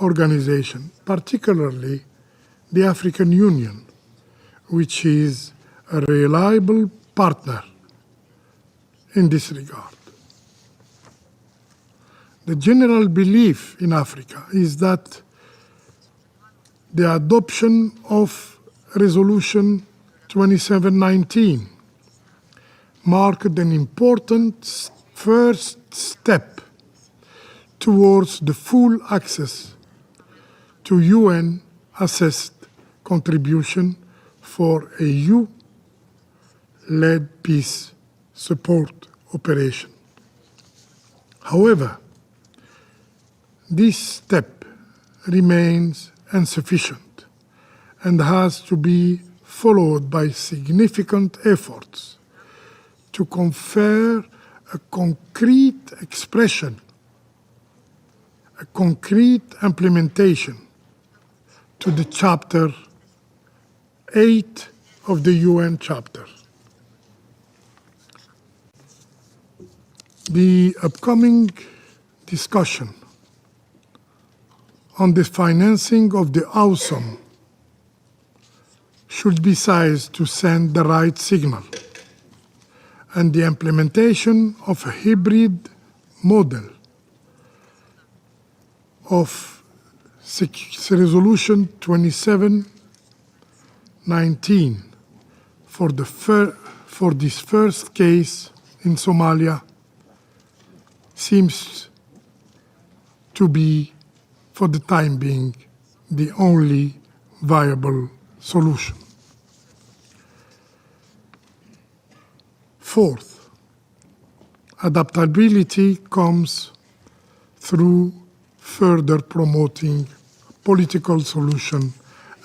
organizations, particularly the African Union, which is a reliable partner in this regard. The general belief in Africa is that the adoption of Resolution 2719 marked an important first step towards the full access to UN-assessed contribution for a EU-led peace support operation. However, this step remains insufficient and has to be followed by significant efforts to confer a concrete expression, a concrete implementation to the Chapter 8 of the UN Charter. The upcoming discussion on the financing of the AWSOM should be sized to send the right signal, and the implementation of a hybrid model of Resolution 2719 for this first case in Somalia seems to be, for the time being, the only viable solution. Fourth, adaptability comes through further promoting political solution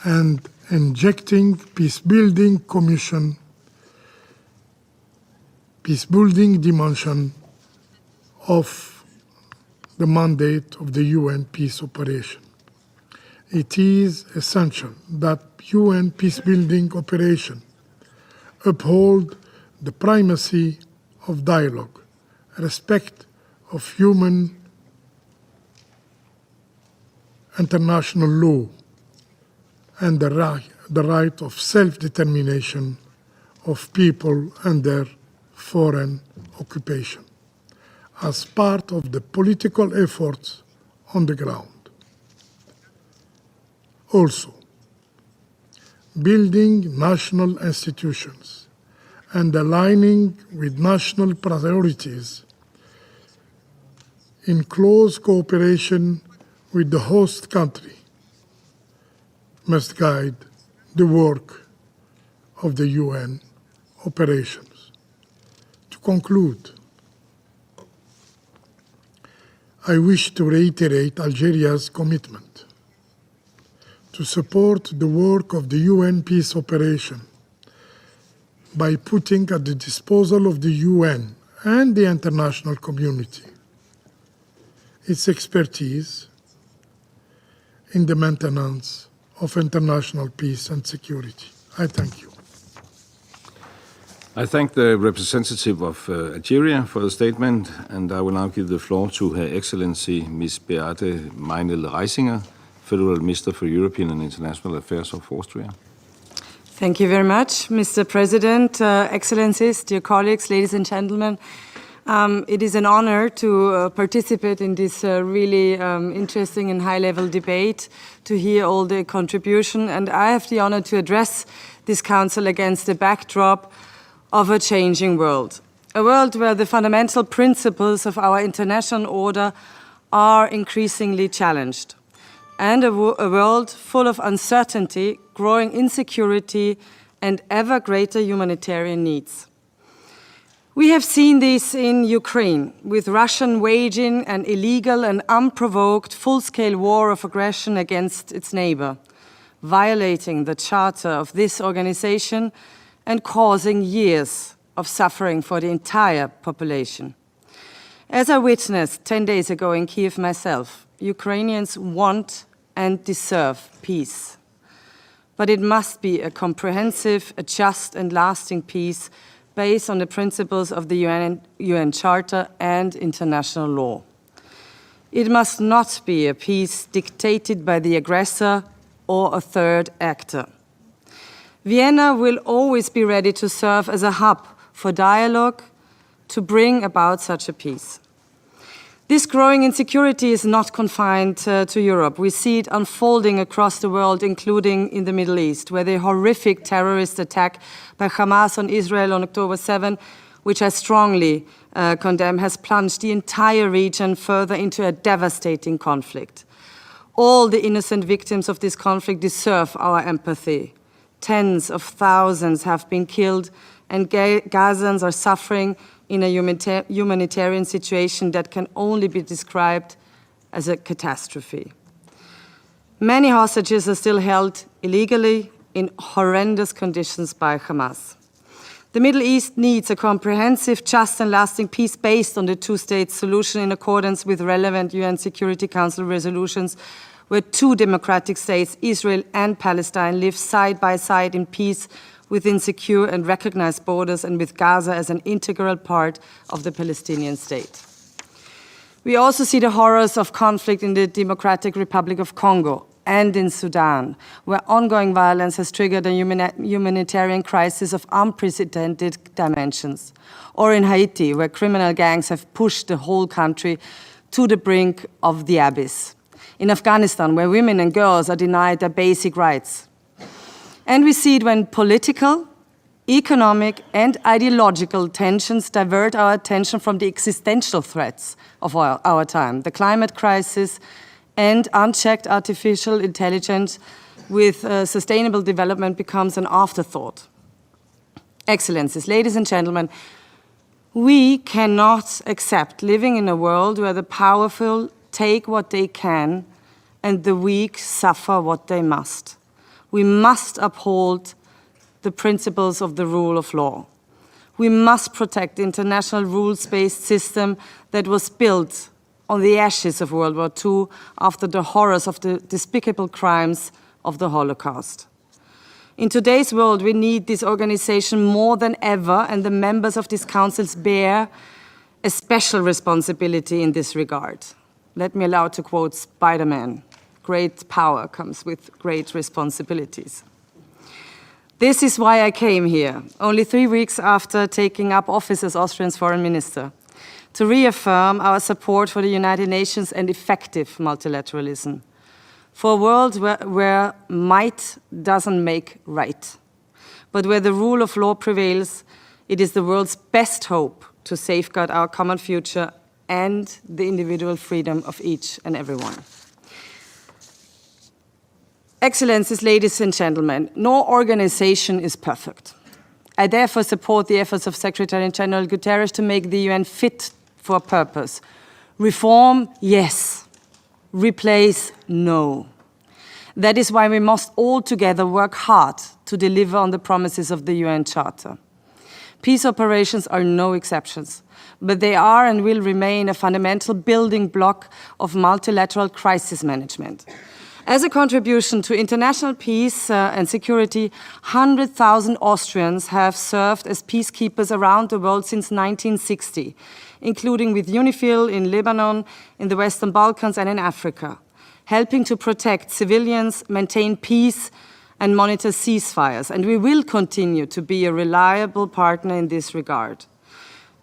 and injecting peace-building dimension of the mandate of the UN peace operation. It is essential that UN peacebuilding operation uphold the primacy of dialogue, respect of human international law and the right of self-determination of people under foreign occupation as part of the political efforts on the ground. Also, building national institutions and aligning with national priorities in close cooperation with the host country must guide the work of the UN operations. To conclude, I wish to reiterate Algeria's commitment to support the work of the UN peace operation by putting at the disposal of the UN and the international community its expertise in the maintenance of international peace and security. I thank you. I thank the representative of Algeria for the statement, and I will now give the floor to Her Excellency Ms. Beate Meinl-Reisinger, Federal Minister for European and International Affairs of Austria. Thank you very much, Mr. President, Excellencies, dear colleagues, ladies and gentlemen. It is an honor to participate in this really interesting and high-level debate, to hear all the contribution, and I have the honor to address this Council against the backdrop of a changing world. A world where the fundamental principles of our international order are increasingly challenged, and a world full of uncertainty, growing insecurity, and ever greater humanitarian needs. We have seen this in Ukraine, with Russia waging an illegal and unprovoked full-scale war of aggression against its neighbor, violating the charter of this organization and causing years of suffering for the entire population. As I witnessed 10 days ago in Kiev myself, Ukrainians want and deserve peace. But it must be a comprehensive, a just and lasting peace based on the principles of the UN Charter and international law. It must not be a peace dictated by the aggressor or a third actor. Vienna will always be ready to serve as a hub for dialogue to bring about such a peace. This growing insecurity is not confined to Europe. We see it unfolding across the world, including in the Middle East, where the horrific terrorist attack by Hamas on Israel on October 7, which I strongly condemn, has plunged the entire region further into a devastating conflict. All the innocent victims of this conflict deserve our empathy. Tens of thousands have been killed, and Gazans are suffering in a humanitarian situation that can only be described as a catastrophe. Many hostages are still held illegally in horrendous conditions by Hamas. The Middle East needs a comprehensive, just and lasting peace based on the two-state solution in accordance with relevant UN Security Council resolutions, where two democratic states, Israel and Palestine, live side by side in peace within secure and recognized borders, and with Gaza as an integral part of the Palestinian state. We also see the horrors of conflict in the Democratic Republic of Congo and in Sudan, where ongoing violence has triggered a humanitarian crisis of unprecedented dimensions. Or in Haiti, where criminal gangs have pushed the whole country to the brink of the abyss. In Afghanistan, where women and girls are denied their basic rights. And we see it when political, economic, and ideological tensions divert our attention from the existential threats of our time, the climate crisis and unchecked artificial intelligence with sustainable development becomes an afterthought. Excellencies, ladies and gentlemen, we cannot accept living in a world where the powerful take what they can and the weak suffer what they must. We must uphold the principles of the rule of law. We must protect the international rules-based system that was built on the ashes of World War II after the horrors of the despicable crimes of the Holocaust. In today's world, we need this organization more than ever, and the members of these councils bear a special responsibility in this regard. Let me allow to quote Spider-Man. great power comes with great responsibilities. This is why I came here, only 3 weeks after taking up office as Austria's foreign minister, to reaffirm our support for the United Nations and effective multilateralism, for a world where might doesn't make right, but where the rule of law prevails. It is the world's best hope to safeguard our common future and the individual freedom of each and every one. Excellencies, ladies and gentlemen, no organization is perfect. I therefore support the efforts of Secretary-General Guterres to make the UN fit for purpose. Reform, yes. Replace, no. That is why we must all together work hard to deliver on the promises of the UN Charter. Peace operations are no exceptions, but they are and will remain a fundamental building block of multilateral crisis management. As a contribution to international peace and security, 100,000 Austrians have served as peacekeepers around the world since 1960, including with UNIFIL in Lebanon, in the Western Balkans and in Africa, helping to protect civilians, maintain peace and monitor ceasefires. And we will continue to be a reliable partner in this regard.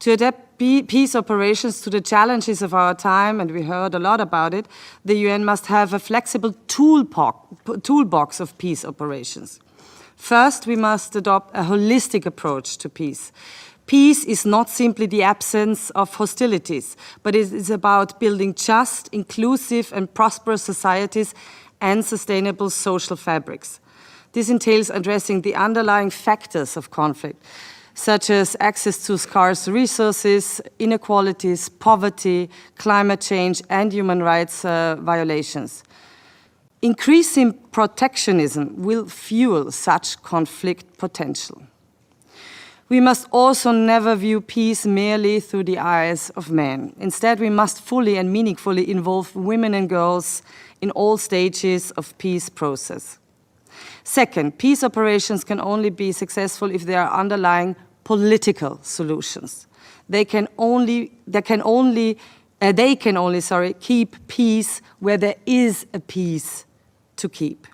To adapt peace operations to the challenges of our time, and we heard a lot about it, the UN must have a flexible toolbox of peace operations. First, we must adopt a holistic approach to peace. Peace is not simply the absence of hostilities, but it is about building just, inclusive and prosperous societies and sustainable social fabrics. This entails addressing the underlying factors of conflict, such as access to scarce resources, inequalities, poverty, climate change, and human rights violations. Increasing protectionism will fuel such conflict potential. We must also never view peace merely through the eyes of men. Instead, we must fully and meaningfully involve women and girls in all stages of peace process. Second, peace operations can only be successful if there are underlying political solutions. They can only keep peace where there is a peace to keep.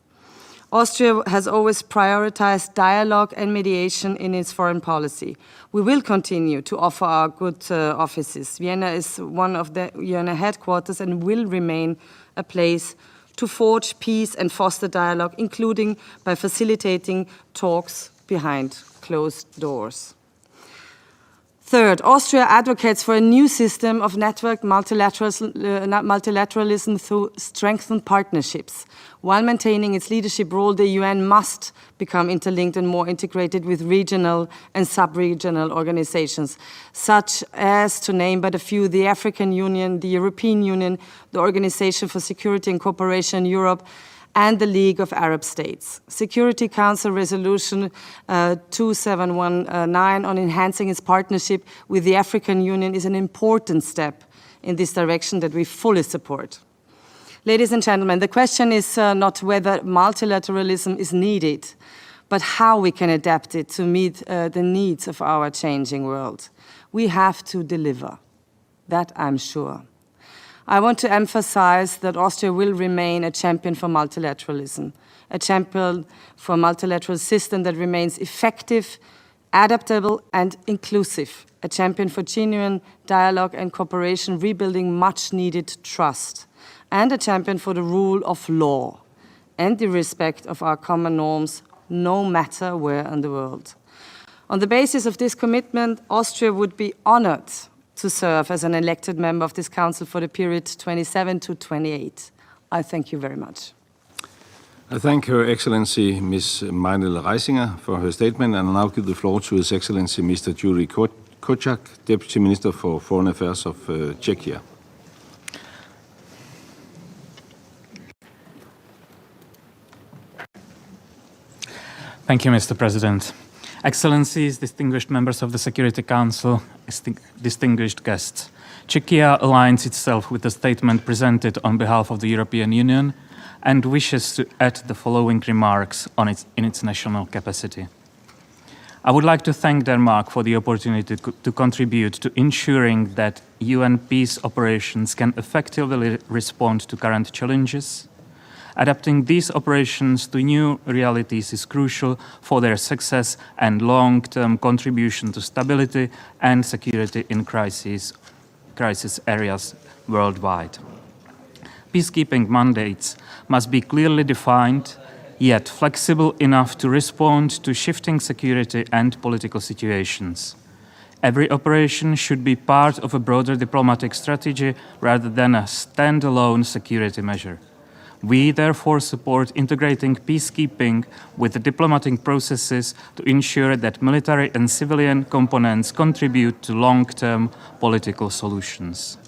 Austria has always prioritized dialogue and mediation in its foreign policy. We will continue to offer our good offices. Vienna is one of the UN headquarters and will remain a place to forge peace and foster dialogue, including by facilitating talks behind closed doors. Third, Austria advocates for a new system of networked multilateralism through strengthened partnerships. While maintaining its leadership role, the UN must become interlinked and more integrated with regional and sub-regional organizations, such as, to name but a few, the African Union, the European Union, the Organization for Security and Cooperation in Europe, and the League of Arab States. Security Council Resolution 2719 on enhancing its partnership with the African Union is an important step in this direction that we fully support. Ladies and gentlemen, the question is not whether multilateralism is needed, but how we can adapt it to meet the needs of our changing world. We have to deliver, that I'm sure. I want to emphasize that Austria will remain a champion for multilateralism, a champion for a multilateral system that remains effective, adaptable, and inclusive, a champion for genuine dialogue and cooperation, rebuilding much-needed trust, and a champion for the rule of law and the respect of our common norms, no matter where in the world. On the basis of this commitment, Austria would be honored to serve as an elected member of this council for the period 27 to 28. I thank you very much. I thank Her Excellency Ms. Meinl Reisinger for her statement, and I now give the floor to His Excellency Mr. Juri Kočak, Deputy Minister for Foreign Affairs of Czechia. Thank you, Mr. President. Excellencies, distinguished members of the Security Council, distinguished guests. Czechia aligns itself with the statement presented on behalf of the European Union and wishes to add the following remarks in its national capacity. I would like to thank Denmark for the opportunity to contribute to ensuring that UN peace operations can effectively respond to current challenges, Adapting these operations to new realities is crucial for their success and long-term contribution to stability and security in crisis areas worldwide. Peacekeeping mandates must be clearly defined, yet flexible enough to respond to shifting security and political situations. Every operation should be part of a broader diplomatic strategy rather than a standalone security measure. We therefore support integrating peacekeeping with the diplomatic processes to ensure that military and civilian components contribute to long-term political solutions.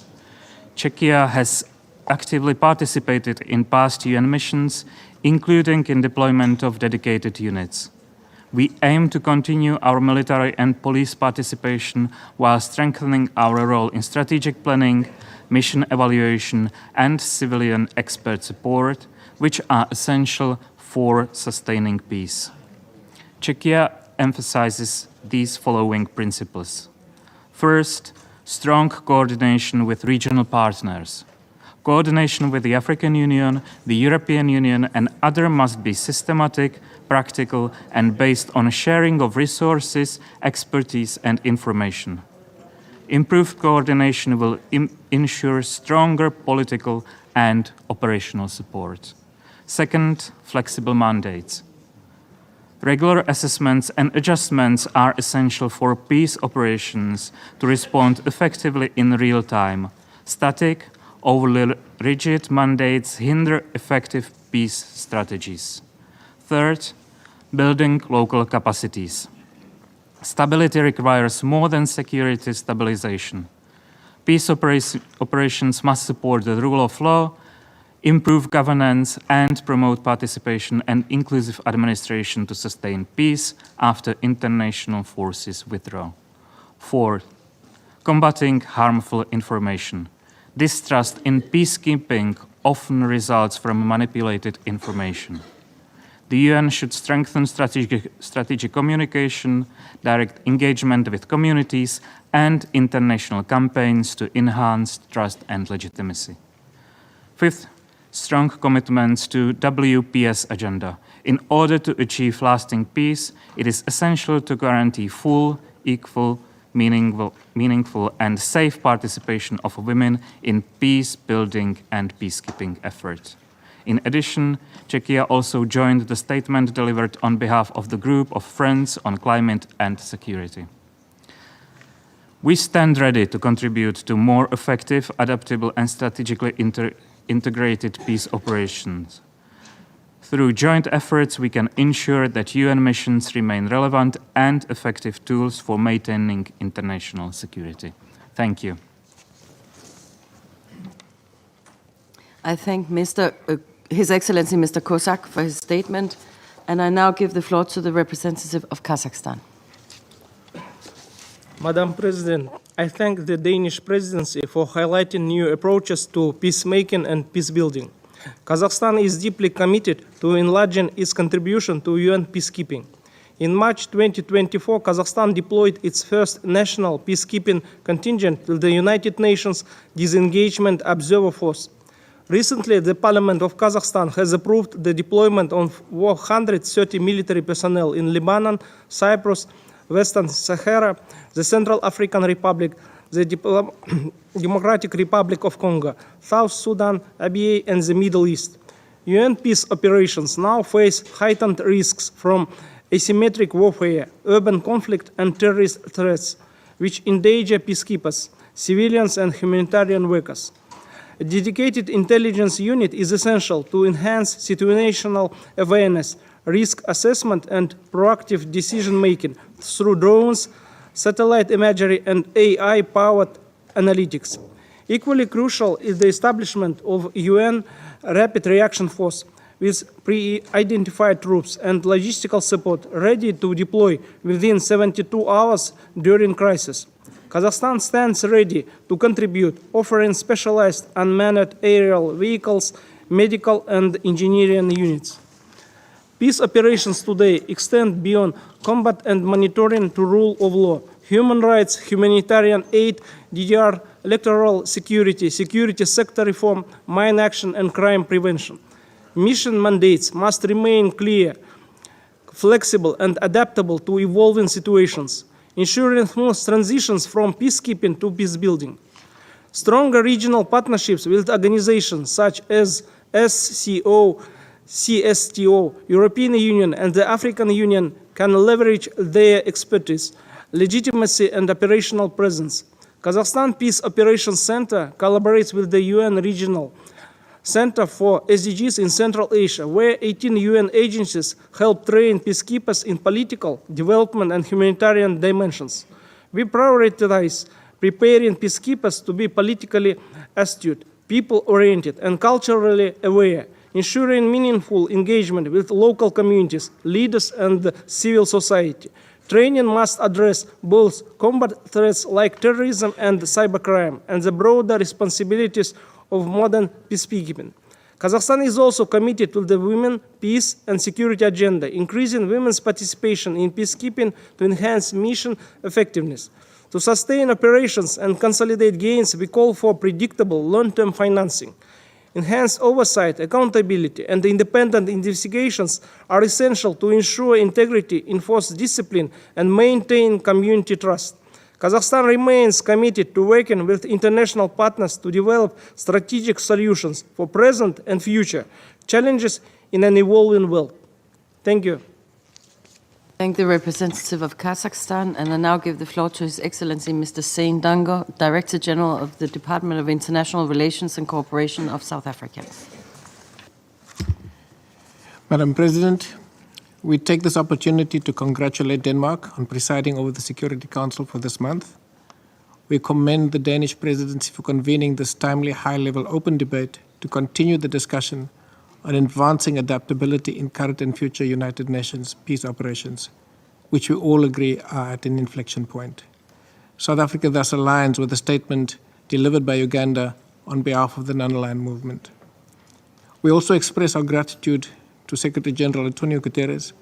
Czechia has actively participated in past UN missions, including in deployment of dedicated units. We aim to continue our military and police participation while strengthening our role in strategic planning, mission evaluation, and civilian expert support, which are essential for sustaining peace. Czechia emphasizes these following principles. First, strong coordination with regional partners. Coordination with the African Union, the European Union, and others must be systematic, practical, and based on sharing of resources, expertise, and information. Improved coordination will ensure stronger political and operational support. Second, flexible mandates. Regular assessments and adjustments are essential for peace operations to respond effectively in real time. Static, overly rigid mandates hinder effective peace strategies. Third, building local capacities. Stability requires more than security stabilization. Peace operations must support the rule of law, improve governance, and promote participation and inclusive administration to sustain peace after international forces withdraw. Fourth, combating harmful information. Distrust in peacekeeping often results from manipulated information. The UN should strengthen strategic communication, direct engagement with communities, and international campaigns to enhance trust and legitimacy. Fifth, strong commitments to WPS agenda. In order to achieve lasting peace, it is essential to guarantee full, equal, meaningful and safe participation of women in peace-building and peacekeeping efforts. In addition, Czechia also joined the statement delivered on behalf of the Group of Friends on Climate and Security. We stand ready to contribute to more effective, adaptable, and strategically integrated peace operations. Through joint efforts, we can ensure that UN missions remain relevant and effective tools for maintaining international security. Thank you. I thank His Excellency Mr. Kozak for his statement, and I now give the floor to the representative of Kazakhstan. Madam President, I thank the Danish presidency for highlighting new approaches to peacemaking and peacebuilding. Kazakhstan is deeply committed to enlarging its contribution to UN peacekeeping. In March 2024, Kazakhstan deployed its first national peacekeeping contingent to the United Nations Disengagement Observer Force. Recently, the Parliament of Kazakhstan has approved the deployment of 130 military personnel in Lebanon, Cyprus, Western Sahara, the Central African Republic, the Democratic Republic of Congo, South Sudan, Abyei, and the Middle East. UN peace operations now face heightened risks from asymmetric warfare, urban conflict, and terrorist threats, which endanger peacekeepers, civilians, and humanitarian workers. A dedicated intelligence unit is essential to enhance situational awareness, risk assessment, and proactive decision-making through drones, satellite imagery, and AI-powered analytics. Equally crucial is the establishment of UN Rapid Reaction Force with pre-identified troops and logistical support ready to deploy within 72 hours during crisis. Kazakhstan stands ready to contribute, offering specialized unmanned aerial vehicles, medical and engineering units. Peace operations today extend beyond combat and monitoring to rule of law, human rights, humanitarian aid, DDR, electoral security, security sector reform, mine action, and crime prevention. mission mandates must remain clear, flexible, and adaptable to evolving situations, ensuring smooth transitions from peacekeeping to peacebuilding. Stronger regional partnerships with organizations such as SCO, CSTO, European Union, and the African Union can leverage their expertise, legitimacy, and operational presence. Kazakhstan Peace Operations Center collaborates with the UN Regional Center for SDGs in Central Asia, where 18 UN agencies help train peacekeepers in political, development, and humanitarian dimensions. We prioritize preparing peacekeepers to be politically astute, people-oriented, and culturally aware, ensuring meaningful engagement with local communities, leaders, and civil society. Training must address both combat threats like terrorism and cybercrime, and the broader responsibilities of modern peacekeeping. Kazakhstan is also committed to the women, peace, and security agenda, increasing women's participation in peacekeeping to enhance mission effectiveness. To sustain operations and consolidate gains, we call for predictable long-term financing. Enhanced oversight, accountability, and independent investigations are essential to ensure integrity, enforce discipline, and maintain community trust. Kazakhstan remains committed to working with international partners to develop strategic solutions for present and future challenges in an evolving world. Thank you. Thank the representative of Kazakhstan, and I now give the floor to His Excellency Mr. Sein Dango, Director General of the Department of International Relations and Cooperation of South Africa. Madam President, we take this opportunity to congratulate Denmark on presiding over the Security Council for this month. We commend the Danish presidency for convening this timely high-level open debate to continue the discussion on advancing adaptability in current and future United Nations peace operations, which we all agree are at an inflection point. South Africa thus aligns with the statement delivered by Uganda on behalf of the Non-Aligned Movement. We also express our gratitude to Secretary General Antonio Guterres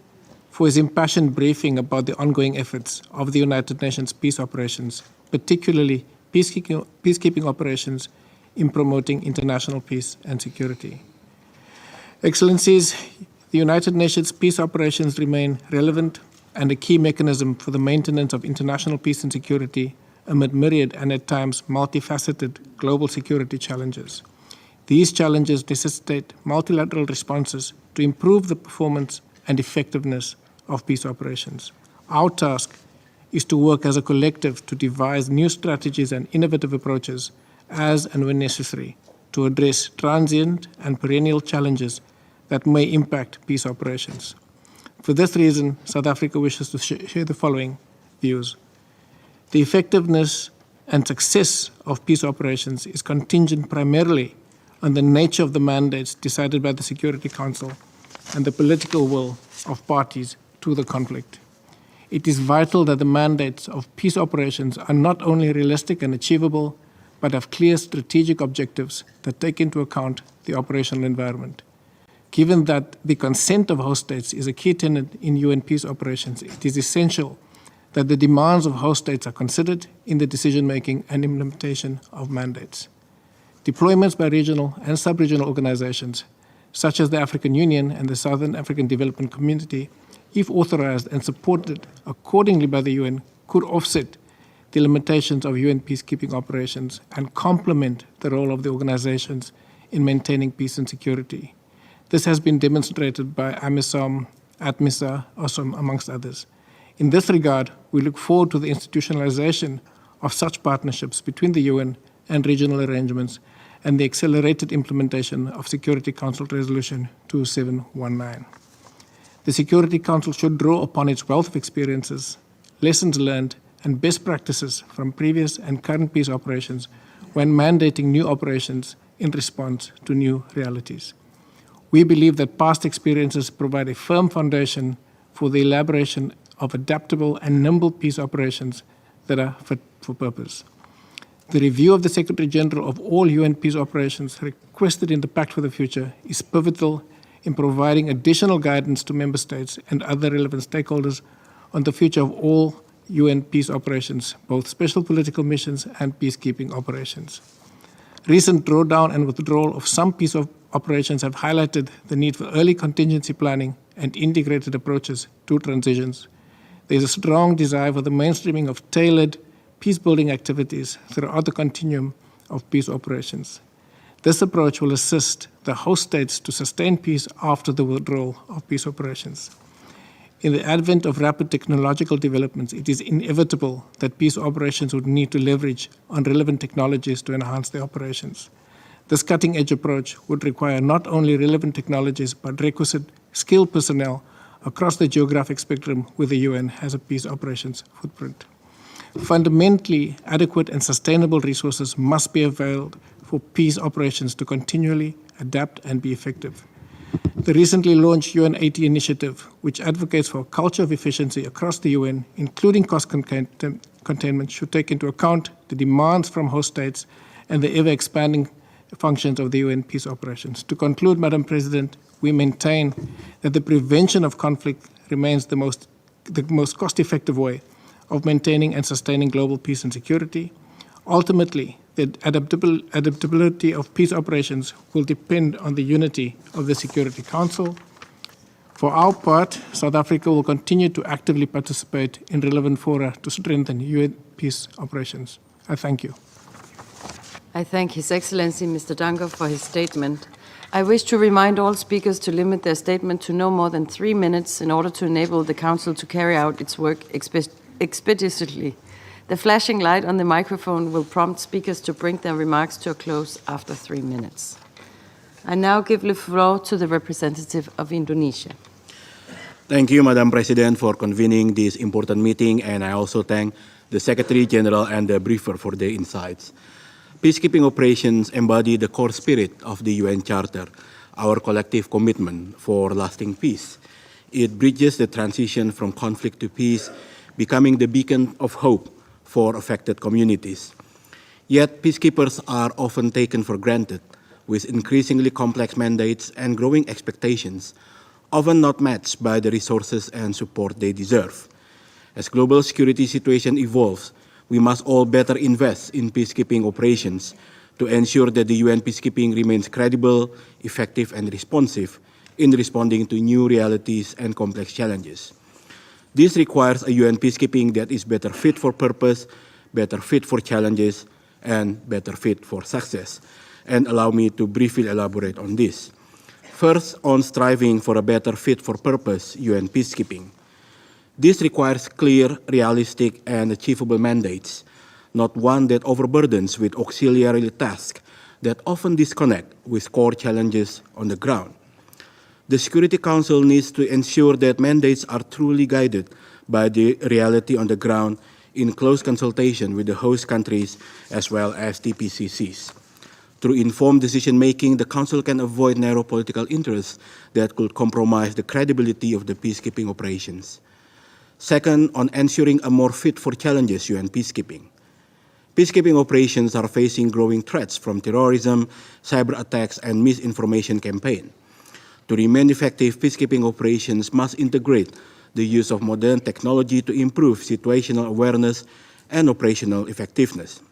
for his impassioned briefing about the ongoing efforts of the United Nations peace operations, particularly peacekeeping operations in promoting international peace and security. Excellencies, the United Nations peace operations remain relevant and a key mechanism for the maintenance of international peace and security amid myriad and at times multifaceted global security challenges. These challenges necessitate multilateral responses to improve the performance and effectiveness of peace operations. Our task is to work as a collective to devise new strategies and innovative approaches as and when necessary to address transient and perennial challenges that may impact peace operations. For this reason, South Africa wishes to share the following views. The effectiveness and success of peace operations is contingent primarily on the nature of the mandates decided by the Security Council and the political will of parties to the conflict. It is vital that the mandates of peace operations are not only realistic and achievable, but have clear strategic objectives that take into account the operational environment. Given that the consent of host states is a key tenet in UN peace operations, it is essential that the demands of host states are considered in the decision-making and implementation of mandates. Deployments by regional and sub-regional organizations, such as the African Union and the Southern African Development Community, if authorized and supported accordingly by the UN, could offset the limitations of UN peacekeeping operations and complement the role of the organizations in maintaining peace and security. This has been demonstrated by AMISOM, ATMISA, OSOM, amongst others. In this regard, we look forward to the institutionalization of such partnerships between the UN and regional arrangements and the accelerated implementation of Security Council Resolution 2719. The Security Council should draw upon its wealth of experiences, lessons learned, and best practices from previous and current peace operations when mandating new operations in response to new realities. We believe that past experiences provide a firm foundation for the elaboration of adaptable and nimble peace operations that are fit for purpose. The review of the Secretary General of all UN peace operations requested in the Pact for the Future is pivotal in providing additional guidance to member states and other relevant stakeholders on the future of all UN peace operations, both special political missions and peacekeeping operations. Recent drawdown and withdrawal of some peace operations have highlighted the need for early contingency planning and integrated approaches to transitions. There is a strong desire for the mainstreaming of tailored peace-building activities throughout the continuum of peace operations. This approach will assist the host states to sustain peace after the withdrawal of peace operations. In the advent of rapid technological developments, it is inevitable that peace operations would need to leverage on relevant technologies to enhance their operations. This cutting-edge approach would require not only relevant technologies, but requisite skilled personnel across the geographic spectrum where the UN has a peace operations footprint. Fundamentally, adequate and sustainable resources must be availed for peace operations to continually adapt and be effective. The recently launched UN80 initiative, which advocates for a culture of efficiency across the UN, including cost containment, should take into account the demands from host states and the ever-expanding functions of the UN peace operations. To conclude, Madam President, we maintain that the prevention of conflict remains the most cost-effective way of maintaining and sustaining global peace and security. Ultimately, the adaptability of peace operations will depend on the unity of the Security Council. For our part, South Africa will continue to actively participate in relevant fora to strengthen UN peace operations. I thank you. I thank His Excellency Mr. Dango for his statement. I wish to remind all speakers to limit their statement to no more than 3 minutes in order to enable the Council to carry out its work expeditiously. The flashing light on the microphone will prompt speakers to bring their remarks to a close after 3 minutes. I now give the floor to the representative of Indonesia. Thank you, Madam President, for convening this important meeting, and I also thank the Secretary General and the briefer for their insights. Peacekeeping operations embody the core spirit of the UN Charter, our collective commitment for lasting peace. It bridges the transition from conflict to peace, becoming the beacon of hope for affected communities. Yet, peacekeepers are often taken for granted, with increasingly complex mandates and growing expectations, often not matched by the resources and support they deserve. As global security situation evolves, we must all better invest in peacekeeping operations to ensure that the UN peacekeeping remains credible, effective, and responsive in responding to new realities and complex challenges. This requires a UN peacekeeping that is better fit for purpose, better fit for challenges, and better fit for success. And allow me to briefly elaborate on this. First, on striving for a better fit for purpose UN peacekeeping. This requires clear, realistic, and achievable mandates, not one that overburdens with auxiliary tasks that often disconnect with core challenges on the ground. The Security Council needs to ensure that mandates are truly guided by the reality on the ground in close consultation with the host countries as well as TPCCs. Through informed decision-making, the Council can avoid narrow political interests that could compromise the credibility of the peacekeeping operations. Second, on ensuring a more fit for challenges UN peacekeeping. Peacekeeping operations are facing growing threats from terrorism, cyber attacks, and misinformation campaigns. To remain effective, peacekeeping operations must integrate the use of modern technology to improve situational awareness and operational effectiveness.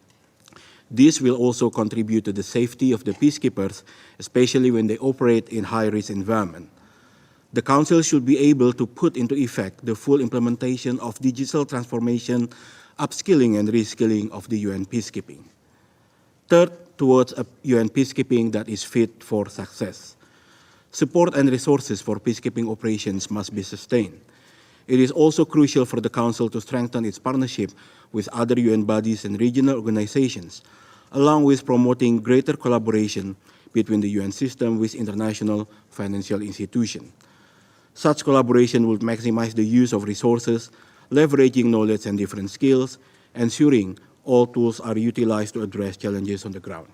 This will also contribute to the safety of the peacekeepers, especially when they operate in high-risk environments. The Council should be able to put into effect the full implementation of digital transformation, upskilling, and reskilling of the UN peacekeeping. Third, towards a UN peacekeeping that is fit for success. Support and resources for peacekeeping operations must be sustained. It is also crucial for the Council to strengthen its partnership with other UN bodies and regional organizations, along with promoting greater collaboration between the UN system with international financial institutions. Such collaboration will maximize the use of resources, leveraging knowledge and different skills, ensuring all tools are utilized to address challenges on the ground.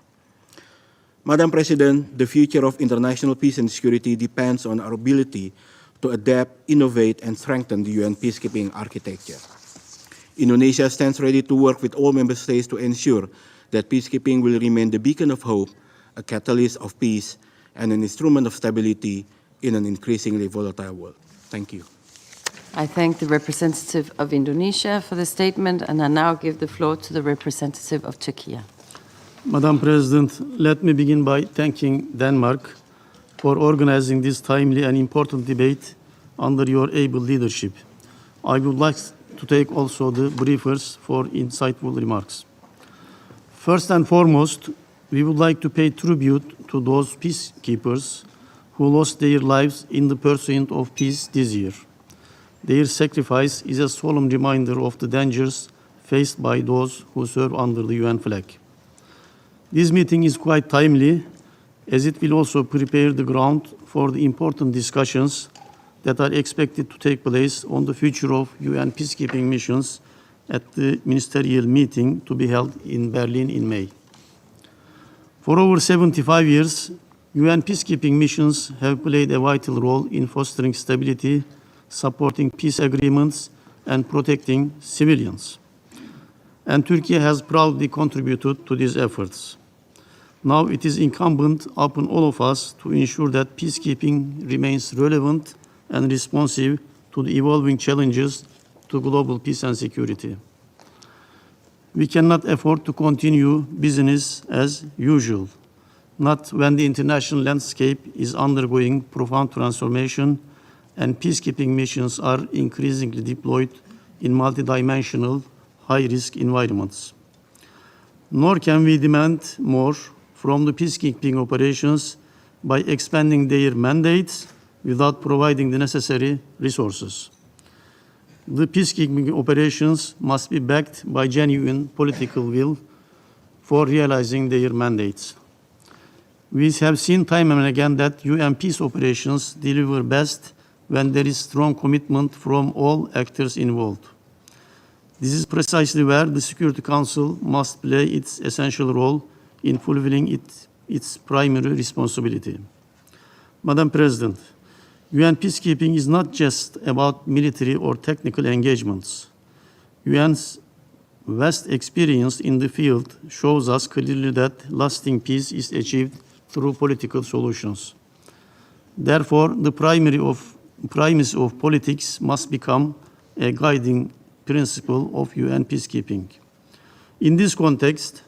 Madam President, the future of international peace and security depends on our ability to adapt, innovate, and strengthen the UN peacekeeping architecture. Indonesia stands ready to work with all member states to ensure that peacekeeping will remain the beacon of hope, a catalyst of peace, and an instrument of stability in an increasingly volatile world. Thank you. I thank the representative of Indonesia for the statement, and I now give the floor to the representative of Czechia. Madam President, let me begin by thanking Denmark for organizing this timely and important debate under your able leadership. I would like to take also the briefers for insightful remarks. First and foremost, we would like to pay tribute to those peacekeepers who lost their lives in the pursuit of peace this year. Their sacrifice is a solemn reminder of the dangers faced by those who serve under the UN flag. This meeting is quite timely, as it will also prepare the ground for the important discussions that are expected to take place on the future of UN peacekeeping missions at the ministerial meeting to be held in Berlin in May. For over 75 years, UN peacekeeping missions have played a vital role in fostering stability, supporting peace agreements, and protecting civilians. And Turkey has proudly contributed to these efforts. Now it is incumbent upon all of us to ensure that peacekeeping remains relevant and responsive to the evolving challenges to global peace and security. We cannot afford to continue business as usual, not when the international landscape is undergoing profound transformation and peacekeeping missions are increasingly deployed in multidimensional, high-risk environments. Nor can we demand more from the peacekeeping operations by expanding their mandates without providing the necessary resources. The peacekeeping operations must be backed by genuine political will for realizing their mandates. We have seen time and again that UN peace operations deliver best when there is strong commitment from all actors involved. This is precisely where the Security Council must play its essential role in fulfilling its primary responsibility. Madam President, UN peacekeeping is not just about military or technical engagements. UN's vast experience in the field shows us clearly that lasting peace is achieved through political solutions. Therefore, the premise of politics must become a guiding principle of UN peacekeeping. In this context,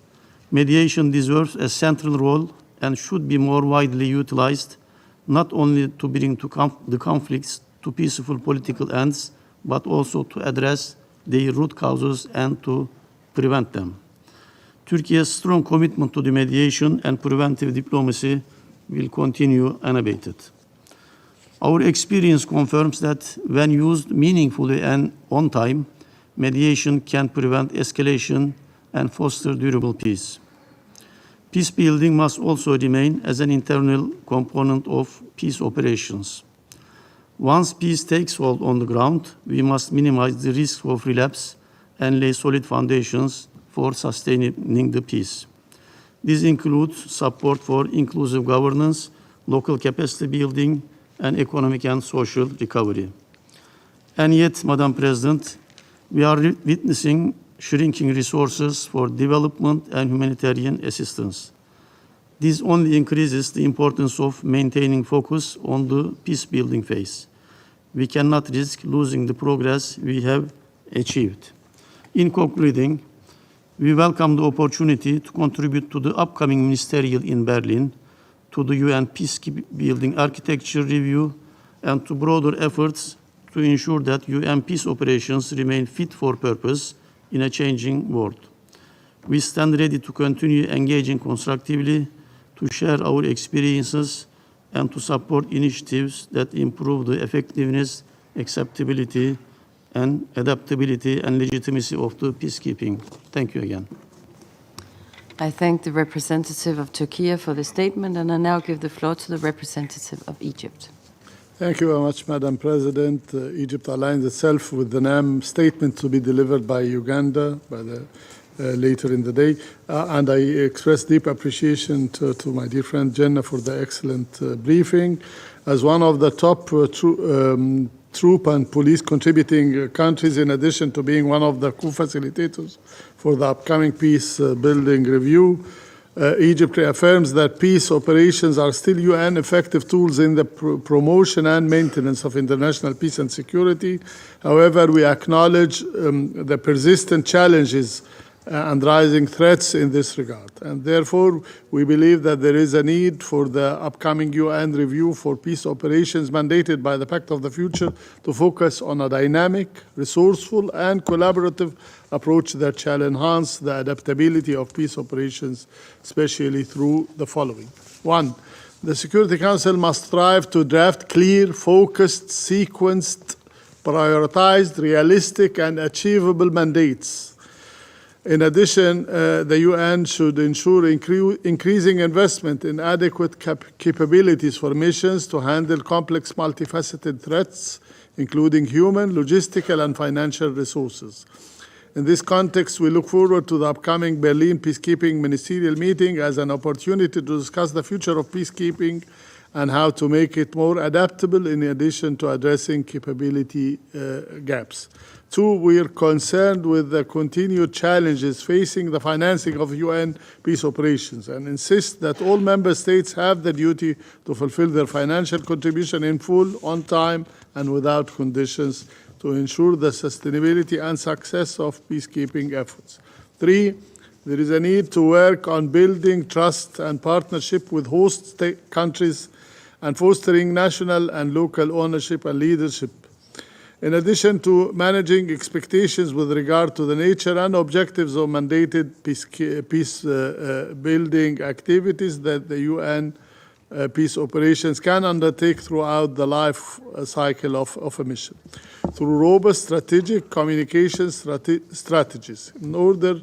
mediation deserves a central role and should be more widely utilized, not only to bring the conflicts to peaceful political ends, but also to address their root causes and to prevent them. Turkey's strong commitment to the mediation and preventive diplomacy will continue unabated. Our experience confirms that when used meaningfully and on time, mediation can prevent escalation and foster durable peace. Peace building must also remain as an internal component of peace operations. Once peace takes hold on the ground, we must minimize the risk of relapse and lay solid foundations for sustaining the peace. This includes support for inclusive governance, local capacity building, and economic and social recovery. And yet, Madam President, we are witnessing shrinking resources for development and humanitarian assistance. This only increases the importance of maintaining focus on the peace-building phase. We cannot risk losing the progress we have achieved. In concluding, we welcome the opportunity to contribute to the upcoming ministerial in Berlin, to the UN peacekeeping architecture review, and to broader efforts to ensure that UN peace operations remain fit for purpose in a changing world. We stand ready to continue engaging constructively, to share our experiences, and to support initiatives that improve the effectiveness, acceptability, and adaptability and legitimacy of the peacekeeping. Thank you again. I thank the representative of Turkey for the statement, and I now give the floor to the representative of Egypt. Thank you very much, Madam President. Egypt aligns itself with the NAM statement to be delivered by Uganda later in the day. And I express deep appreciation to my dear friend Jenna for the excellent briefing. As one of the top troop and police contributing countries, in addition to being one of the co-facilitators for the upcoming peace building review, Egypt reaffirms that peace operations are still UN effective tools in the promotion and maintenance of international peace and security. However, we acknowledge the persistent challenges and rising threats in this regard. And therefore, we believe that there is a need for the upcoming UN review for peace operations mandated by the Pact of the Future to focus on a dynamic, resourceful, and collaborative approach that shall enhance the adaptability of peace operations, especially through the following. 1. The Security Council must strive to draft clear, focused, sequenced, prioritized, realistic, and achievable mandates. In addition, the UN should ensure increasing investment in adequate capabilities for missions to handle complex, multifaceted threats, including human, logistical, and financial resources. In this context, we look forward to the upcoming Berlin Peacekeeping Ministerial Meeting as an opportunity to discuss the future of peacekeeping and how to make it more adaptable in addition to addressing capability gaps. 2, we are concerned with the continued challenges facing the financing of UN peace operations and insist that all member states have the duty to fulfill their financial contribution in full, on time, and without conditions to ensure the sustainability and success of peacekeeping efforts. 3, there is a need to work on building trust and partnership with host countries and fostering national and local ownership and leadership. In addition to managing expectations with regard to the nature and objectives of mandated peace building activities that the UN peace operations can undertake throughout the life cycle of a mission, through robust strategic communication strategies, in order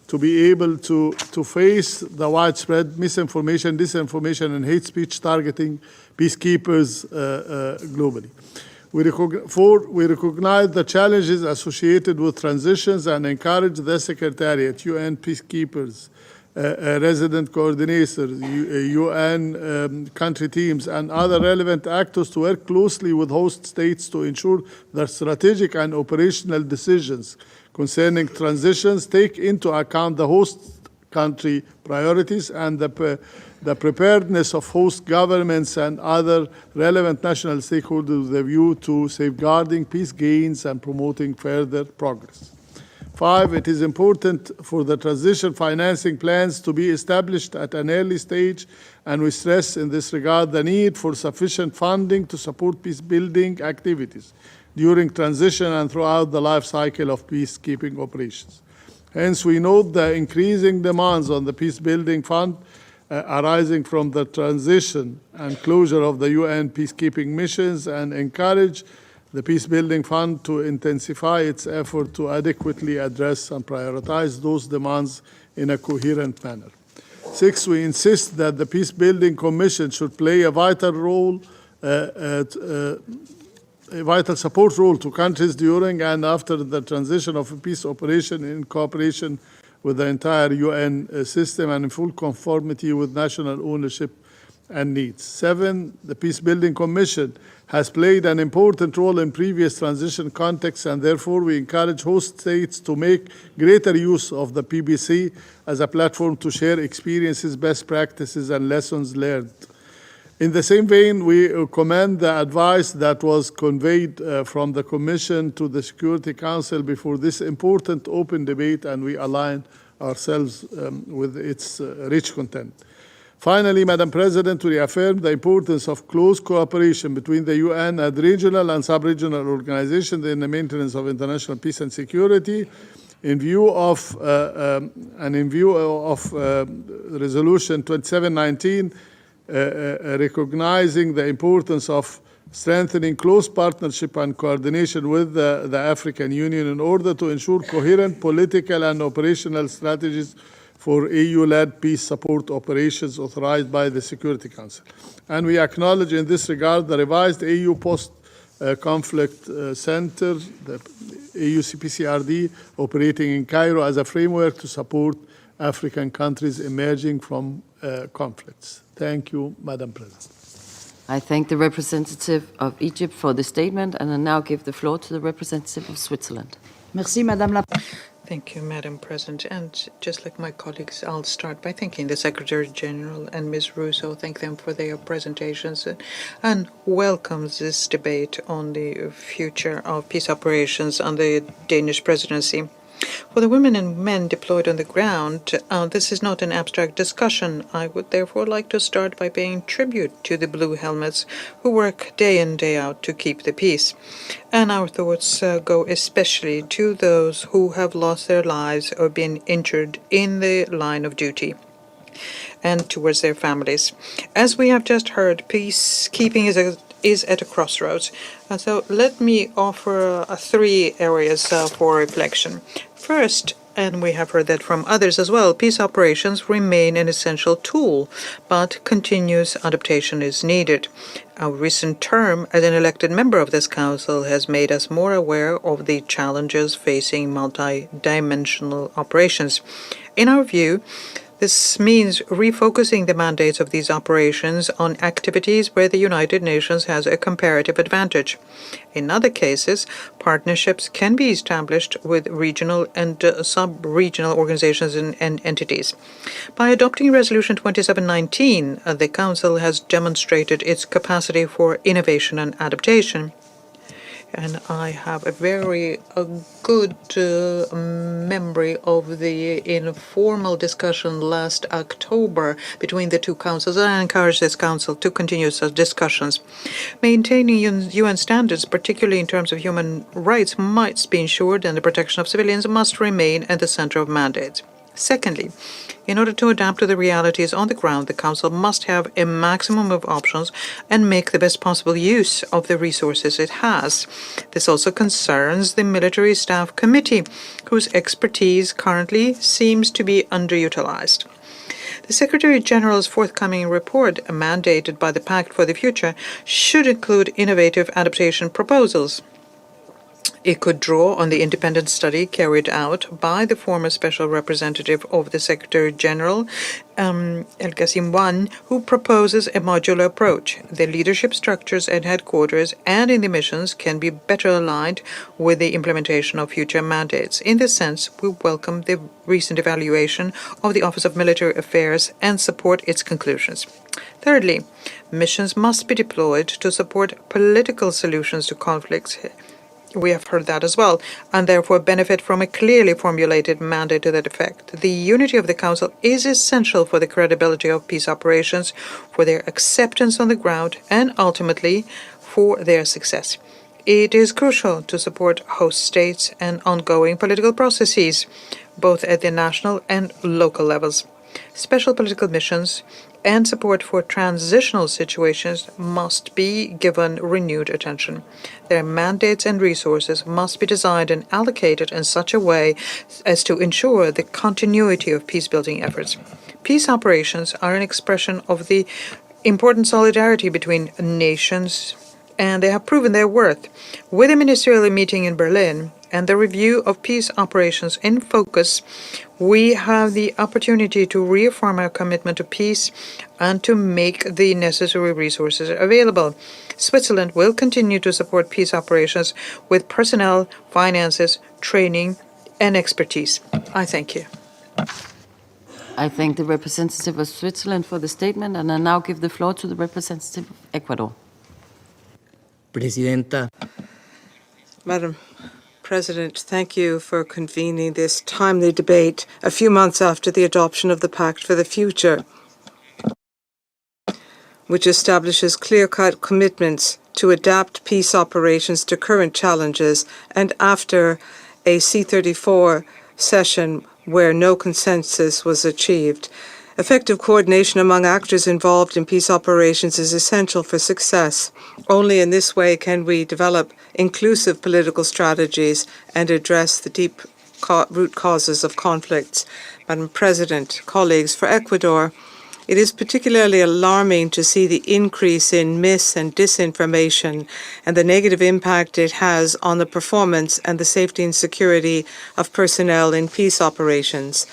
to be able to face the widespread misinformation, disinformation, and hate speech targeting peacekeepers globally. 4, we recognize the challenges associated with transitions and encourage the Secretariat, UN peacekeepers, resident coordinators, UN country teams, and other relevant actors to work closely with host states to ensure that strategic and operational decisions concerning transitions take into account the host country priorities and the preparedness of host governments and other relevant national stakeholders with a view to safeguarding peace gains and promoting further progress. 5, it is important for the transition financing plans to be established at an early stage, and we stress in this regard the need for sufficient funding to support peace-building activities during transition and throughout the life cycle of peacekeeping operations. Hence, we note the increasing demands on the peace-building fund arising from the transition and closure of the UN peacekeeping missions and encourage the Peacebuilding Fund to intensify its effort to adequately address and prioritize those demands in a coherent manner. 6, we insist that the Peacebuilding Commission should play a vital role, a vital support role to countries during and after the transition of a peace operation in cooperation with the entire UN system and in full conformity with national ownership and needs. 7, the Peacebuilding Commission has played an important role in previous transition contexts, and therefore we encourage host states to make greater use of the PBC as a platform to share experiences, best practices, and lessons learned. In the same vein, we commend the advice that was conveyed from the Commission to the Security Council before this important open debate, and we align ourselves with its rich content. Finally, Madam President, we reaffirm the importance of close cooperation between the UN and regional and sub-regional organizations in the maintenance of international peace and security in view of Resolution 2719, recognizing the importance of strengthening close partnership and coordination with the African Union in order to ensure coherent political and operational strategies for EU-led peace support operations authorized by the Security Council. And we acknowledge in this regard the revised EU post-conflict center, the EU CPCRD, operating in Cairo as a framework to support African countries emerging from conflicts. Thank you, Madam President. I thank the representative of Egypt for the statement, and I now give the floor to the representative of Switzerland. Merci, Madame la Thank you, Madam President. And just like my colleagues, I'll start by thanking the Secretary General and Ms. Russo, thank them for their presentations, and welcomes this debate on the future of peace operations under the Danish presidency. For the women and men deployed on the ground, this is not an abstract discussion. I would therefore like to start by paying tribute to the blue helmets who work day in, day out to keep the peace. And our thoughts go especially to those who have lost their lives or been injured in the line of duty, and towards their families. As we have just heard, peacekeeping is at a crossroads. So let me offer 3 areas for reflection. First, and we have heard that from others as well, peace operations remain an essential tool, but continuous adaptation is needed. Our recent term as an elected member of this council has made us more aware of the challenges facing multi-dimensional operations. In our view, this means refocusing the mandates of these operations on activities where the United Nations has a comparative advantage. In other cases, partnerships can be established with regional and sub-regional organizations and entities. By adopting Resolution 2719, the Council has demonstrated its capacity for innovation and adaptation. And I have a very good memory of the informal discussion last October between the 2 councils, and I encourage this council to continue such discussions. Maintaining UN standards, particularly in terms of human rights, must be ensured, and the protection of civilians must remain at the center of mandates. Secondly, in order to adapt to the realities on the ground, the Council must have a maximum of options and make the best possible use of the resources it has. This also concerns the Military Staff Committee, whose expertise currently seems to be underutilized. The Secretary General's forthcoming report, mandated by the Pact for the Future, should include innovative adaptation proposals. It could draw on the independent study carried out by the former Special Representative of the Secretary General, El-Qasim I, who proposes a modular approach. The leadership structures at headquarters and in the missions can be better aligned with the implementation of future mandates. In this sense, we welcome the recent evaluation of the Office of Military Affairs and support its conclusions. Thirdly, missions must be deployed to support political solutions to conflicts. We have heard that as well, and therefore benefit from a clearly formulated mandate to that effect. The unity of the Council is essential for the credibility of peace operations, for their acceptance on the ground, and ultimately for their success. It is crucial to support host states and ongoing political processes, both at the national and local levels. Special political missions and support for transitional situations must be given renewed attention. Their mandates and resources must be designed and allocated in such a way as to ensure the continuity of peace-building efforts. Peace operations are an expression of the important solidarity between nations, and they have proven their worth. With a ministerial meeting in Berlin and the review of peace operations in focus, we have the opportunity to reaffirm our commitment to peace and to make the necessary resources available. Switzerland will continue to support peace operations with personnel, finances, training, and expertise. I thank you. I thank the representative of Switzerland for the statement, and I now give the floor to the representative of Ecuador. Presidenta. Madam President, thank you for convening this timely debate a few months after the adoption of the Pact for the Future, which establishes clear-cut commitments to adapt peace operations to current challenges, and after a C-34 session where no consensus was achieved. Effective coordination among actors involved in peace operations is essential for success. Only in this way can we develop inclusive political strategies and address the deep root causes of conflicts. Madam President, colleagues, for Ecuador, it is particularly alarming to see the increase in mis- and disinformation and the negative impact it has on the performance and the safety and security of personnel in peace operations.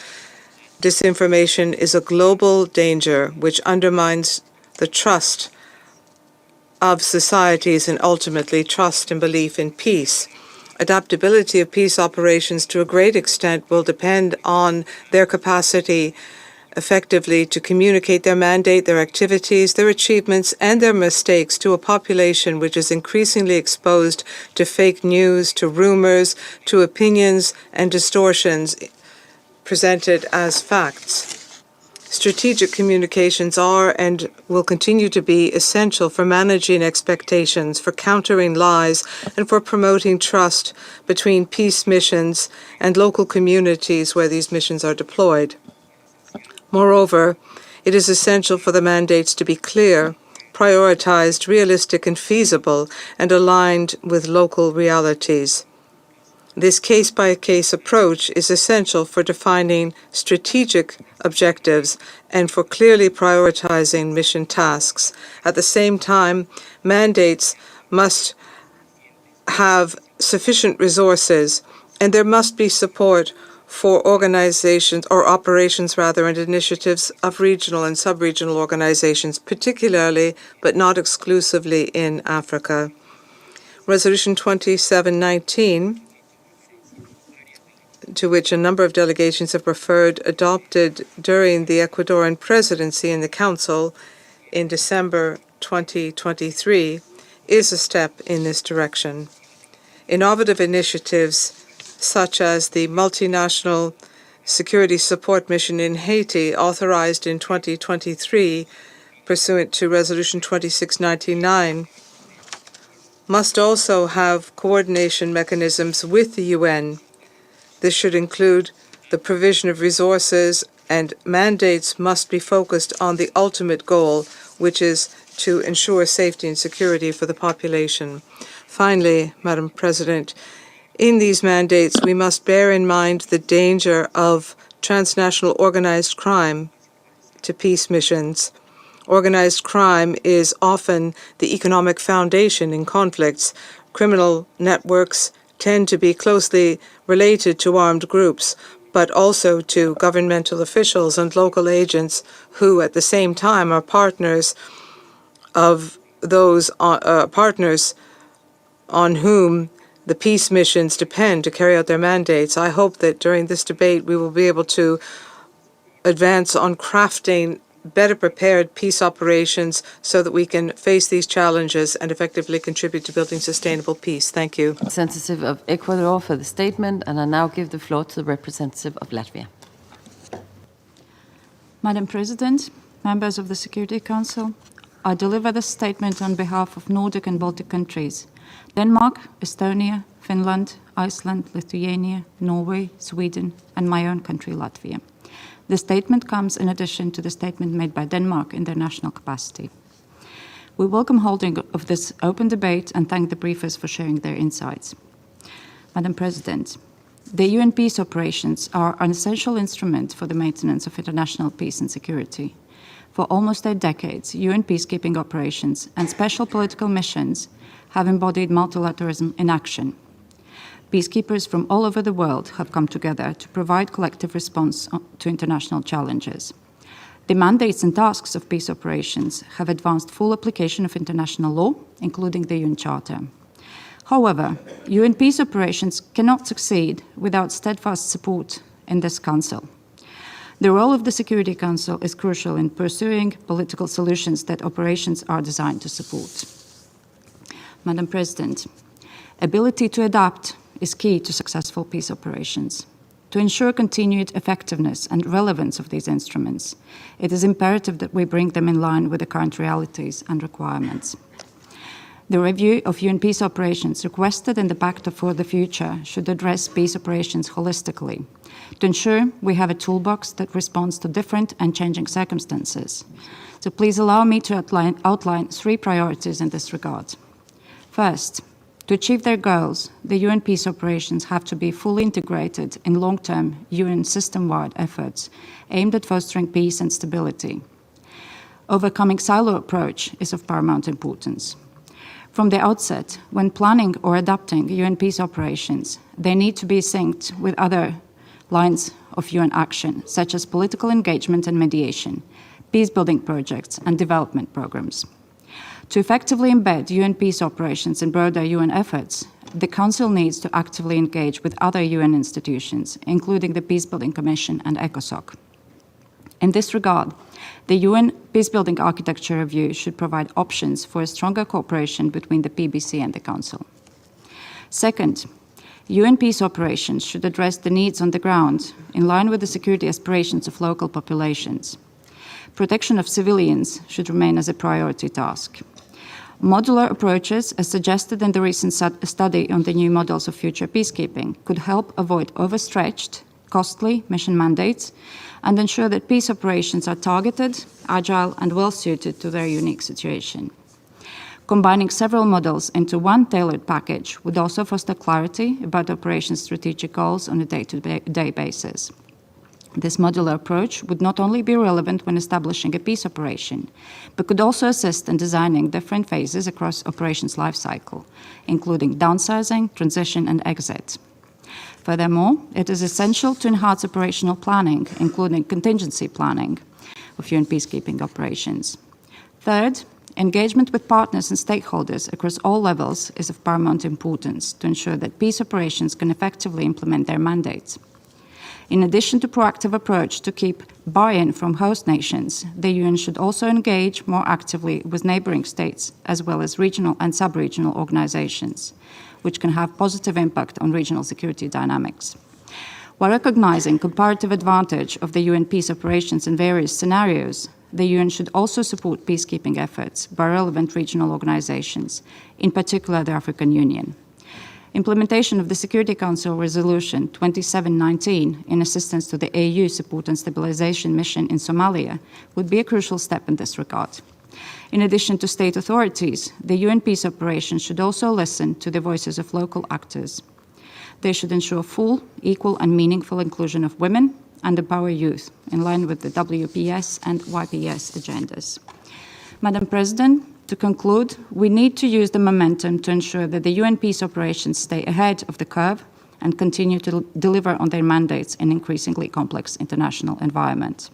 Disinformation is a global danger which undermines the trust of societies and ultimately trust and belief in peace. Adaptability of peace operations to a great extent will depend on their capacity effectively to communicate their mandate, their activities, their achievements, and their mistakes to a population which is increasingly exposed to fake news, to rumors, to opinions and distortions presented as facts. Strategic communications are and will continue to be essential for managing expectations, for countering lies, and for promoting trust between peace missions and local communities where these missions are deployed. Moreover, it is essential for the mandates to be clear, prioritized, realistic, and feasible, and aligned with local realities. This case-by-case approach is essential for defining strategic objectives and for clearly prioritizing mission tasks. At the same time, mandates must have sufficient resources, and there must be support for organizations or operations rather and initiatives of regional and sub-regional organizations, particularly but not exclusively in Africa. Resolution 2719, to which a number of delegations have referred, adopted during the Ecuadorian presidency in the Council in December 2023, is a step in this direction. Innovative initiatives such as the Multinational Security Support Mission in Haiti, authorized in 2023 pursuant to Resolution 2699, must also have coordination mechanisms with the UN. This should include the provision of resources, and mandates must be focused on the ultimate goal, which is to ensure safety and security for the population. Finally, Madam President, in these mandates, we must bear in mind the danger of transnational organized crime to peace missions. Organized crime is often the economic foundation in conflicts. Criminal networks tend to be closely related to armed groups, but also to governmental officials and local agents who, at the same time, are partners of those partners on whom the peace missions depend to carry out their mandates. I hope that during this debate we will be able to advance on crafting better prepared peace operations so that we can face these challenges and effectively contribute to building sustainable peace. Thank you. Representative of Ecuador for the statement, and I now give the floor to the representative of Latvia. Madam President, members of the Security Council, I deliver this statement on behalf of Nordic and Baltic countries, Denmark, Estonia, Finland, Iceland, Lithuania, Norway, Sweden, and my own country, Latvia. The statement comes in addition to the statement made by Denmark in their national capacity. We welcome holding of this open debate and thank the briefers for sharing their insights. Madam President, the UN peace operations are an essential instrument for the maintenance of international peace and security. For almost 8 decades, UN peacekeeping operations and special political missions have embodied multilateralism in action. Peacekeepers from all over the world have come together to provide collective response to international challenges. The mandates and tasks of peace operations have advanced full application of international law, including the UN Charter. However, UN peace operations cannot succeed without steadfast support in this Council. The role of the Security Council is crucial in pursuing political solutions that operations are designed to support. Madam President, ability to adapt is key to successful peace operations. To ensure continued effectiveness and relevance of these instruments, it is imperative that we bring them in line with the current realities and requirements. The review of UN peace operations requested in the Pact for the Future should address peace operations holistically, to ensure we have a toolbox that responds to different and changing circumstances. So please allow me to outline 3 priorities in this regard. First, to achieve their goals, the UN peace operations have to be fully integrated in long-term UN system-wide efforts aimed at fostering peace and stability. Overcoming silo approach is of paramount importance. From the outset, when planning or adapting UN peace operations, they need to be synced with other lines of UN action, such as political engagement and mediation, peace-building projects, and development programs. To effectively embed UN peace operations in broader UN efforts, the Council needs to actively engage with other UN institutions, including the Peacebuilding Commission and ECOSOC. In this regard, the UN Peacebuilding Architecture Review should provide options for a stronger cooperation between the PBC and the Council. Second, UN peace operations should address the needs on the ground in line with the security aspirations of local populations. Protection of civilians should remain as a priority task. Modular approaches, as suggested in the recent study on the new models of future peacekeeping, could help avoid overstretched, costly mission mandates and ensure that peace operations are targeted, agile, and well-suited to their unique situation. Combining several models into one tailored package would also foster clarity about operations' strategic goals on a day-to-day basis. This modular approach would not only be relevant when establishing a peace operation, but could also assist in designing different phases across operations lifecycle, including downsizing, transition, and exit. Furthermore, it is essential to enhance operational planning, including contingency planning of UN peacekeeping operations. Third, engagement with partners and stakeholders across all levels is of paramount importance to ensure that peace operations can effectively implement their mandates. In addition to proactive approach to keep buy-in from host nations, the UN should also engage more actively with neighboring states, as well as regional and sub-regional organizations, which can have positive impact on regional security dynamics. While recognizing comparative advantage of the UN peace operations in various scenarios, the UN should also support peacekeeping efforts by relevant regional organizations, in particular the African Union. Implementation of the Security Council Resolution 2719 in assistance to the AU Support and Stabilization Mission in Somalia would be a crucial step in this regard. In addition to state authorities, the UN peace operation should also listen to the voices of local actors. They should ensure full, equal, and meaningful inclusion of women and empower youth in line with the WPS and YPS agendas. Madam President, to conclude, we need to use the momentum to ensure that the UN peace operations stay ahead of the curve and continue to deliver on their mandates in increasingly complex international environments.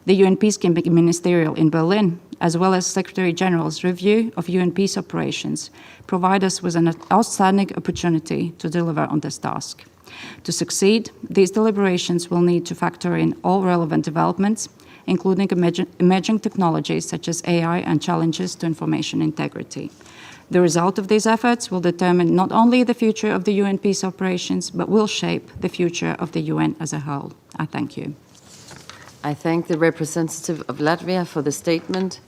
The UN Peacekeeping Ministerial in Berlin, as well as Secretary General's review of UN peace operations, provide us with an outstanding opportunity to deliver on this task. To succeed, these deliberations will need to factor in all relevant developments, including emerging technologies such as AI and challenges to information integrity. The result of these efforts will determine not only the future of the UN peace operations, but will shape the future of the UN as a whole. I thank you. I thank the representative of Latvia for the statement.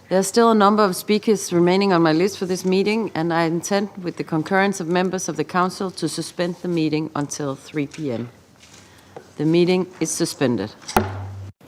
There are still a number of speakers remaining on my list for this meeting, and I intend, with the concurrence of members of the Council, to suspend the meeting until 3 p.m. The meeting is suspended.